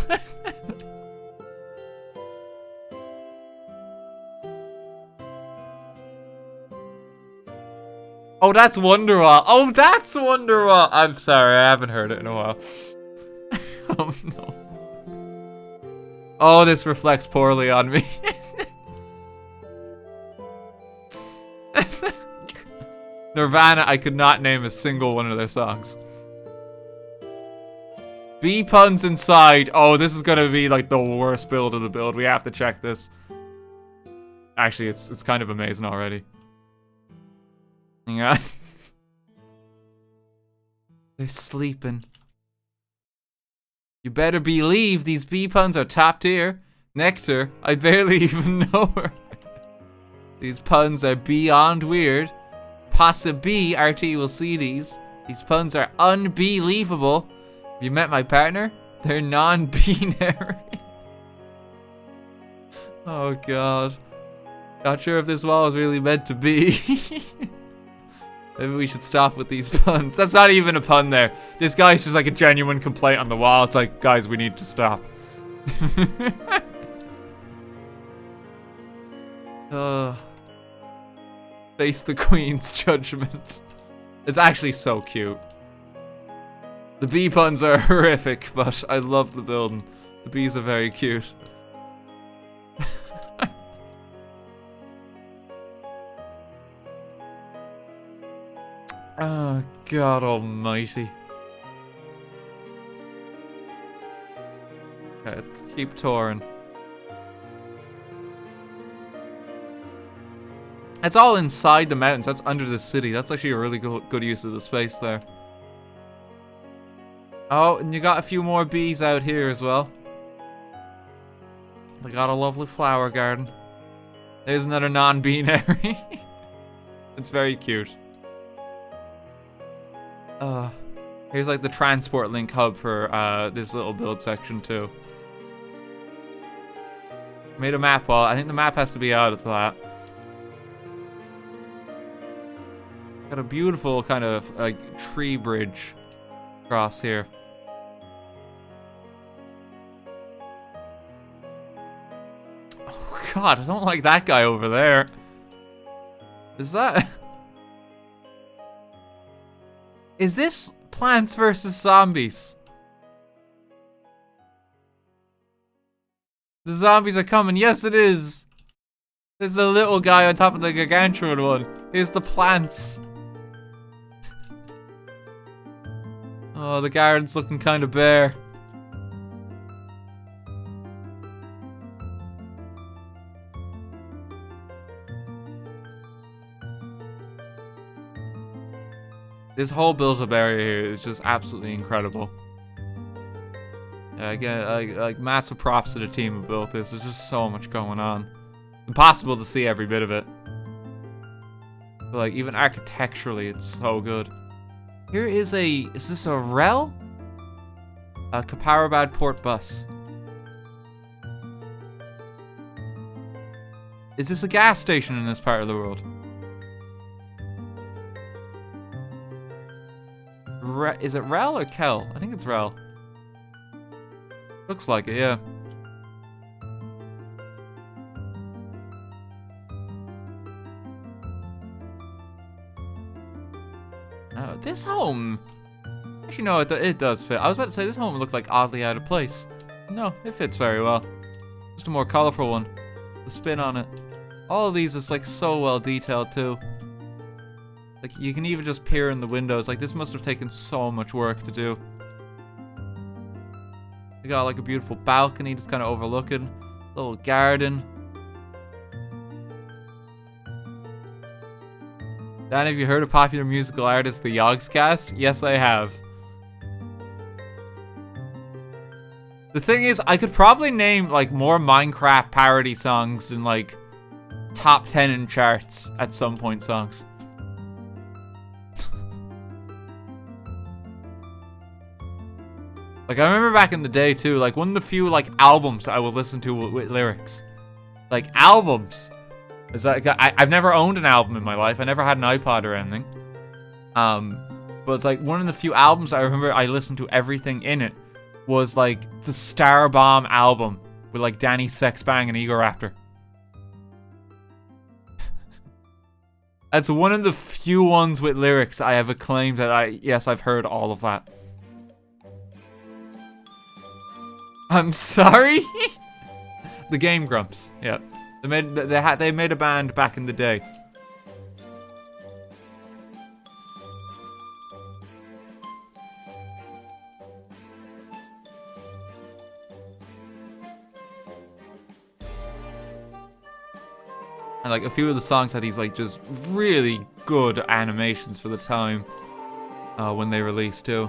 Oh, that's Wonderwall. Oh, that's Wonderwall. I'm sorry, I haven't heard it in a while. Oh, no. Oh, this reflects poorly on me. Nirvana, I could not name a single one of their songs. Bee puns inside. Oh, this is gonna be like the worst build of the build. We have to check this. Actually, it's kind of amazing already. Hang on. They're sleeping. You better believe these bee puns are top tier. Nectar, I barely even know her. These puns are beyond weird. Possibly RT will see these. These puns are unbelievable. Have you met my partner? They're non-binary. Oh god. Not sure if this wall is really meant to be. Maybe we should stop with these puns. That's not even a pun there. This guy's just like a genuine complaint on the wall. It's like, guys, we need to stop. Face the Queen's judgment. It's actually so cute. The bee puns are horrific, but I love the building. The bees are very cute. Oh, God almighty. Okay, keep touring. It's all inside the mountains. That's under the city. That's actually a really good use of the space there. Oh, and you got a few more bees out here as well. They got a lovely flower garden. There's another non-binary. It's very cute. Here's like the transport link hub for this little build section too. Made a map wall. I think the map has to be out of that. Got a beautiful kind of like tree bridge across here. Oh god, I don't like that guy over there. Is that... Is this Plants vs. Zombies? The zombies are coming. Yes, it is. There's the little guy on top of the gargantuan one. Here's the plants. Oh, the garden's looking kind of bare. This whole built-up area here is just absolutely incredible. Yeah, again, like massive props to the team who built this. There's just so much going on. Impossible to see every bit of it. But like, even architecturally, it's so good. Here is this a REL? A Caparabad port bus. Is this a gas station in this part of the world? Is it REL or KEL? I think it's REL. Looks like it, yeah. This home... Actually, no, it does fit. I was about to say this home looked like oddly out of place. No, it fits very well. Just a more colorful one. The spin on it. All of these is like so well detailed too. Like you can even just peer in the windows. Like this must have taken so much work to do. We got like a beautiful balcony just kind of overlooking. Little garden. Dan, have you heard of popular musical artist the Yogscast? Yes, I have. The thing is, I could probably name like more Minecraft parody songs than like top 10 in charts at some point songs. Like I remember back in the day too, like one of the few like albums I would listen to with lyrics. Like albums. It's like I've never owned an album in my life. I never had an iPod or anything. But it's like one of the few albums I remember I listened to everything in it was like the Star Bomb album with like Danny Sexbang and Ego Raptor. That's one of the few ones with lyrics I have acclaimed that yes, I've heard all of that. I'm sorry? The Game Grumps, yeah. They made a band back in the day. And like a few of the songs had these like just really good animations for the time when they released too.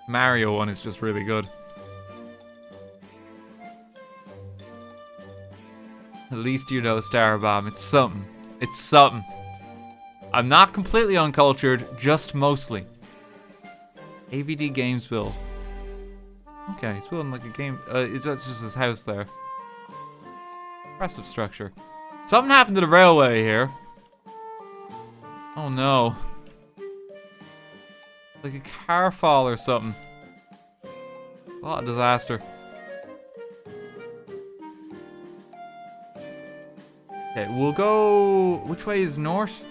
Mario one is just really good. At least you know Star Bomb. It's something. It's something. I'm not completely uncultured, just mostly. AVD Games build. Okay, he's building like a game. It's just his house there. Impressive structure. Something happened to the railway here. Oh no. Like a car fall or something. A lot of disaster. Okay, we'll go... Which way is north?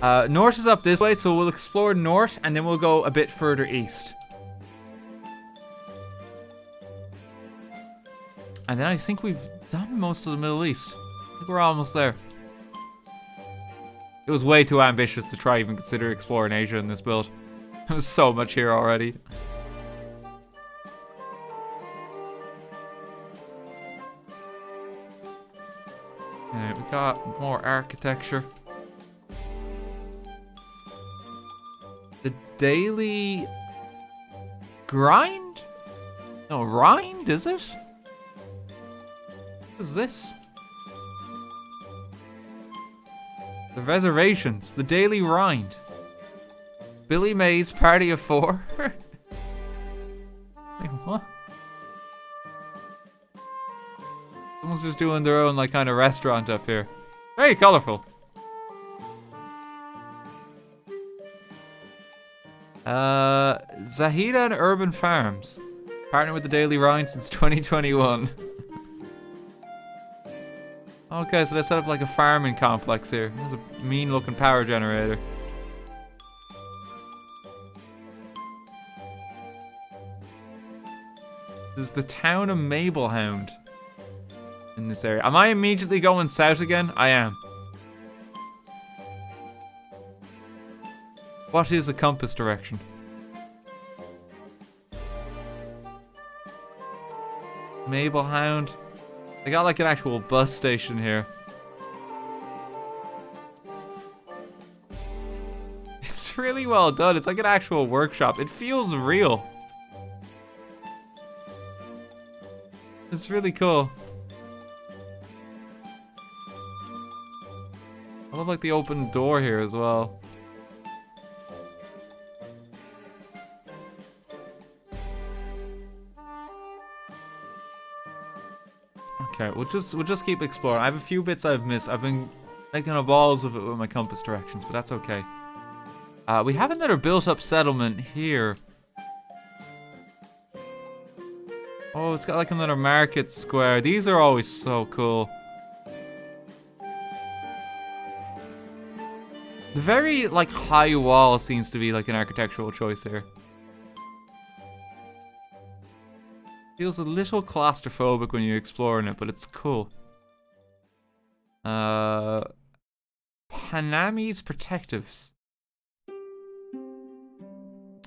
North is up this way, so we'll explore north, and then we'll go a bit further east. And then I think we've done most of the Middle East. I think we're almost there. It was way too ambitious to try even consider exploring Asia in this build. There's so much here already. Alright, we got more architecture. The daily grind? No, rind, is it? What is this? The reservations. The daily rind. Billy Mays party of 4. Wait, what? Someone's just doing their own like kind of restaurant up here. Very colorful. Zahida and Urban Farms. Partnered with the Daily Rind since 2021. Okay, so they set up like a farming complex here. There's a mean looking power generator. This is the town of Mablehound in this area. Am I immediately going south again? I am. What is a compass direction? Mablehound. They got like an actual bus station here. It's really well done. It's like an actual workshop. It feels real. It's really cool. I love like the open door here as well. Okay, we'll just keep exploring. I have a few bits I've missed. I've been making a balls of it with my compass directions, but that's okay. We have another built-up settlement here. Oh, it's got like another market square. These are always so cool. The very, like, high wall seems to be, like, an architectural choice here. Feels a little claustrophobic when you're exploring it, but it's cool. Hanami's Protectives.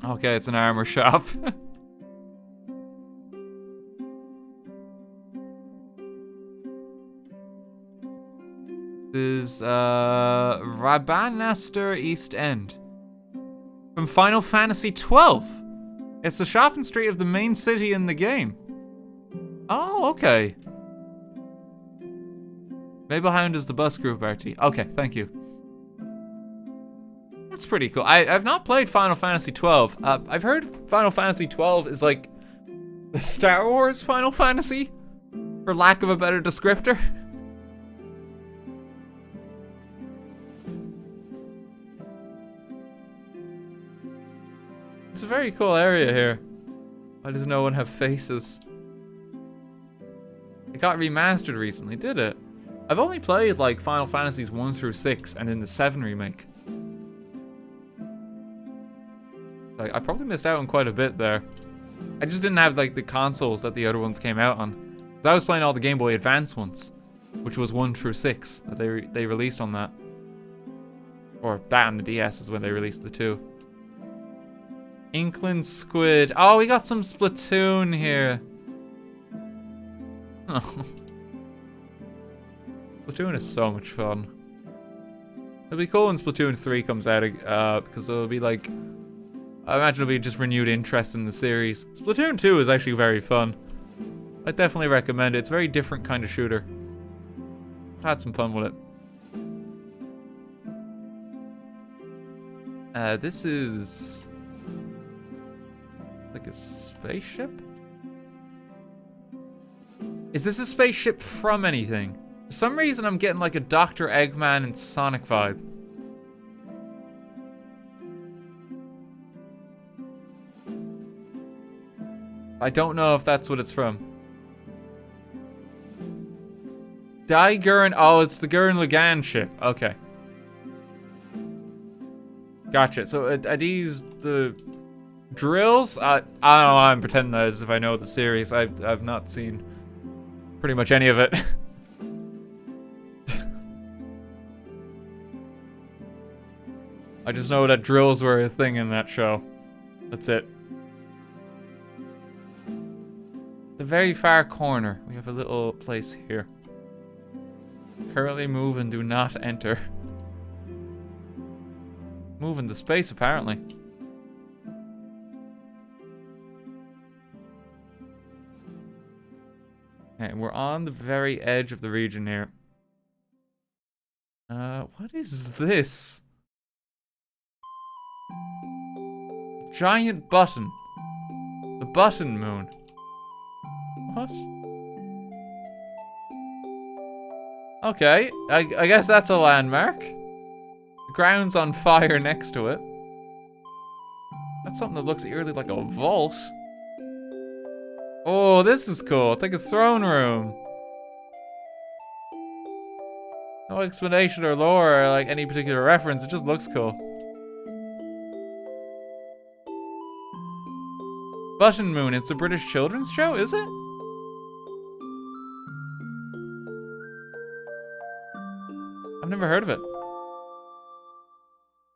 Okay, it's an armor shop. This is, Rabanaster East End. From Final Fantasy XII. It's the shopping street of the main city in the game. Oh, okay. Mabelhound is the bus group, RT. Okay, thank you. That's pretty cool. I've not played Final Fantasy XII. I've heard Final Fantasy XII is like the Star Wars Final Fantasy, for lack of a better descriptor. It's a very cool area here. Why does no one have faces? It got remastered recently, did it? I've only played like Final Fantasies 1 through 6 and then the 7 remake. Like, I probably missed out on quite a bit there. I just didn't have like the consoles that the other ones came out on. Cause I was playing all the Game Boy Advance ones, which was 1 through 6 that they released on that. Or that and the DS is when they released the 2. Inkling Squid. Oh, we got some Splatoon here. Oh. Splatoon is so much fun. It'll be cool when Splatoon 3 comes out, because it'll be like, I imagine it'll be just renewed interest in the series. Splatoon 2 is actually very fun. I definitely recommend it. It's a very different kind of shooter. I've had some fun with it. This is like a spaceship? Is this a spaceship from anything? For some reason I'm getting like a Dr. Eggman and Sonic vibe. I don't know if that's what it's from. Gurren. Oh, it's the Gurren Lagann ship. Okay. Gotcha. So are these the drills? I don't know. I'm pretending as if I know the series. I've not seen pretty much any of it. I just know that drills were a thing in that show. That's it. The very far corner, we have a little place here. Currently move and do not enter. Move into space, apparently. Okay, we're on the very edge of the region here. What is this? Giant button. The button moon. What? Okay, I guess that's a landmark. The ground's on fire next to it. That's something that looks eerily like a vault. Oh, this is cool. It's like a throne room. No explanation or lore or like any particular reference. It just looks cool. Button Moon. It's a British children's show, is it? I've never heard of it.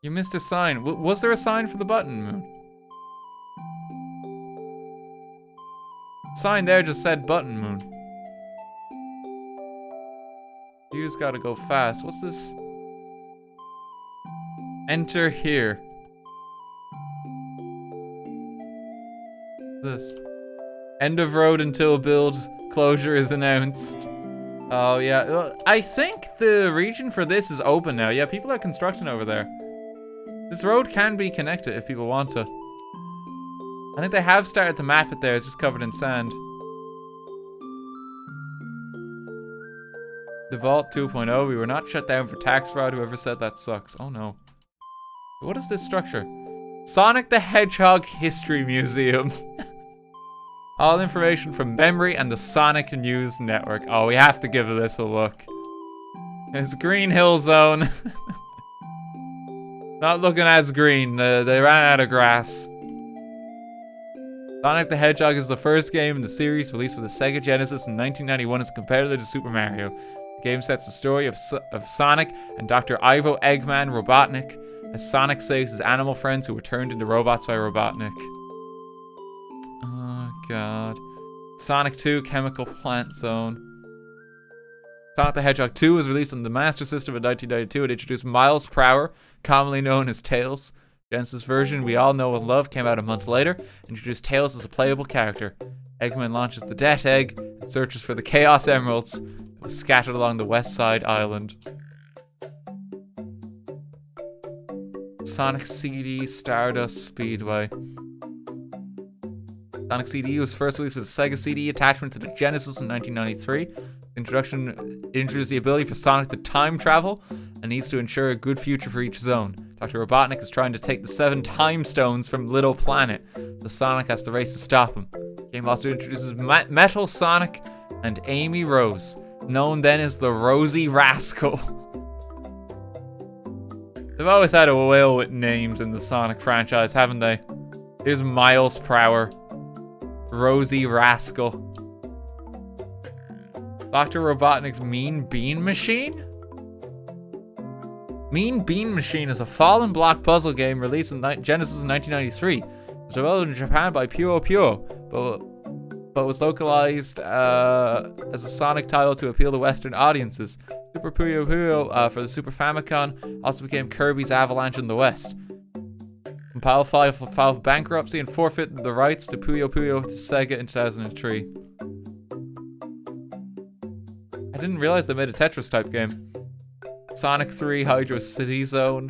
You missed a sign. Was there a sign for the Button Moon? Sign there just said Button Moon. You just gotta go fast. What's this? Enter here. What's this? End of road until build closure is announced. Oh yeah, well, I think the region for this is open now. Yeah, people are constructing over there. This road can be connected if people want to. I think they have started to map it there. It's just covered in sand. The Vault 2.0. We were not shut down for tax fraud. Whoever said that sucks. Oh no. What is this structure? Sonic the Hedgehog History Museum. All information from memory and the Sonic News Network. Oh, we have to give this a look. There's Green Hill Zone. Not looking as green. They ran out of grass. Sonic the Hedgehog is the first game in the series released for the Sega Genesis in 1991 as a competitor to Super Mario. The game sets the story of Sonic and Dr. Ivo Eggman Robotnik as Sonic saves his animal friends who were turned into robots by Robotnik. Oh god. Sonic 2 Chemical Plant Zone. Sonic the Hedgehog 2 was released on the Master System in 1992. It introduced Miles Prower, commonly known as Tails. Genesis version we all know and love came out a month later, introduced Tails as a playable character. Eggman launches the Det Egg and searches for the Chaos Emeralds that was scattered along the West Side Island. Sonic CD Stardust Speedway. Sonic CD was first released with a Sega CD attachment to the Genesis in 1993. The introduction introduced the ability for Sonic to time travel and needs to ensure a good future for each zone. Dr. Robotnik is trying to take the 7 time stones from Little Planet, so Sonic has to race to stop him. The game also introduces Metal Sonic and Amy Rose, known then as the Rosie Rascal. They've always had a whale with names in the Sonic franchise, haven't they? Here's Miles Prower, Rosie Rascal. Dr. Robotnik's Mean Bean Machine? Mean Bean Machine is a fallen block puzzle game released in Genesis in 1993. It was developed in Japan by Puyo Puyo, but was localized as a Sonic title to appeal to Western audiences. Super Puyo Puyo for the Super Famicom also became Kirby's Avalanche in the West. Compile filed bankruptcy and forfeited the rights to Puyo Puyo to Sega in 2003. I didn't realize they made a Tetris type game. Sonic 3 Hydro City Zone.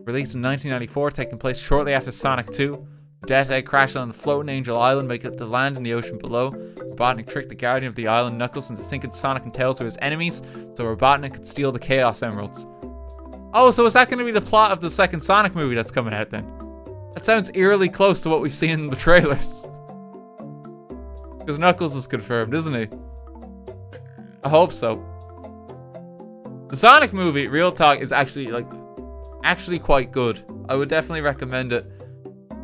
Released in 1994, taking place shortly after Sonic 2. Det Egg crashed on the floating Angel Island, making it to land in the ocean below. Robotnik tricked the guardian of the island, Knuckles, into thinking Sonic and Tails were his enemies, so Robotnik could steal the Chaos Emeralds. Oh, so is that going to be the plot of the second Sonic movie that's coming out then? That sounds eerily close to what we've seen in the trailers. Because Knuckles is confirmed, isn't he? I hope so. The Sonic movie, real talk, is actually quite good. I would definitely recommend it.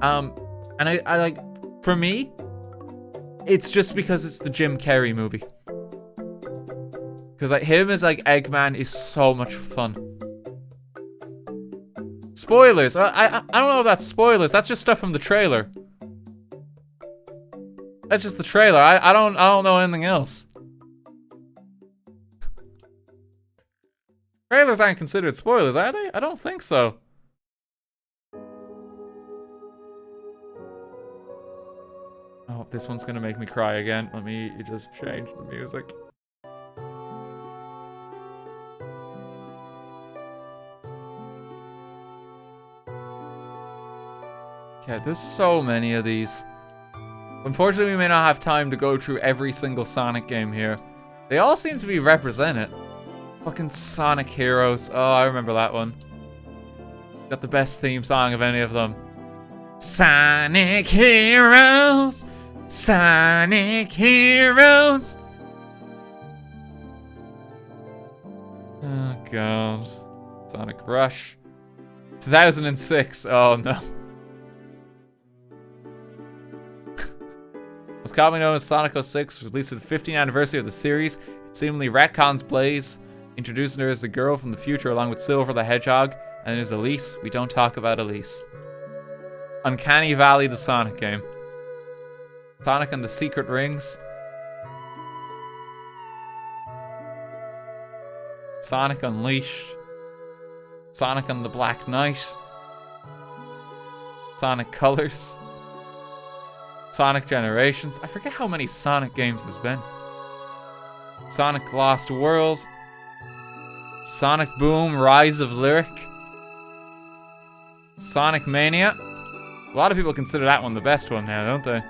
And I like, for me, it's just because it's the Jim Carrey movie. Because like him as like Eggman is so much fun. Spoilers. I don't know if that's spoilers. That's just stuff from the trailer. That's just the trailer. I don't know anything else. Trailers aren't considered spoilers, are they? I don't think so. Oh, this one's gonna make me cry again. Let me just change the music. Okay, there's so many of these. Unfortunately, we may not have time to go through every single Sonic game here. They all seem to be represented. Fucking Sonic Heroes. Oh, I remember that one. Got the best theme song of any of them. Sonic Heroes! Sonic Heroes! Oh, God. Sonic Rush. 2006. Oh, no. What's commonly known as Sonic 06 was released for the 15th anniversary of the series. It seemingly retcons Blaze, introducing her as the girl from the future along with Silver the Hedgehog, and there's Elise. We don't talk about Elise. Uncanny Valley, the Sonic game. Sonic and the Secret Rings. Sonic Unleashed. Sonic and the Black Knight. Sonic Colors. Sonic Generations. I forget how many Sonic games there's been. Sonic Lost World. Sonic Boom, Rise of Lyric. Sonic Mania. A lot of people consider that one the best one now, don't they?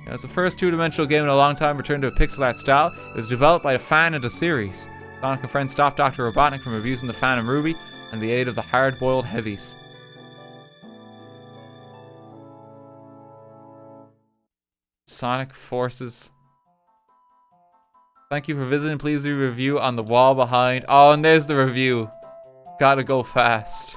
Yeah, it's the first two-dimensional game in a long time returned to a pixel art style. It was developed by a fan of the series. Sonic and friends stopped Dr. Robotnik from abusing the Phantom Ruby and the aid of the hard-boiled heavies. Sonic Forces. Thank you for visiting. Please leave a review on the wall behind. Oh, and there's the review. Gotta go fast.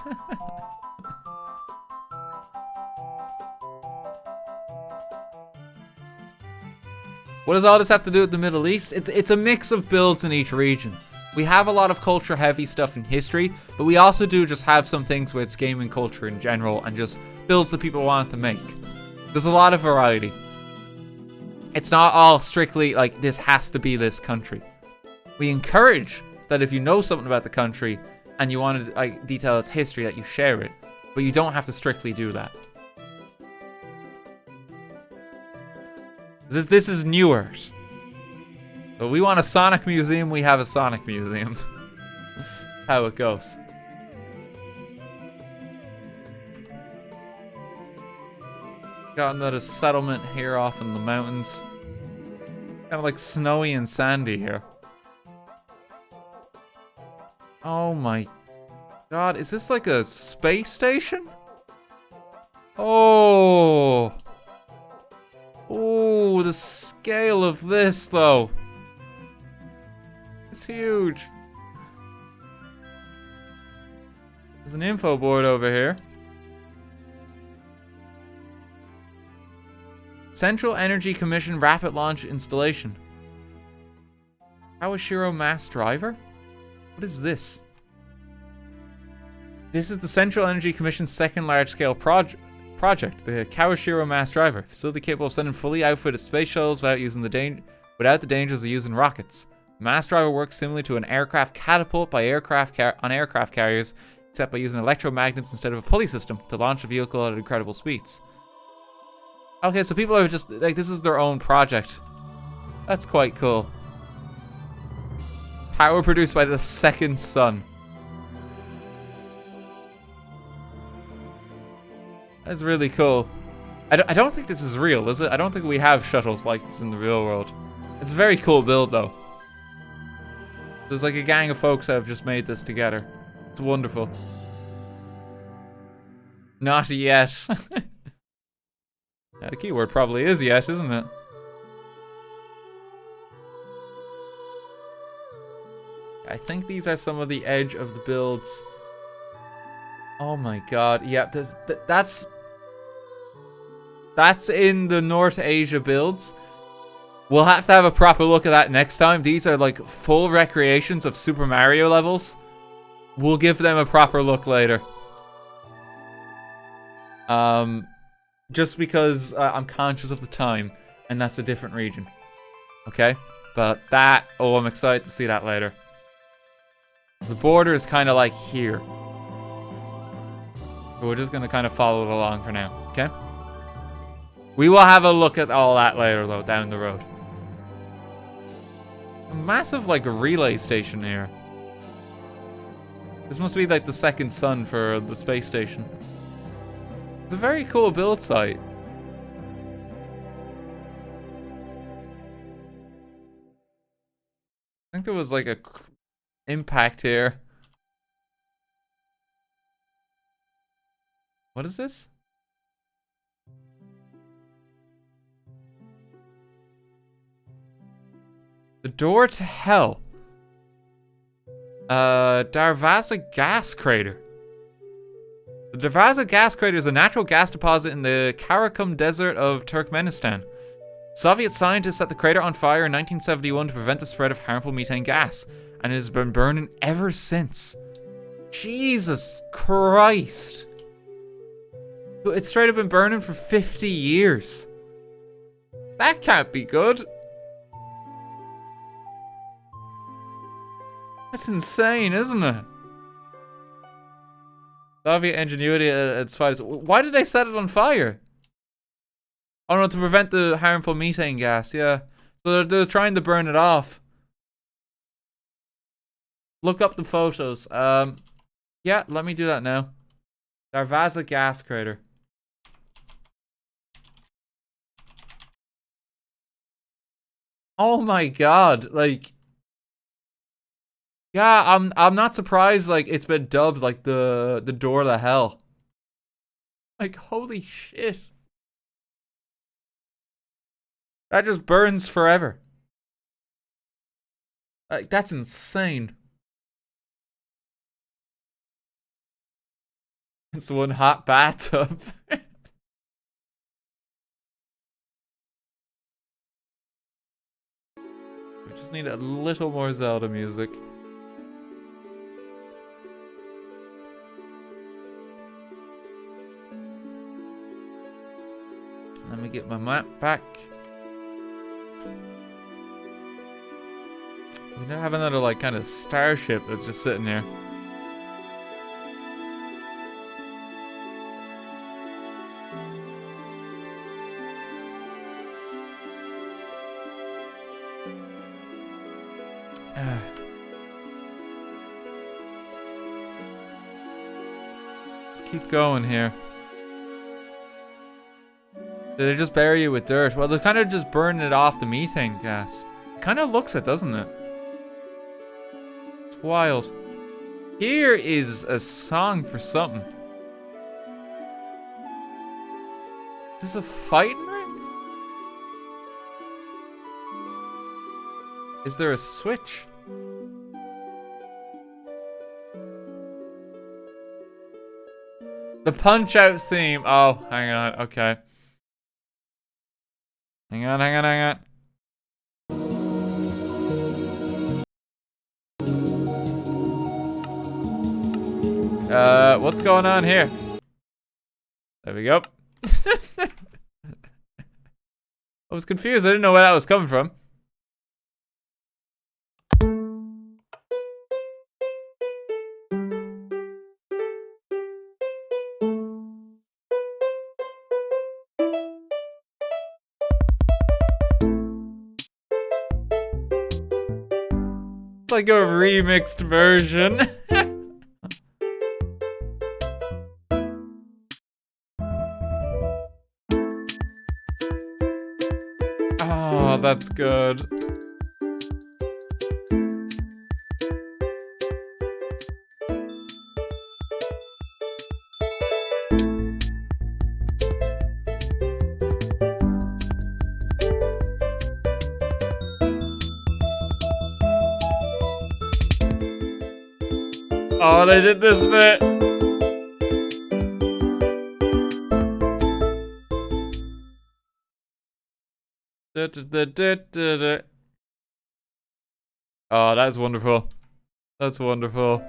What does all this have to do with the Middle East? It's a mix of builds in each region. We have a lot of culture-heavy stuff in history, but we also do just have some things where it's gaming culture in general and just builds that people want to make. There's a lot of variety. It's not all strictly like this has to be this country. We encourage that if you know something about the country and you want to like detail its history, that you share it, but you don't have to strictly do that. This is newer. But we want a Sonic museum, we have a Sonic museum. How it goes. Got another settlement here off in the mountains. Kind of like snowy and sandy here. Oh my god, is this like a space station? Oh. Oh, the scale of this though. It's huge. There's an info board over here. Central Energy Commission Rapid Launch Installation. Kawashiro Mass Driver? What is this? This is the Central Energy Commission's second large-scale project, the Kawashiro Mass Driver. Facility capable of sending fully outfitted space shuttles without the dangers of using rockets. Mass Driver works similarly to an aircraft catapult on aircraft carriers, except by using electromagnets instead of a pulley system to launch a vehicle at incredible speeds. Okay, so people are just, like, this is their own project. That's quite cool. Power produced by the second sun. That's really cool. I don't think this is real, is it? I don't think we have shuttles like this in the real world. It's a very cool build, though. There's like a gang of folks that have just made this together. It's wonderful. Not yet. The keyword probably is yet, isn't it? I think these are some of the edge of the builds. Oh my god. Yeah, that's in the North Asia builds. We'll have to have a proper look at that next time. These are like full recreations of Super Mario levels. We'll give them a proper look later. Just because I'm conscious of the time, and that's a different region. Okay? But that, oh, I'm excited to see that later. The border is kind of like here. But we're just going to kind of follow it along for now. Okay? We will have a look at all that later, though, down the road. A massive, like, relay station here. This must be, like, the second sun for the space station. It's a very cool build site. I think there was, like, a impact here. What is this? The door to hell. Darvaza gas crater. The Darvaza gas crater is a natural gas deposit in the Karakum desert of Turkmenistan. Soviet scientists set the crater on fire in 1971 to prevent the spread of harmful methane gas, and it has been burning ever since. Jesus Christ. It's straight up been burning for 50 years. That can't be good. That's insane, isn't it? Soviet ingenuity at its finest. Why did they set it on fire? Oh no, to prevent the harmful methane gas, yeah. So they're trying to burn it off. Look up the photos. Yeah, let me do that now. Darvaza gas crater. Oh my god, like... Yeah, I'm not surprised, like, it's been dubbed, like, the door to hell. Like, holy shit. That just burns forever. Like, that's insane. It's one hot bathtub. We just need a little more Zelda music. Let me get my map back. We now have another, like, kind of starship that's just sitting here. Let's keep going here. Did they just bury you with dirt? Well, they're kind of just burning it off the methane gas. It kind of looks it, doesn't it? It's wild. Here is a song for something. Is this a fighting ring? Is there a switch? The Punch-Out theme. Oh, hang on. Okay. Hang on. What's going on here? There we go. I was confused. I didn't know where that was coming from. It's like a remixed version. Oh, that's good. Oh, they did this bit. Oh, that's wonderful. That's wonderful.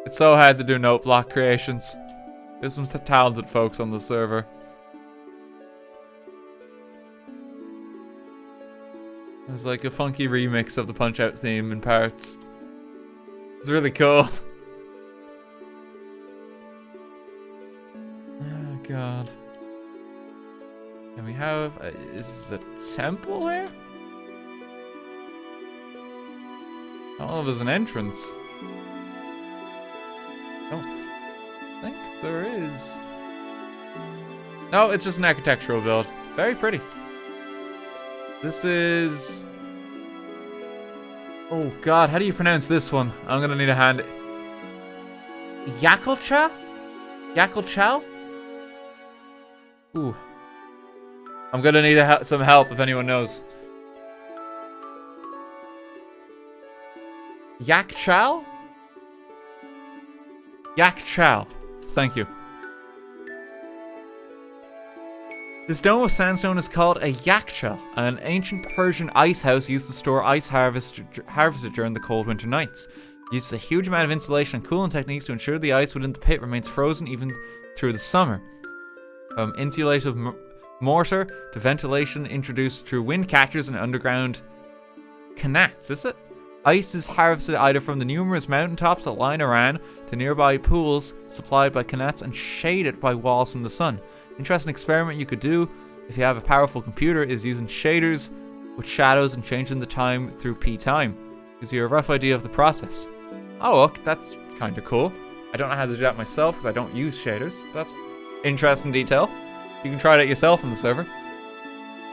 It's so hard to do note block creations. There's some talented folks on the server. It's like a funky remix of the Punch-Out theme in parts. It's really cool. Oh god. Can we have is this a temple here? Oh, there's an entrance. I don't think there is. No, it's just an architectural build. Very pretty. This is... Oh god, how do you pronounce this one? I'm gonna need a hand. Yakulcha? Yakulchal? Ooh. I'm gonna need some help if anyone knows. Yakchal? Yakchal. Thank you. This dome of sandstone is called a yakchal, an ancient Persian ice house used to store ice harvested during the cold winter nights. It uses a huge amount of insulation and cooling techniques to ensure the ice within the pit remains frozen even through the summer. Insulated mortar to ventilation introduced through wind catchers and underground canats, is it? Ice is harvested either from the numerous mountaintops that line Iran to nearby pools supplied by canats and shaded by walls from the sun. Interesting experiment you could do if you have a powerful computer is using shaders with shadows and changing the time through p-time. Gives you a rough idea of the process. Oh look, that's kind of cool. I don't know how to do that myself because I don't use shaders, but that's interesting detail. You can try it out yourself on the server.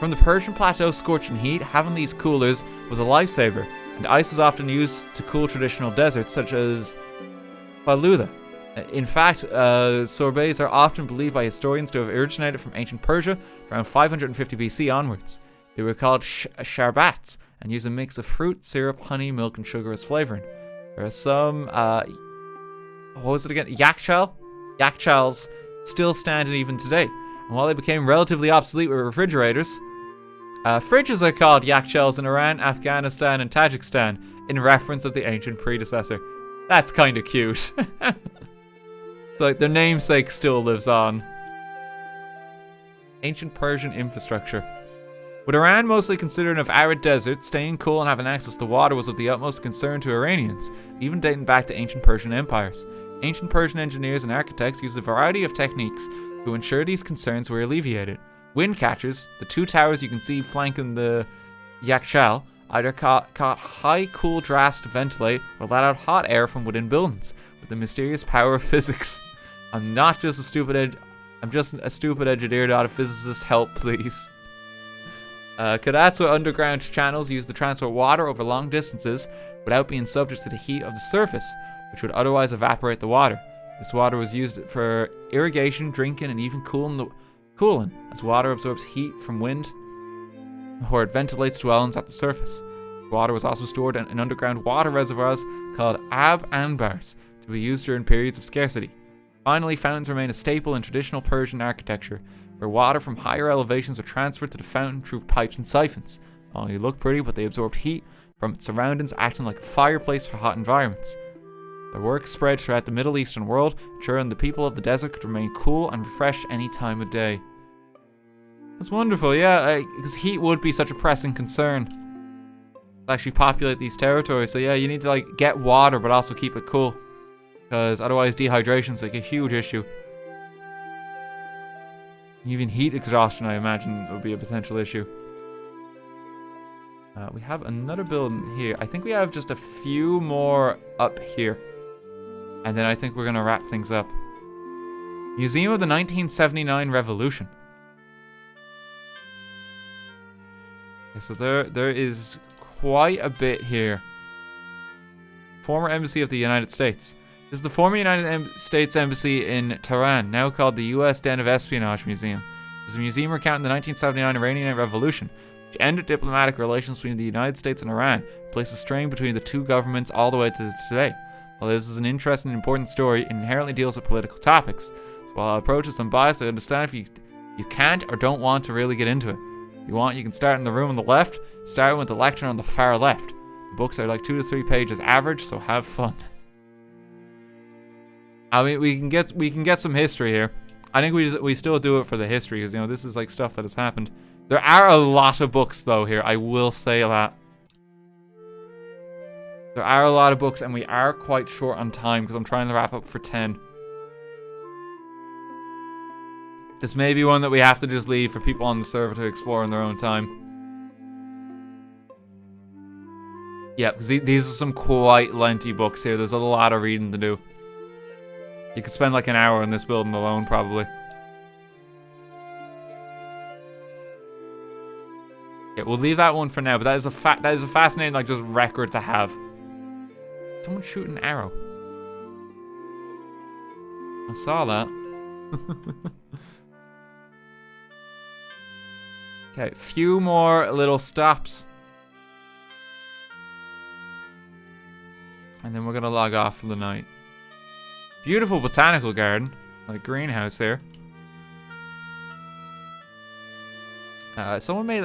From the Persian plateau scorching heat, having these coolers was a lifesaver, and ice was often used to cool traditional deserts such as Faluda. In fact, sorbets are often believed by historians to have originated from ancient Persia around 550 BC onwards. They were called sharbats and use a mix of fruit, syrup, honey, milk, and sugar as flavoring. There are some, what was it again? Yakchals still standing even today. And while they became relatively obsolete with refrigerators, fridges are called yakchals in Iran, Afghanistan, and Tajikistan in reference of the ancient predecessor. That's kind of cute. Like, their namesake still lives on. Ancient Persian infrastructure. With Iran mostly considered an arid desert, staying cool and having access to water was of the utmost concern to Iranians, even dating back to ancient Persian empires. Ancient Persian engineers and architects used a variety of techniques to ensure these concerns were alleviated. Wind catchers, the two towers you can see flanking the Yakchal, either caught high cool drafts to ventilate or let out hot air from within buildings, with the mysterious power of physics. I'm just a stupid engineer, not a physicist. Help, please. Cadets with underground channels used to transport water over long distances without being subject to the heat of the surface, which would otherwise evaporate the water. This water was used for irrigation, drinking, and even cooling, as water absorbs heat from wind, or it ventilates dwellings at the surface. Water was also stored in underground water reservoirs called anbars to be used during periods of scarcity. Finally, fountains remain a staple in traditional Persian architecture, where water from higher elevations were transferred to the fountain through pipes and siphons. Not only look pretty, but they absorbed heat from its surroundings, acting like a fireplace for hot environments. Their work spread throughout the Middle Eastern world, ensuring the people of the desert could remain cool and refreshed any time of day. That's wonderful, yeah, because heat would be such a pressing concern to actually populate these territories. So yeah, you need to like get water, but also keep it cool, because otherwise dehydration is like a huge issue. Even heat exhaustion, I imagine, would be a potential issue. We have another building here. I think we have just a few more up here, and then I think we're gonna wrap things up. Museum of the 1979 Revolution. Okay, so there is quite a bit here. Former Embassy of the United States. This is the former United States Embassy in Tehran, now called the U.S. Den of Espionage Museum. It's a museum recounting the 1979 Iranian Revolution, which ended diplomatic relations between the United States and Iran, and placed a strain between the two governments all the way to today. While this is an interesting and important story, it inherently deals with political topics. So while our approach is unbiased, I understand if you can't or don't want to really get into it. If you want, you can start in the room on the left, starting with the lecture on the far left. The books are like 2 to 3 pages average, so have fun. I mean, we can get some history here. I think we still do it for the history, because, you know, this is like stuff that has happened. There are a lot of books though here, I will say that. There are a lot of books, and we are quite short on time because I'm trying to wrap up for 10. This may be one that we have to just leave for people on the server to explore in their own time. Yeah, because these are some quite lengthy books here. There's a lot of reading to do. You could spend like an hour in this building alone, probably. Yeah, we'll leave that one for now. But that is a fascinating, like, just record to have. Someone shoot an arrow. I saw that. Okay, few more little stops. And then we're gonna log off for the night. Beautiful botanical garden, like greenhouse there. Someone made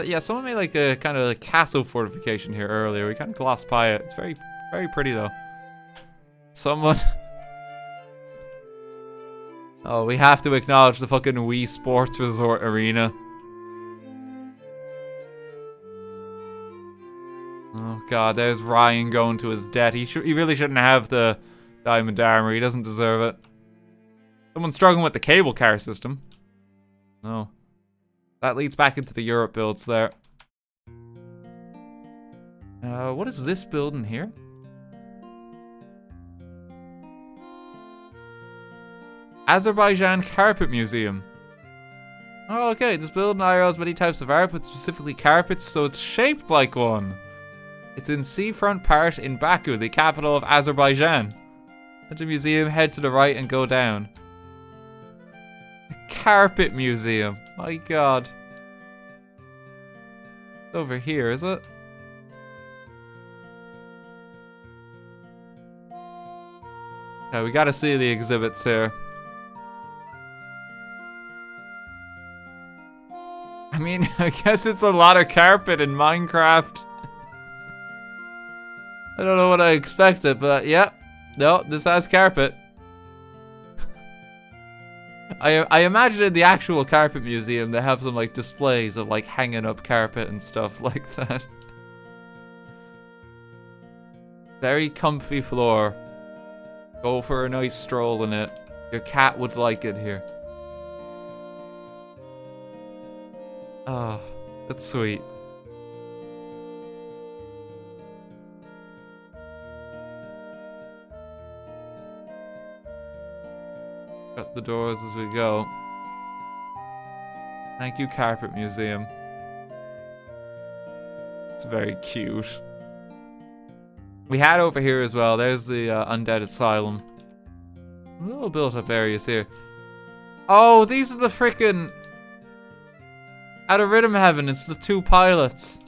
like a kind of like castle fortification here earlier. We kind of glossed by it. It's very, very pretty though. Someone. Oh, we have to acknowledge the fucking Wii Sports Resort arena. Oh god, there's Ryan going to his death. He really shouldn't have the diamond armor. He doesn't deserve it. Someone's struggling with the cable car system. No. That leads back into the Europe builds there. What is this building here? Azerbaijan Carpet Museum. Oh, okay. This building IRLs many types of art, but specifically carpets, so it's shaped like one. It's in seafront part in Baku, the capital of Azerbaijan. At the museum, head to the right and go down. A carpet museum. My god. It's over here, is it? Okay, we gotta see the exhibits here. I mean, I guess it's a lot of carpet in Minecraft. I don't know what I expected, but yeah. No, this has carpet. I imagine in the actual carpet museum they have some like displays of like hanging up carpet and stuff like that. Very comfy floor. Go for a nice stroll in it. Your cat would like it here. Oh, that's sweet. Shut the doors as we go. Thank you, Carpet Museum. It's very cute. We had over here as well. There's the undead asylum. Little built-up areas here. Oh, these are the frickin' out of Rhythm Heaven. It's the two pilots.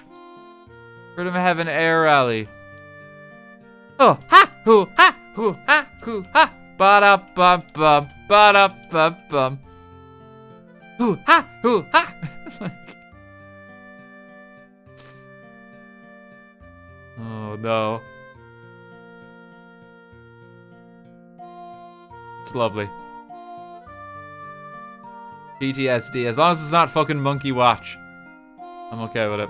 Rhythm Heaven Air Rally. Oh, ha, hoo, ha, hoo, ha, hoo, ha. Ba-da-bum-bum, ba-da-bum-bum. Hoo, ha, hoo, ha. Oh, no. It's lovely. PTSD. As long as it's not fucking Monkey Watch, I'm okay with it.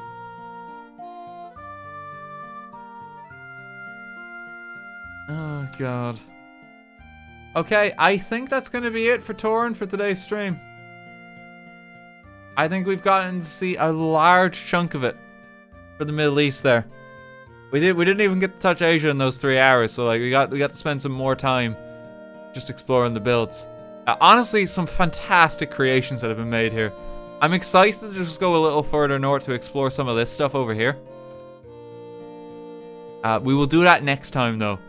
Oh, God. Okay, I think that's going to be it for touring for today's stream. I think we've gotten to see a large chunk of it for the Middle East there. We didn't even get to touch Asia in those 3 hours, so like we got to spend some more time just exploring the builds. Honestly, some fantastic creations that have been made here. I'm excited to just go a little further north to explore some of this stuff over here. We will do that next time though,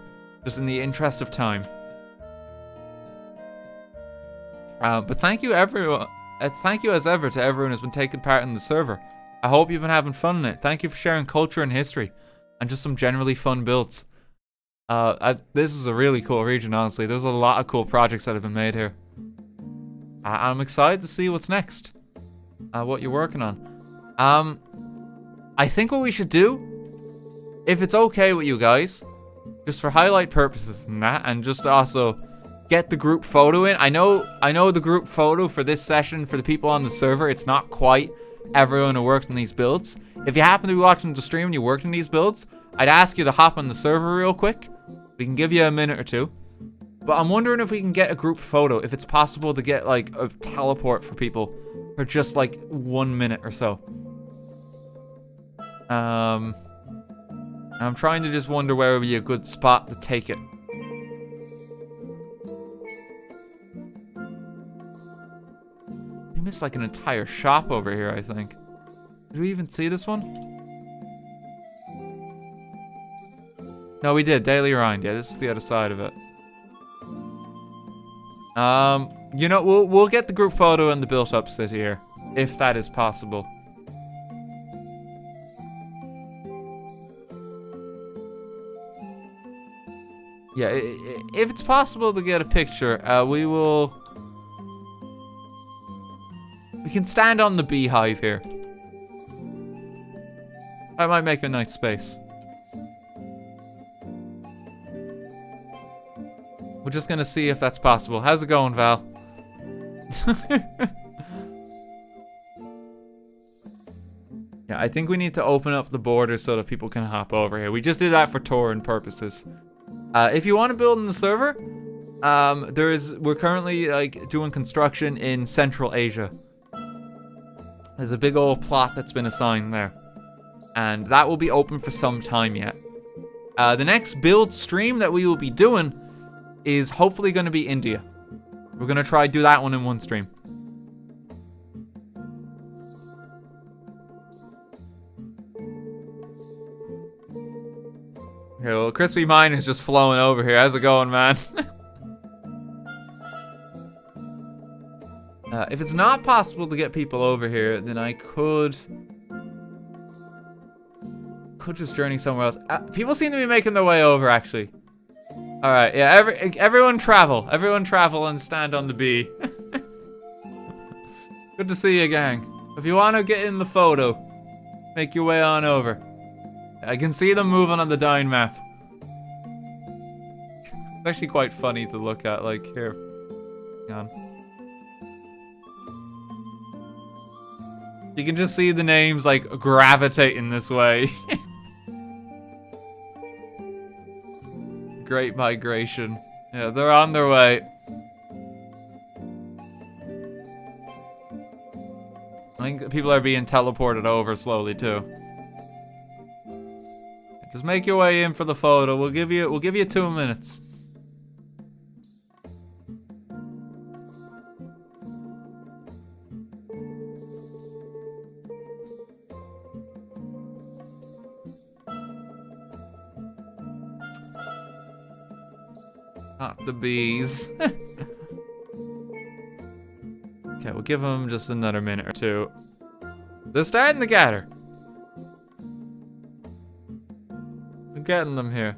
just in the interest of time. But thank you everyone. Thank you as ever to everyone who's been taking part in the server. I hope you've been having fun in it. Thank you for sharing culture and history, and just some generally fun builds. This is a really cool region, honestly. There's a lot of cool projects that have been made here. I'm excited to see what's next. What you're working on. I think what we should do, if it's okay with you guys, just for highlight purposes and that, and just also get the group photo in. I know the group photo for this session for the people on the server, it's not quite everyone who worked on these builds. If you happen to be watching the stream and you worked on these builds, I'd ask you to hop on the server real quick. We can give you a minute or two. But I'm wondering if we can get a group photo, if it's possible to get like a teleport for people for just like 1 minute or so. I'm trying to just wonder where would be a good spot to take it. We missed like an entire shop over here, I think. Did we even see this one? No, we did. Daily Rind. Yeah, this is the other side of it. You know, we'll get the group photo in the built-up city here, if that is possible. Yeah, if it's possible to get a picture, we can stand on the beehive here. That might make a nice space. We're just gonna see if that's possible. How's it going, Val? Yeah, I think we need to open up the border so that people can hop over here. We just did that for touring purposes. If you want to build in the server, we're currently like doing construction in Central Asia. There's a big old plot that's been assigned there, and that will be open for some time yet. The next build stream that we will be doing is hopefully going to be India. We're going to try do that one in one stream. Okay, well, Crispy Mine is just flowing over here. How's it going, man? If it's not possible to get people over here, then I could could just journey somewhere else. People seem to be making their way over, actually. All right, yeah, everyone travel. Everyone travel and stand on the B. Good to see you, gang. If you want to get in the photo, make your way on over. I can see them moving on the Dine map. It's actually quite funny to look at, like, here. Hang on. You can just see the names, like, gravitating this way. Great migration. Yeah, they're on their way. I think people are being teleported over slowly, too. Just make your way in for the photo. We'll give you 2 minutes. Not the bees. Okay, we'll give them just another minute or two. They're starting to gather. We're getting them here.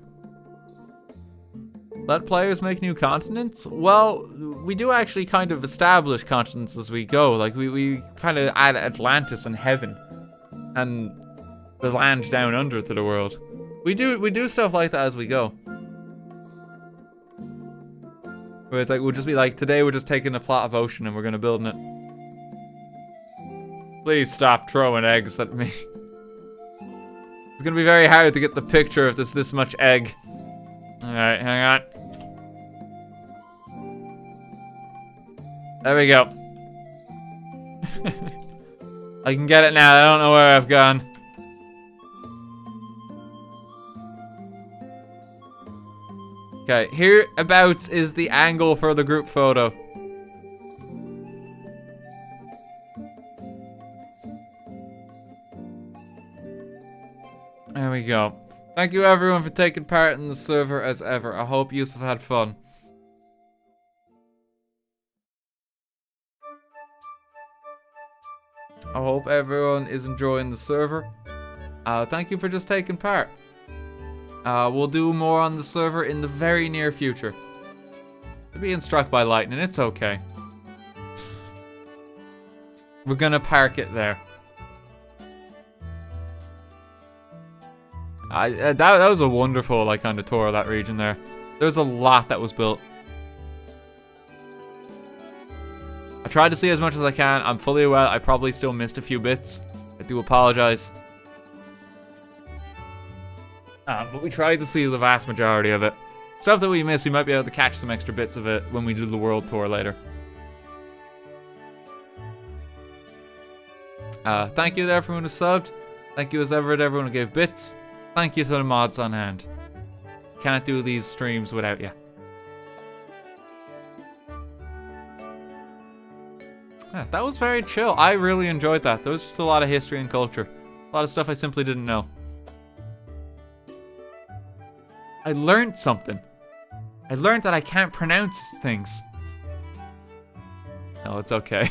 Let players make new continents? Well, we do actually kind of establish continents as we go. Like, we kind of add Atlantis and heaven. And the land down under to the world. We do stuff like that as we go. Where it's like, we'll just be like, today we're just taking a plot of ocean and we're gonna build in it. Please stop throwing eggs at me. It's gonna be very hard to get the picture if there's this much egg. Alright, hang on. There we go. I can get it now, I don't know where I've gone. Okay, hereabouts is the angle for the group photo. There we go. Thank you everyone for taking part in the server as ever. I hope you've had fun. I hope everyone is enjoying the server. Thank you for just taking part. We'll do more on the server in the very near future. We're being struck by lightning, it's okay. We're gonna park it there. That was a wonderful, like, kind of tour of that region there. There's a lot that was built. I tried to see as much as I can. I'm fully aware I probably still missed a few bits. I do apologize. But we tried to see the vast majority of it. Stuff that we missed, we might be able to catch some extra bits of it when we do the world tour later. Thank you to everyone who subbed. Thank you as ever to everyone who gave bits. Thank you to the mods on hand. Can't do these streams without you. Yeah, that was very chill. I really enjoyed that. There was just a lot of history and culture. A lot of stuff I simply didn't know. I learned something. I learned that I can't pronounce things. No, it's okay.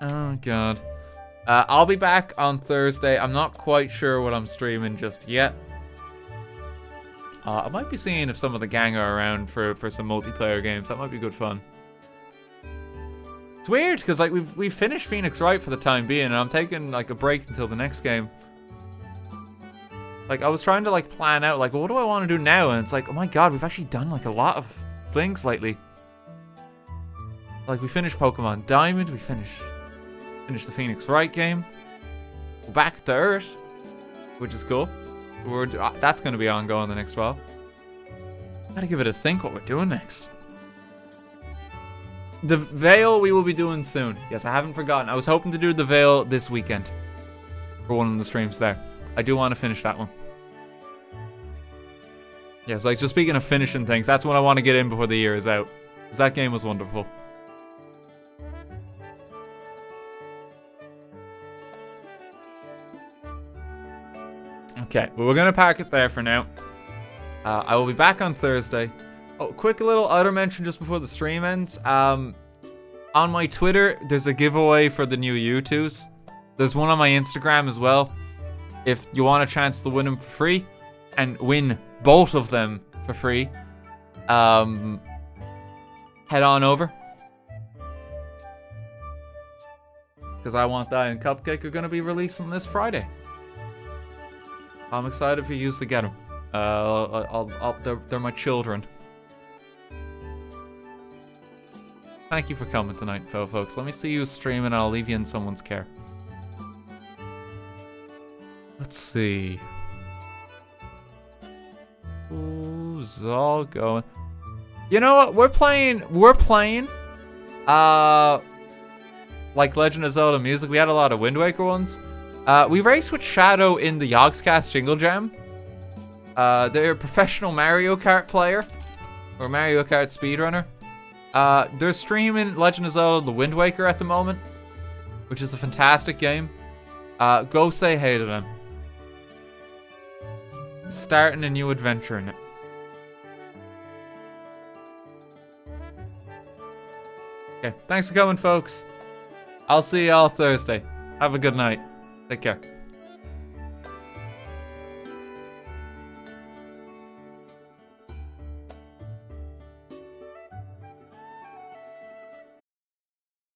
Oh, God. I'll be back on Thursday. I'm not quite sure what I'm streaming just yet. I might be seeing if some of the gang are around for some multiplayer games. That might be good fun. It's weird, because like we've finished Phoenix Wright for the time being, and I'm taking like a break until the next game. Like, I was trying to like plan out, like, what do I want to do now? And it's like, oh my god, we've actually done like a lot of things lately. Like, we finished Pokemon Diamond, we finished the Phoenix Wright game. We're back to Earth, which is cool. That's going to be ongoing the next while. Gotta give it a think what we're doing next. The Veil we will be doing soon. Yes, I haven't forgotten. I was hoping to do the Veil this weekend for one of the streams there. I do want to finish that one. Yes, like, just speaking of finishing things, that's what I want to get in before the year is out. Because that game was wonderful. Okay, well, we're going to park it there for now. I will be back on Thursday. Oh, quick little other mention just before the stream ends. On my Twitter, there's a giveaway for the new U2s. There's one on my Instagram as well. If you want a chance to win them for free, and win both of them for free, head on over. Because I Want Die and Cupcake are going to be releasing this Friday. I'm excited for you to get them. They're my children. Thank you for coming tonight, folks. Let me see you stream and I'll leave you in someone's care. Let's see. Who's all going? You know what? We're playing. Like Legend of Zelda music. We had a lot of Wind Waker ones. We raced with Shadow in the Yogscast Jingle Jam. They're a professional Mario Kart player. Or Mario Kart speedrunner. They're streaming Legend of Zelda The Wind Waker at the moment. Which is a fantastic game. Go say hey to them. Starting a new adventure in it. Okay, thanks for coming, folks. I'll see you all Thursday. Have a good night. Take care.